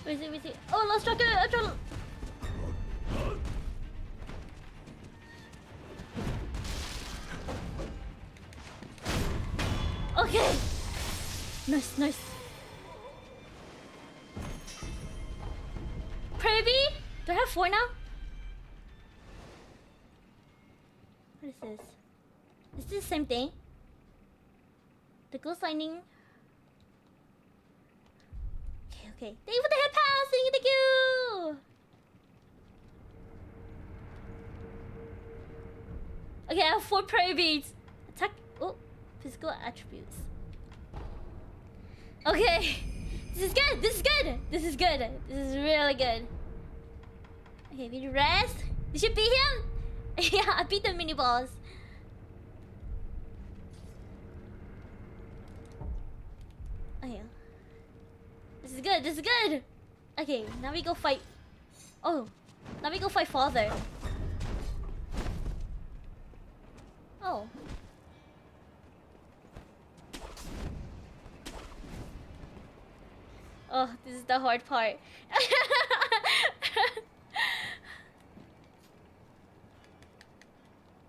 Where is it? Where is it? Oh, Lost Tracker! Okay! Nice, nice. Privy? Do I have 4 now? What is this? Is this the same thing? The Ghost Lightning? Okay. Thank you for the head pass! Thank you! Okay, I have 4 prayer beads. Attack. Oh, physical attributes. Okay. This is good. This is good. This is good. This is really good. Okay, we need to rest. Did you beat him? Yeah, I beat the mini boss. Okay. This is good. This is good. Okay, now we go fight. Oh, now we go fight Father. Oh. Oh, this is the hard part.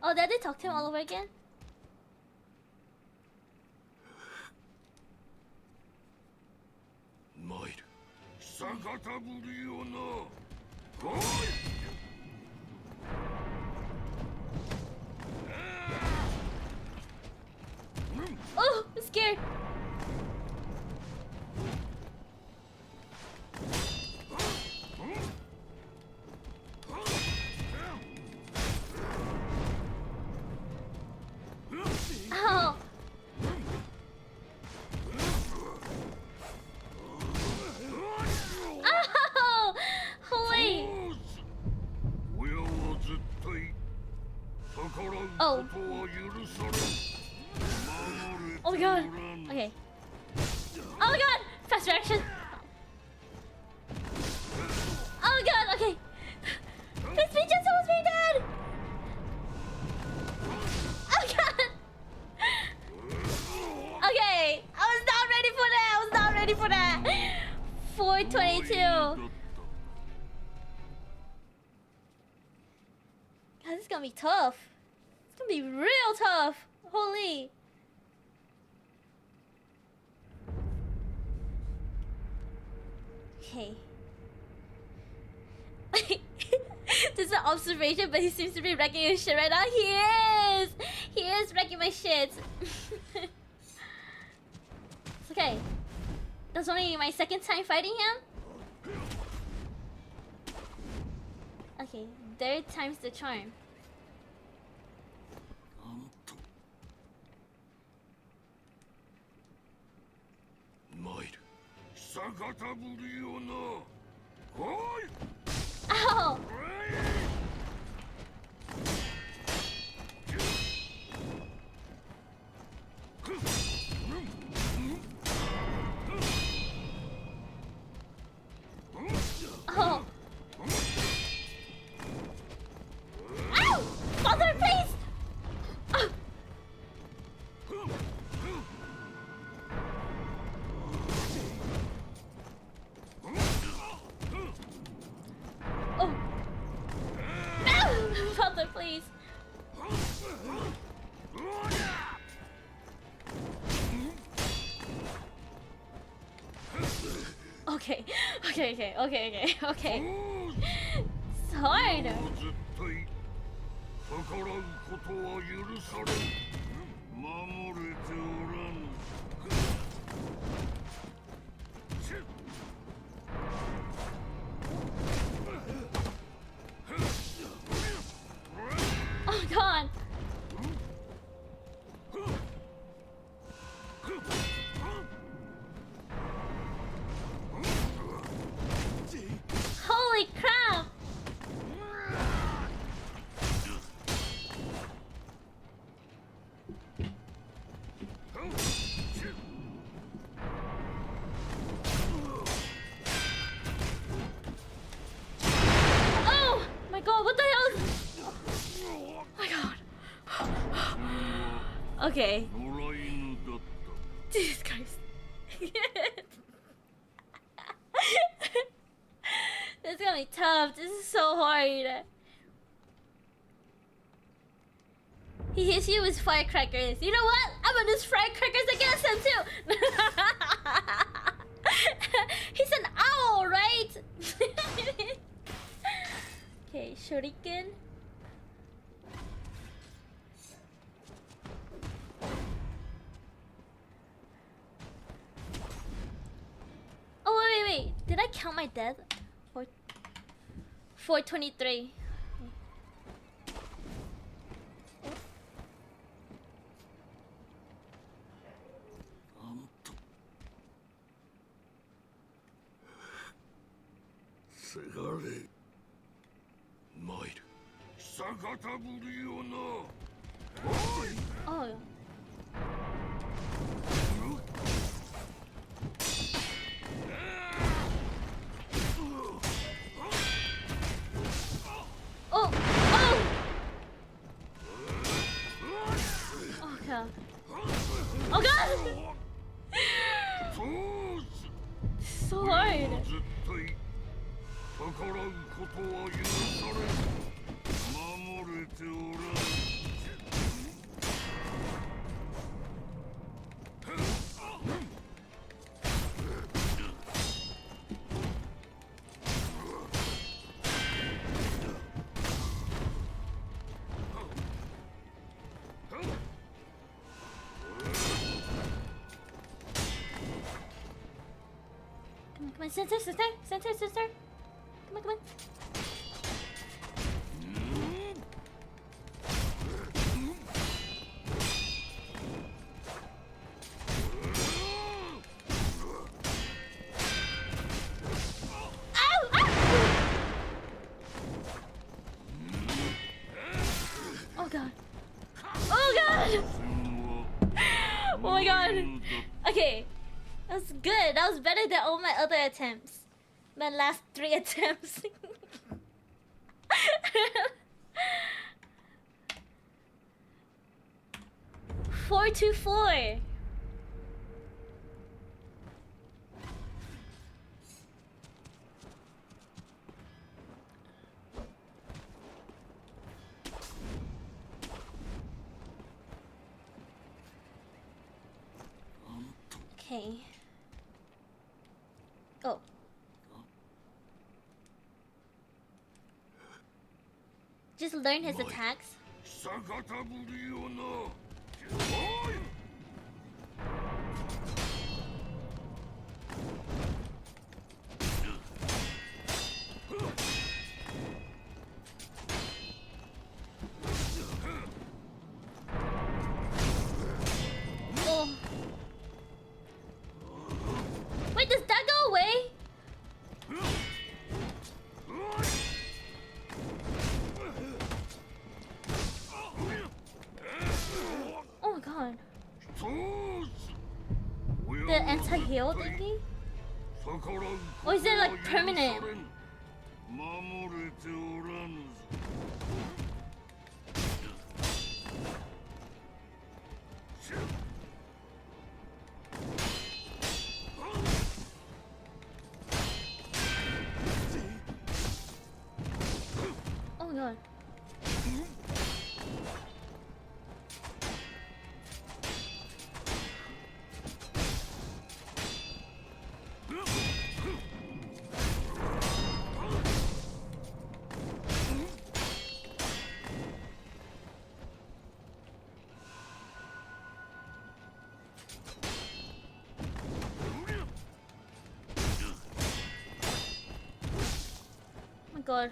Oh, did they talk to him all over again? Mail. 久方ぶりよな。来い。Oh, I'm scared. Oh. Oh, holy. Oh. Oh my god. Okay. Oh my god. Fast reaction. Oh my god. Okay. This bitch is almost very dead. Oh god. Okay. I was not ready for that. I was not ready for that. 422. God, this is gonna be tough. It's gonna be real tough. Holy. Okay. This is an observation, but he seems to be wrecking his shit right now. He is! He is wrecking my shit. It's okay. That's only my second time fighting him. Okay, third time's the charm. Mail. 久方ぶりよな。来い。 Ow! Oh! Ow! Father, please! Oh. Okay. It's hard. 絶対逆らうことは許されん。守れておらぬ。 Oh god. Holy crap. Oh my god, what the hell? Oh my god. Okay. 野良犬だった。 Jesus Christ. This is gonna be tough. This is so hard. He hits you with firecrackers. You know what? I'm gonna use firecrackers against him too. He's an owl, right? Okay, shuriken. Oh wait. Did I count my death? 423. Segare. マイル。久方ぶりよな。 Oh. Oh! Oh god. Oh god! So hard. 絶対逆らうことは許されん。守れておらぬ。 Come on, center. Come on. Ow! Oh god. Oh god! Oh my god. Okay. That was good. That was better than all my other attempts. My last 3 attempts. Four to 4. Okay. Oh. Just learn his attacks. 久方ぶりよな。Oh. Wait, does that go away? Oh my god. The anti-heal thingy? Or is it like permanent? 守れておらぬ。 Oh my god. god.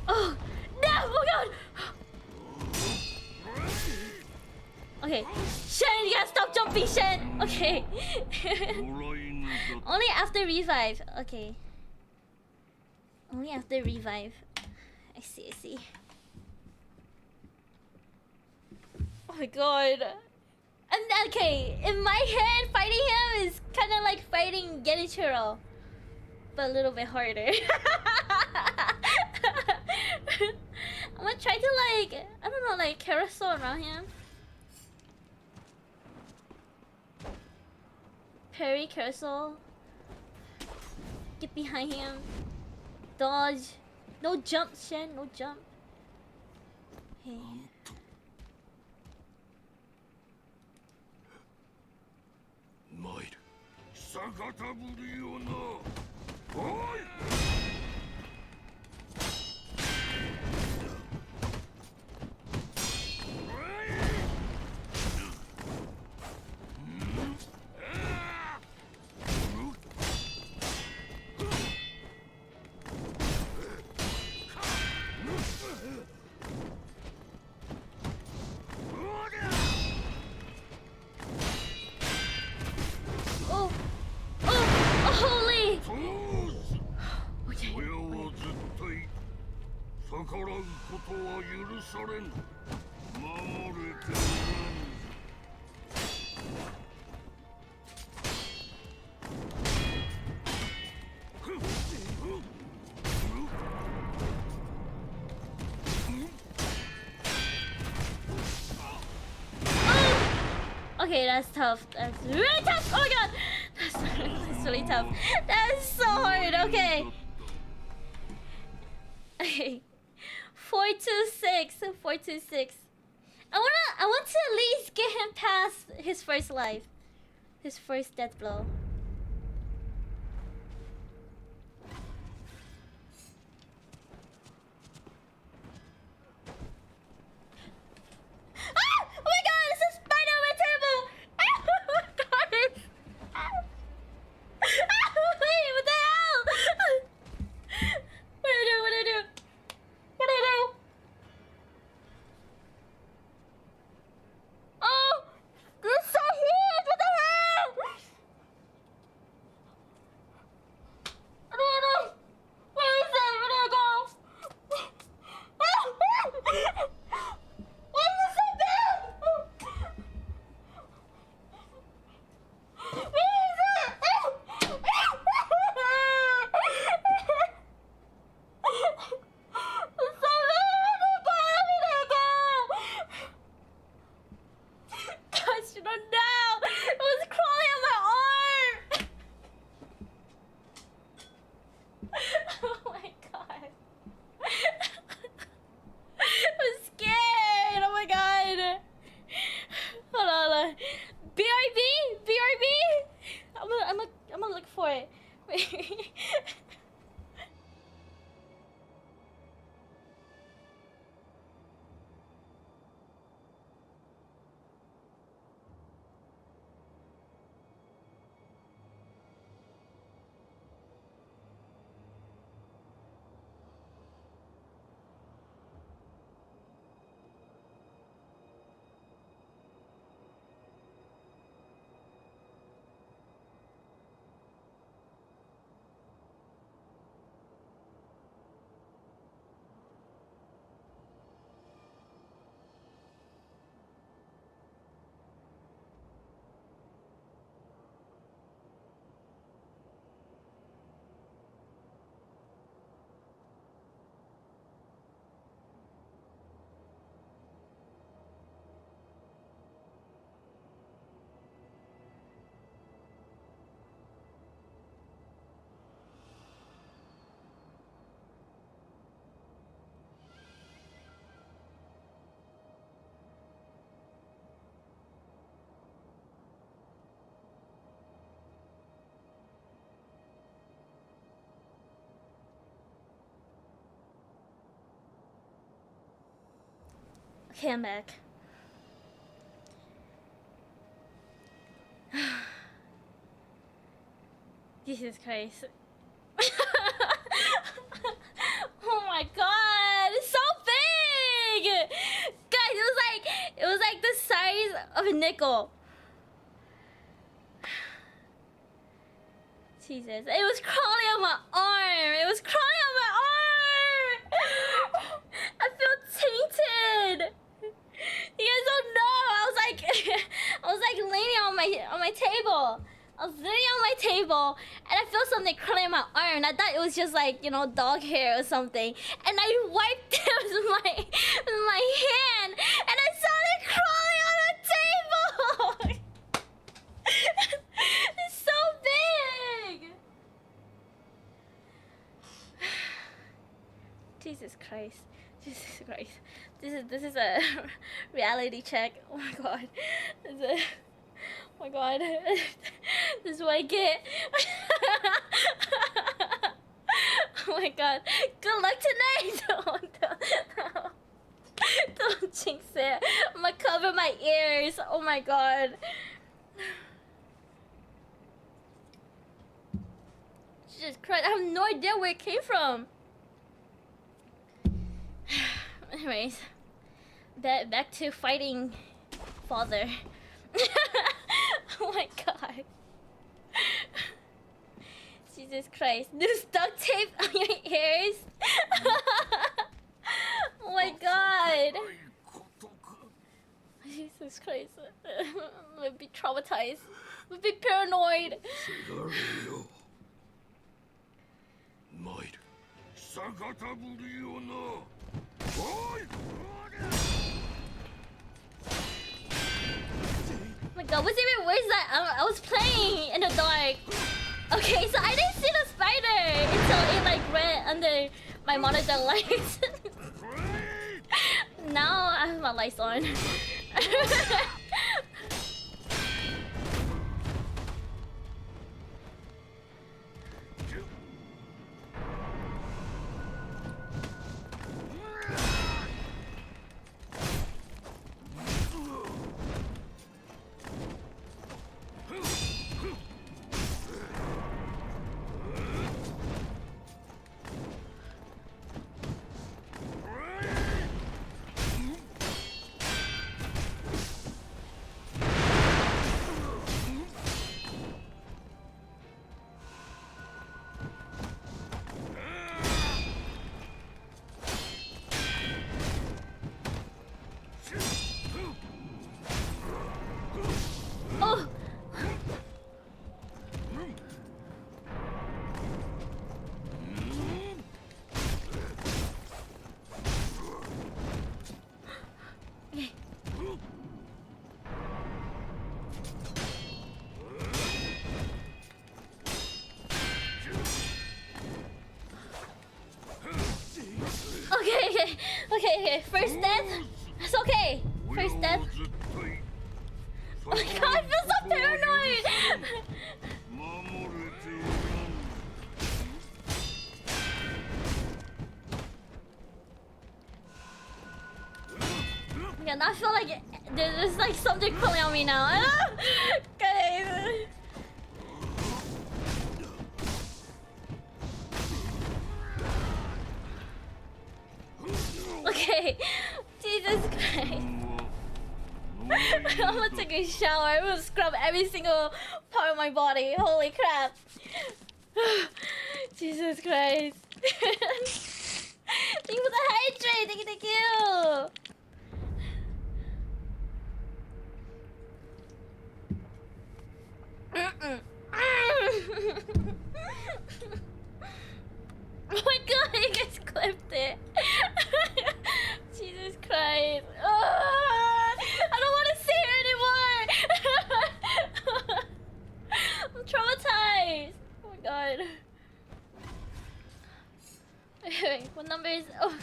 Oh no! Oh god! Okay, Shen, you gotta stop jumping, Shen. Okay. Only after revive. Okay. Only after revive. I see. I see. Oh my god. And okay, in my head, fighting him is kind of like fighting Genichiro, but a little bit harder. I'm gonna try to like, I don't know, like carousel around him. Parry, carousel. Get behind him. Dodge. No jump, Shen. No jump. Hey. 参る久方ぶりよなおい Oh! Oh! Oh, holy! 親は絶対逆らうことは許されん守れておらん Okay, that's tough. That's really tough. Oh my god! That's really tough. That is so hard. Okay. Okay. 426. 426. I want to at least get him past his first life. His first death blow. Ah! Oh my god, it's a spider on my table! Oh my god! Wait, what the hell? What do I do? What do I do? What do I do? Oh! This is so huge! What the hell? What do I do? Where is it? Where do I go? Why is it so big? Where is it? It's so big. Where did it go? Gosh, you don't know. It was crawling on my arm. Oh my god. I'm scared. Oh my god. Hold on. BRB? BRB? I'm gonna look for it. Wait. Okay, I'm back. Jesus Christ. Oh my god, it's so big! Guys, it was like the size of a nickel. Jesus, it was crawling on my arm. It was crawling on my arm. I feel tainted. You guys don't know. I was like leaning on my table. I was leaning on my table and I felt something crawling on my arm. I thought it was just like, you know, dog hair or something. And I wiped it with my hand and I saw it crawling on the table. It's so big. Jesus Christ. Jesus Christ. This is a reality check. Oh my god. Oh my god. This is what I get. Oh my god. Good luck tonight. Don't jinx it. I'm gonna cover my ears. Oh my god. Jesus Christ. I have no idea where it came from. Anyways, back to fighting father. Oh my god. Jesus Christ. There's duct tape on your ears? Oh my god. Jesus Christ. I'm gonna be traumatized. I'm gonna be paranoid. Oh my god, what's even worse that I was playing in the dark. Okay, so I didn't see the spider until it like ran under my monitor lights. Now I have my lights on. Okay. First death. It's okay. First death. Oh my god, I feel so paranoid. Yeah, now I feel like there's like something crawling on me now. Guys. Okay, Jesus Christ. I'm gonna take a shower. I'm gonna scrub every single part of my body. Holy crap. Jesus Christ. Thank you for the hydrate. Thank you. Oh my god, you guys clipped it. Jesus Christ. Oh, I don't want to see it anymore. I'm traumatized. Oh my god. Wait, what number is... Oh.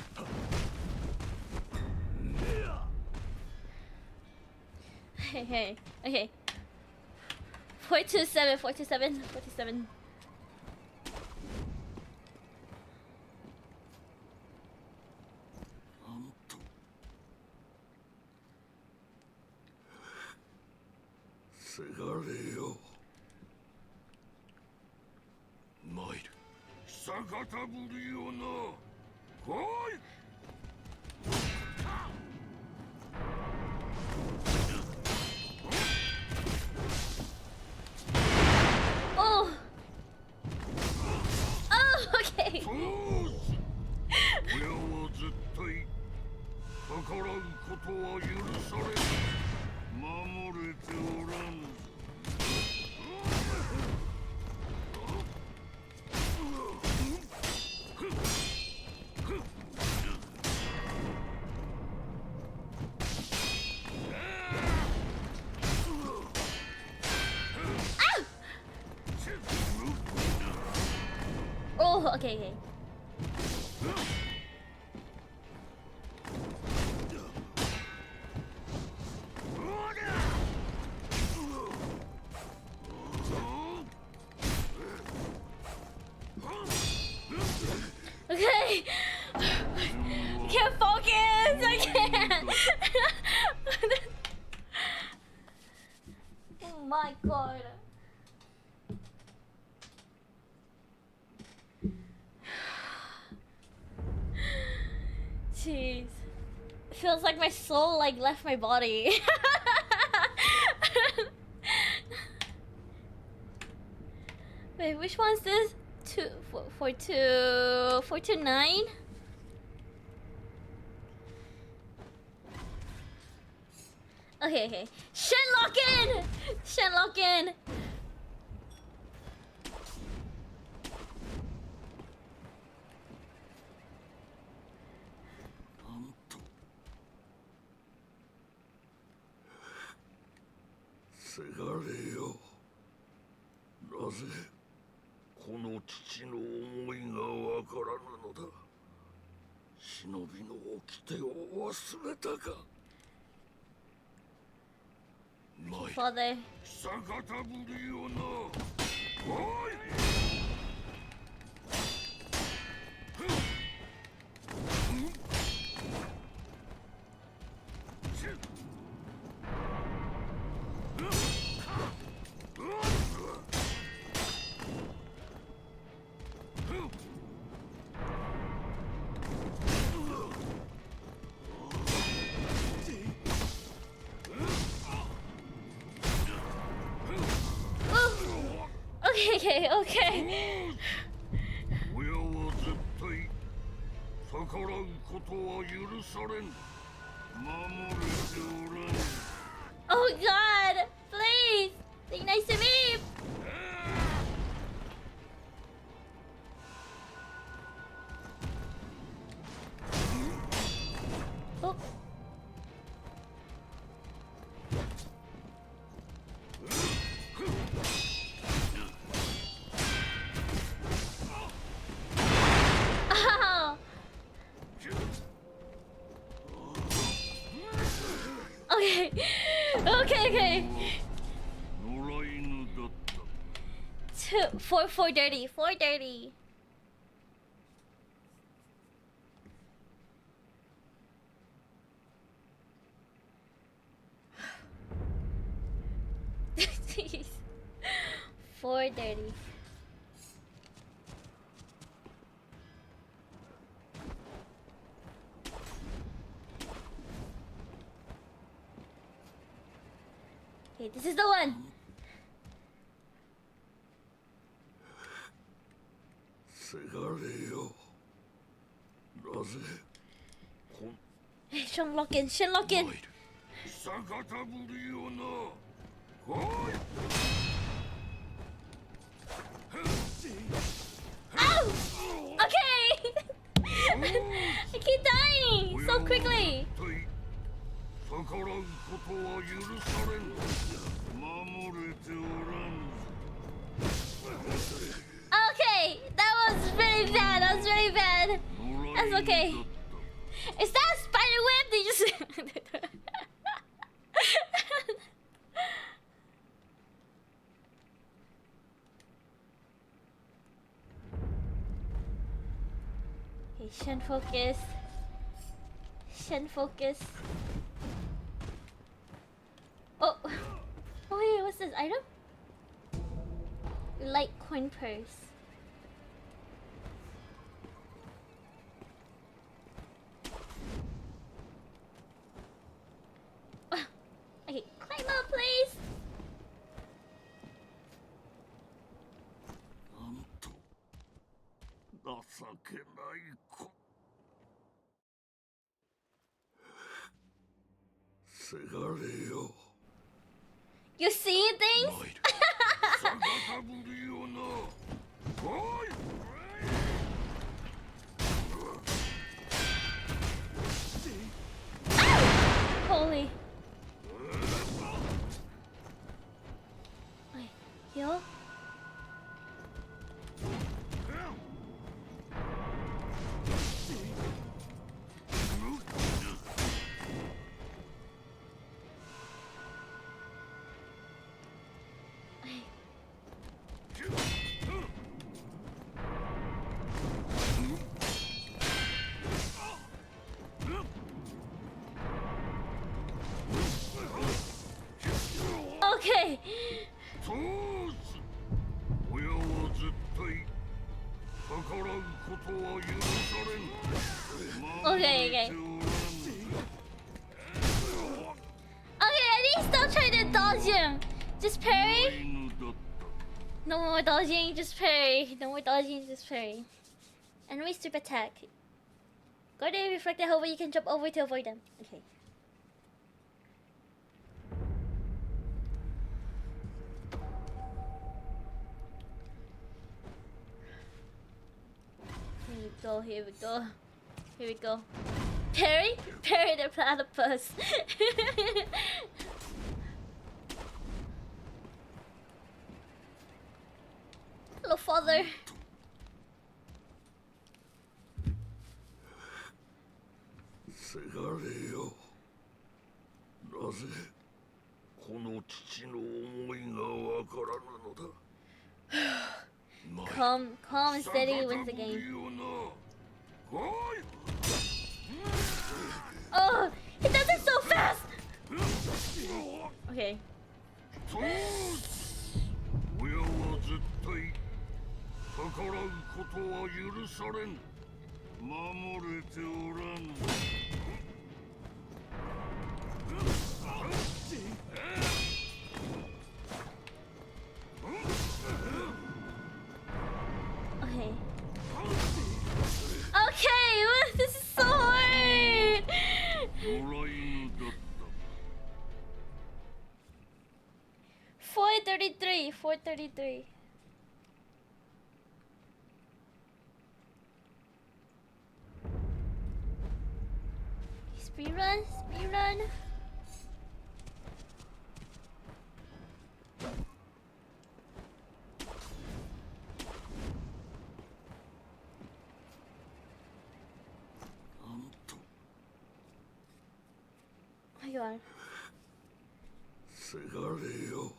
Hey. Okay. 427. せがれよ。マイル。久方ぶりよな。来い。Oh. Oh, okay. そうし。親は絶対逆らうことは許されぬ。守れておらぬ。Oh, okay, okay. Okay. I can't focus. I can't. Oh my god. Jeez. Feels like my soul like left my body. Wait, which one's this? 429? Okay, okay. Shenlocken! Shenlocken! せがれよ。なぜこの父の思いがわからぬのだ。忍びの掟を忘れたか。マイル。 Father. 久方ぶりよな。おい。Okay, okay. 親は絶対逆らうことは許されん。守れておらん。 Oh god! Please! Be nice to me! Oh. Ow. Okay. Okay, okay. 野良犬だった。 430. 430. Jeez. 430. Okay, this is the one. せがれよ。なぜこん Hey, Shenlocken, Shenlocken. 久方ぶりよな。おい。 Ow! Okay! I keep dying so quickly. 逆らうことは許されん。守れておらん。 Okay, that was really bad. That was really bad. That's okay. Is that a spider web? They just. Okay, Shen focus. Shen focus. Oh. Oh, wait, what's this? this item? Light coin purse. Okay, climb up, please. なんと情けない子。せがれよ。 You seeing things? 逆ぶりよな。おい。 Holy. Wait, heal? Okay. そうす。親は絶対逆らうことは許されん。 Okay, okay. Okay, I need to stop trying to dodge him. Just parry. No more dodging, just parry. No more dodging, just parry. Enemy super attack. Go to reflected hover, you can jump over to avoid them. Okay. Here we go, here we go. Here we go. Parry? Parry the platypus. Hello, father. せがれよ。なぜこの父の思いがわからぬのだ。 Calm and steady wins the game. Oh, he does it so fast. Okay. 親は絶対逆らうことは許されん。守れておらん。 Okay. Okay, this is so hard. 野良犬だった。 433, 433. Speed run, speed run. Oh my god. せがれよ。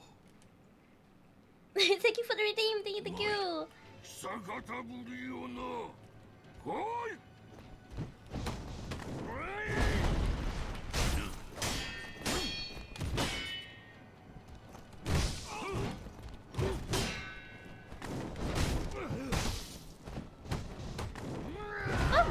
Thank you for the redeem, thank you, thank you. 久方ぶりよな。おい。 Oh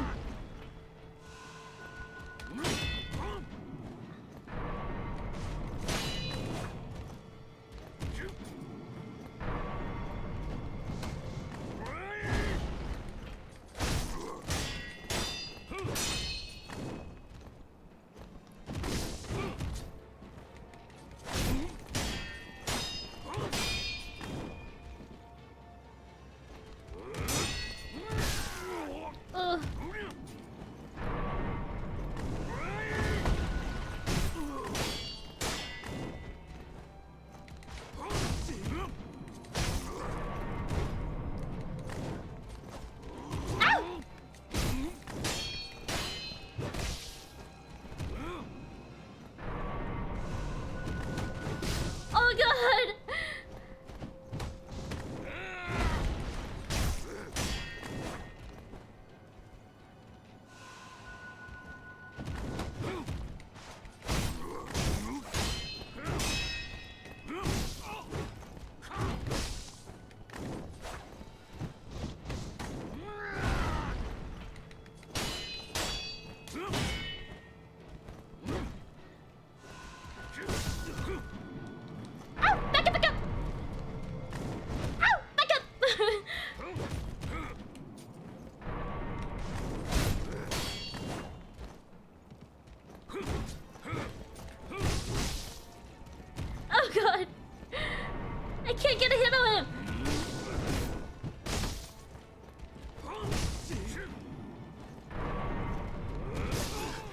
can't get a hit on him.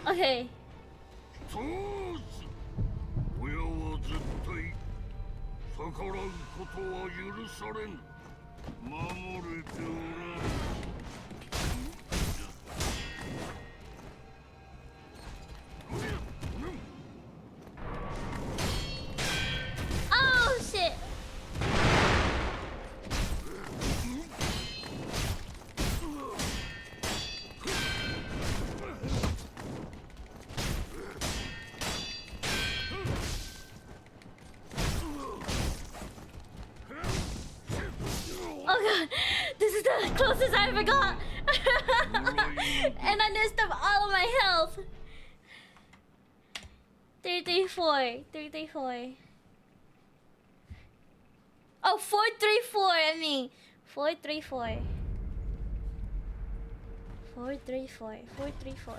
Okay. 通す親は絶対逆らうことは許されん守れておらん Oh shit. Oh god, this is the closest I ever got. And I messed up all of my health. 334, 334. Oh, 434, I mean. 434. 434, 434.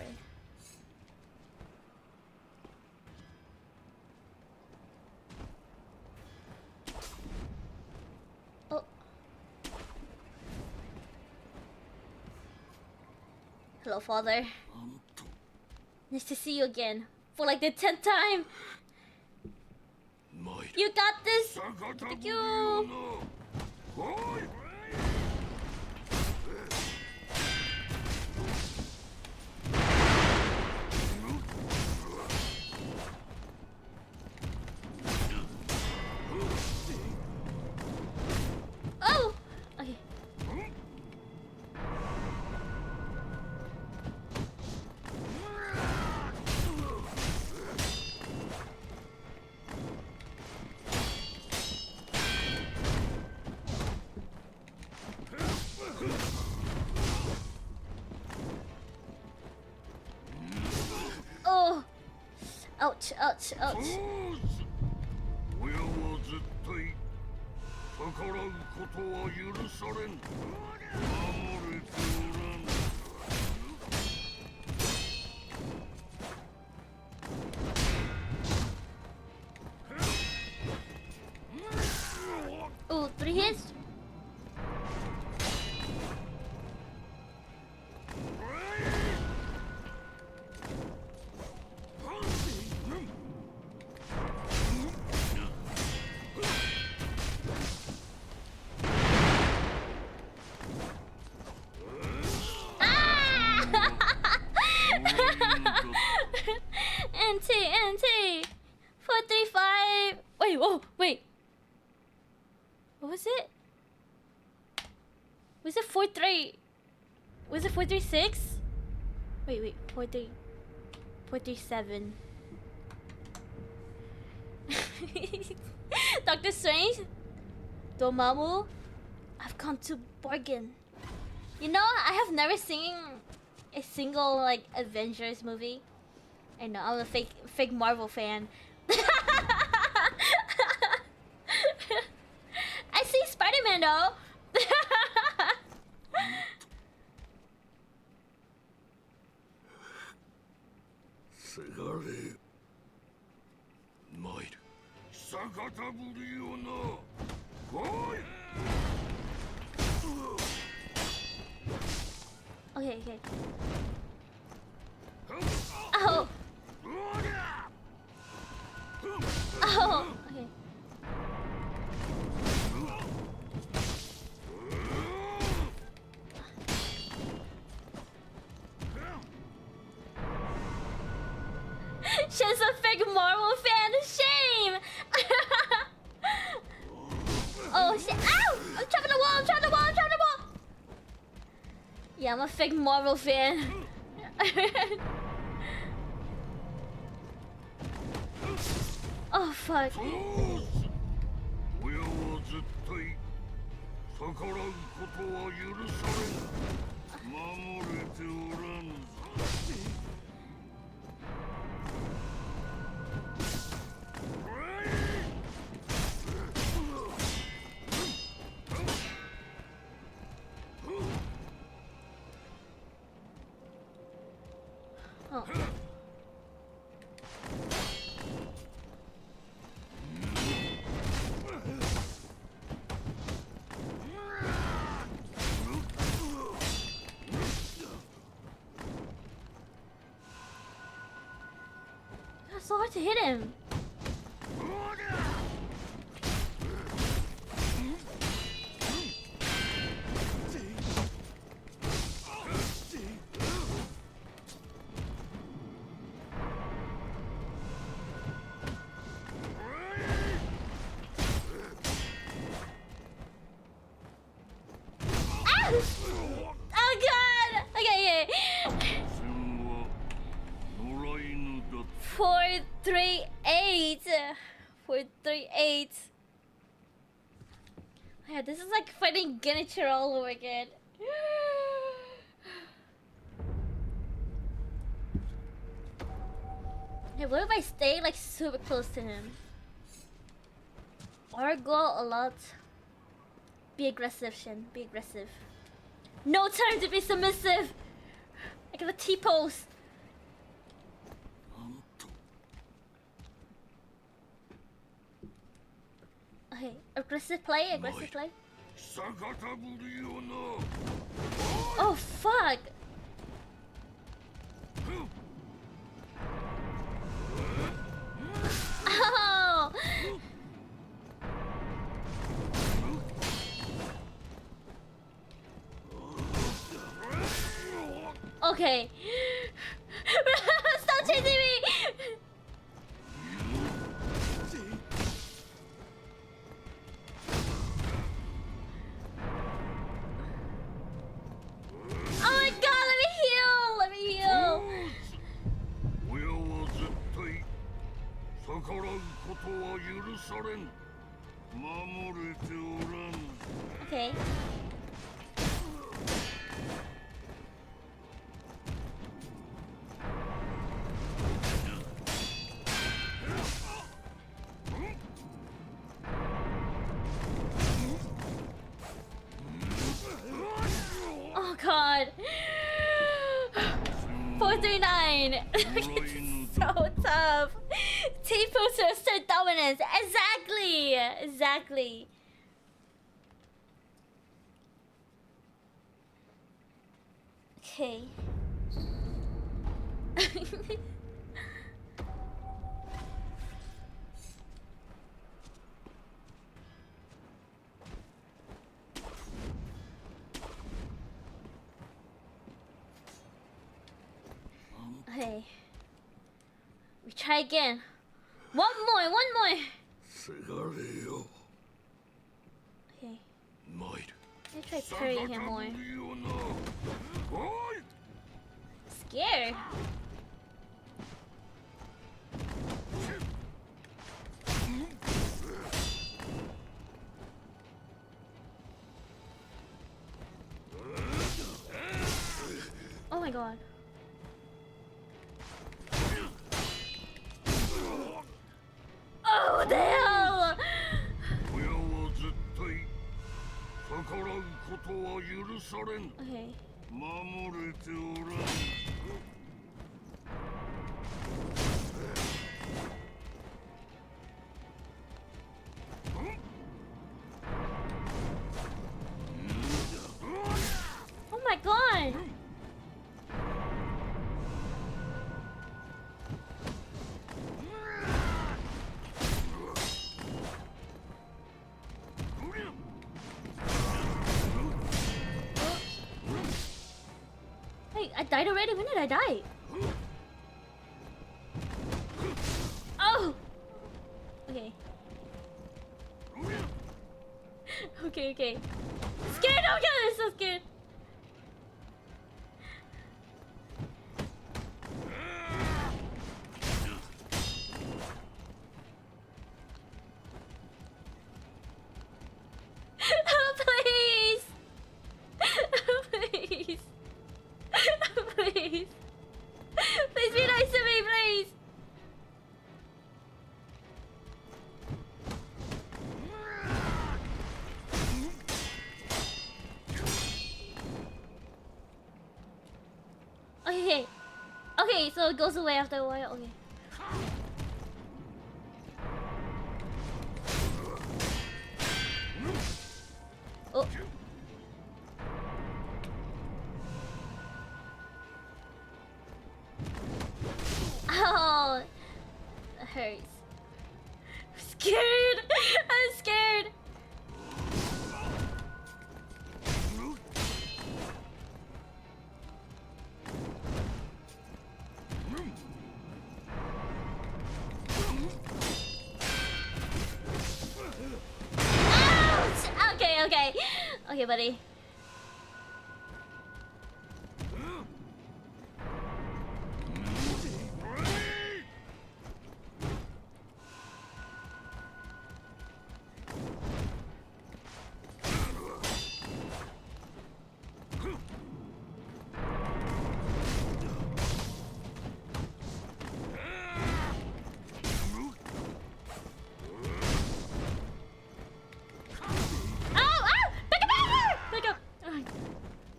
Oh. Hello, father. Nice to see you again. For like the 10th time. You got this. Thank you. Oh. Okay. Oh. Ouch, ouch, ouch. 親は絶対逆らうことは許されん守れておらん Oh, 3 hits. NT, NT. 435. Wait, whoa, wait. What was it? Was it 43? Was it 436? Wait, 437. Doctor Strange? Dormammu? I've come to bargain. You know, I have never seen a single like Avengers movie. I know, I'm a fake Marvel fan. I see Spider-Man though. Okay, okay. Oh. Oh. Okay. She's a fake Marvel fan. Shame. Oh shit! Ow! I'm trapping the wall. I'm trapping the wall. I'm trapping the wall. Yeah, I'm a fake Marvel fan. Oh fuck. 親は絶対逆らうことは許されん守れておらん Oh. so hard to hit him. Oh god! Okay, yeah. 438. 438. Yeah, this is like fighting Genichiro all over again. Hey, what if I stay like super close to him? Or go a lot? Be aggressive, Shin. Be aggressive. No time to be submissive! I got a T-pose! Okay, aggressive play, aggressive play. Oh fuck! Oh! Okay. Stop chasing me! Oh my god, let me heal! Let me heal! Okay. Oh god. 439. It's so tough. T-poster assert dominance. Exactly. Exactly. Okay. Okay. We try again. One more. Okay. Let's try parrying him more. Scared. Oh my god. Oh, what the hell? Okay. Oh my god. Hey, I died already? When did I die? Oh! Okay. Okay. Scared! Oh my god, I'm so scared! Oh, please! Please! Please! Please be nice to me, please! Okay, so it goes away after a while. Okay. Oh. Oh. okay. Okay, buddy.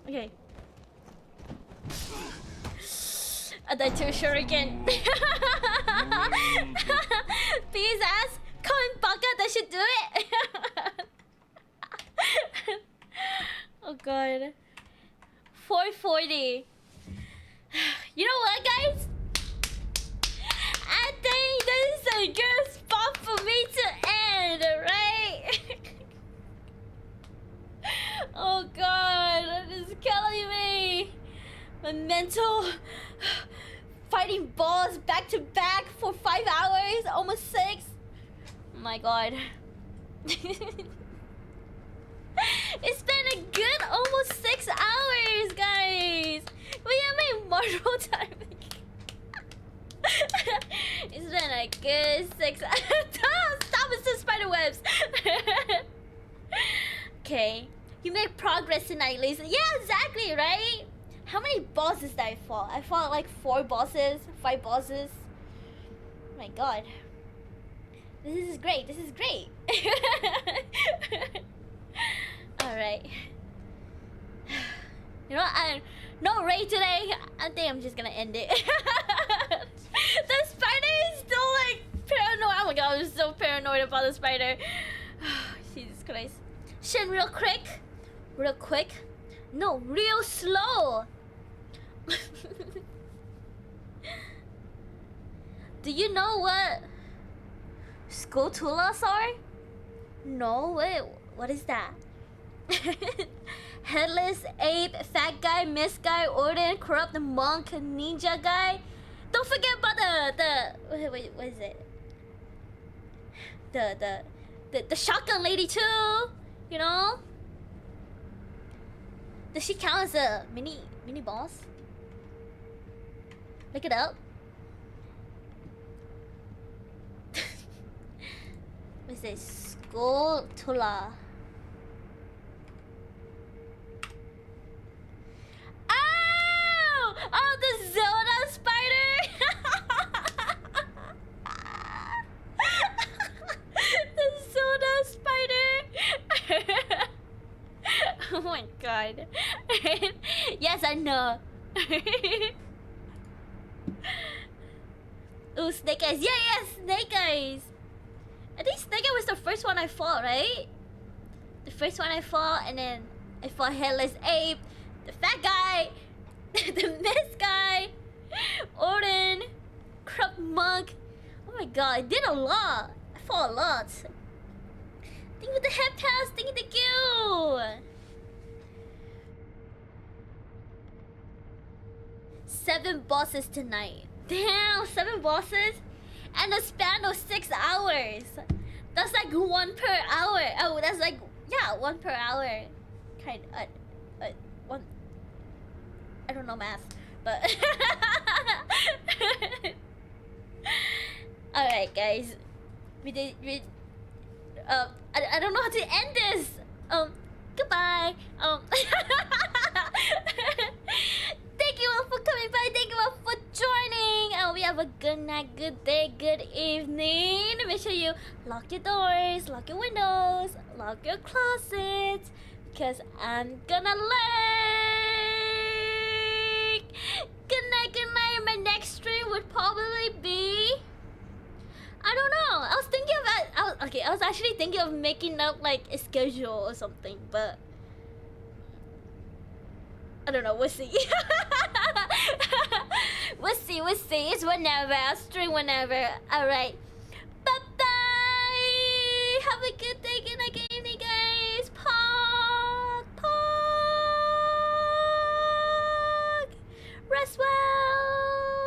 Okay. I died to a shuriken. Please ask. Come and fuck out. I should do it. Oh god. 440. You know what, guys? I think this is a good spot for me to end, right? Oh god, that is killing me. My mental fighting balls back to back for 5 hours, almost 6. Oh my god. It's been a good almost 6 hours, guys. We have made Marvel time. It's been a good 6 hours. Stop, it's the spider webs. Okay. You make progress tonight, Lisa. Yeah, exactly, right? How many bosses did I fought? I fought like 4 bosses, 5 bosses. Oh my god. This is great. This is great. Alright. You know what? No raid today. I think I'm just gonna end it. The spider is still like paranoid. Oh my god, I'm so paranoid about the spider. Jesus Christ. Shin, real quick. Real quick. No, real slow. Do you know what Skulltulas are? No, wait, what is that? Headless ape, fat guy, mist guy, Orden, corrupt monk, ninja guy. Don't forget about the wait, what is it? The shotgun lady too. You know? Does she count as a mini boss? Look it up. What is this? Skulltula. Oh! Oh, the Zelda spider! The Zelda spider! Oh my god. Yes, I know. Ooh, Snake Eyes. Yeah, yeah, Snake Eyes. I think Snake Eyes was the first one I fought, right? The first one I fought, and then I fought Headless Ape, the fat guy, the mist guy, Orden, corrupt monk. Oh my god, I did a lot. I fought a lot. Thank you for the head pass. Thank you. 7 bosses tonight. Damn, 7 bosses? And a span of 6 hours. That's like 1 per hour. Oh, that's like, yeah, 1 per hour. Kind of, 1. I don't know math, but. Alright, guys. I don't know how to end this. Goodbye. Thank you all for coming by. Thank you all for joining. We have a good night, good day, good evening. Make sure you lock your doors, lock your windows, lock your closets, because I'm gonna leak. Good night, good night. My next stream would probably be, I don't know. I was thinking about, I was actually thinking of making up like a schedule or something, but I don't know, we'll see. We'll see. It's whenever. I'll stream whenever. Alright.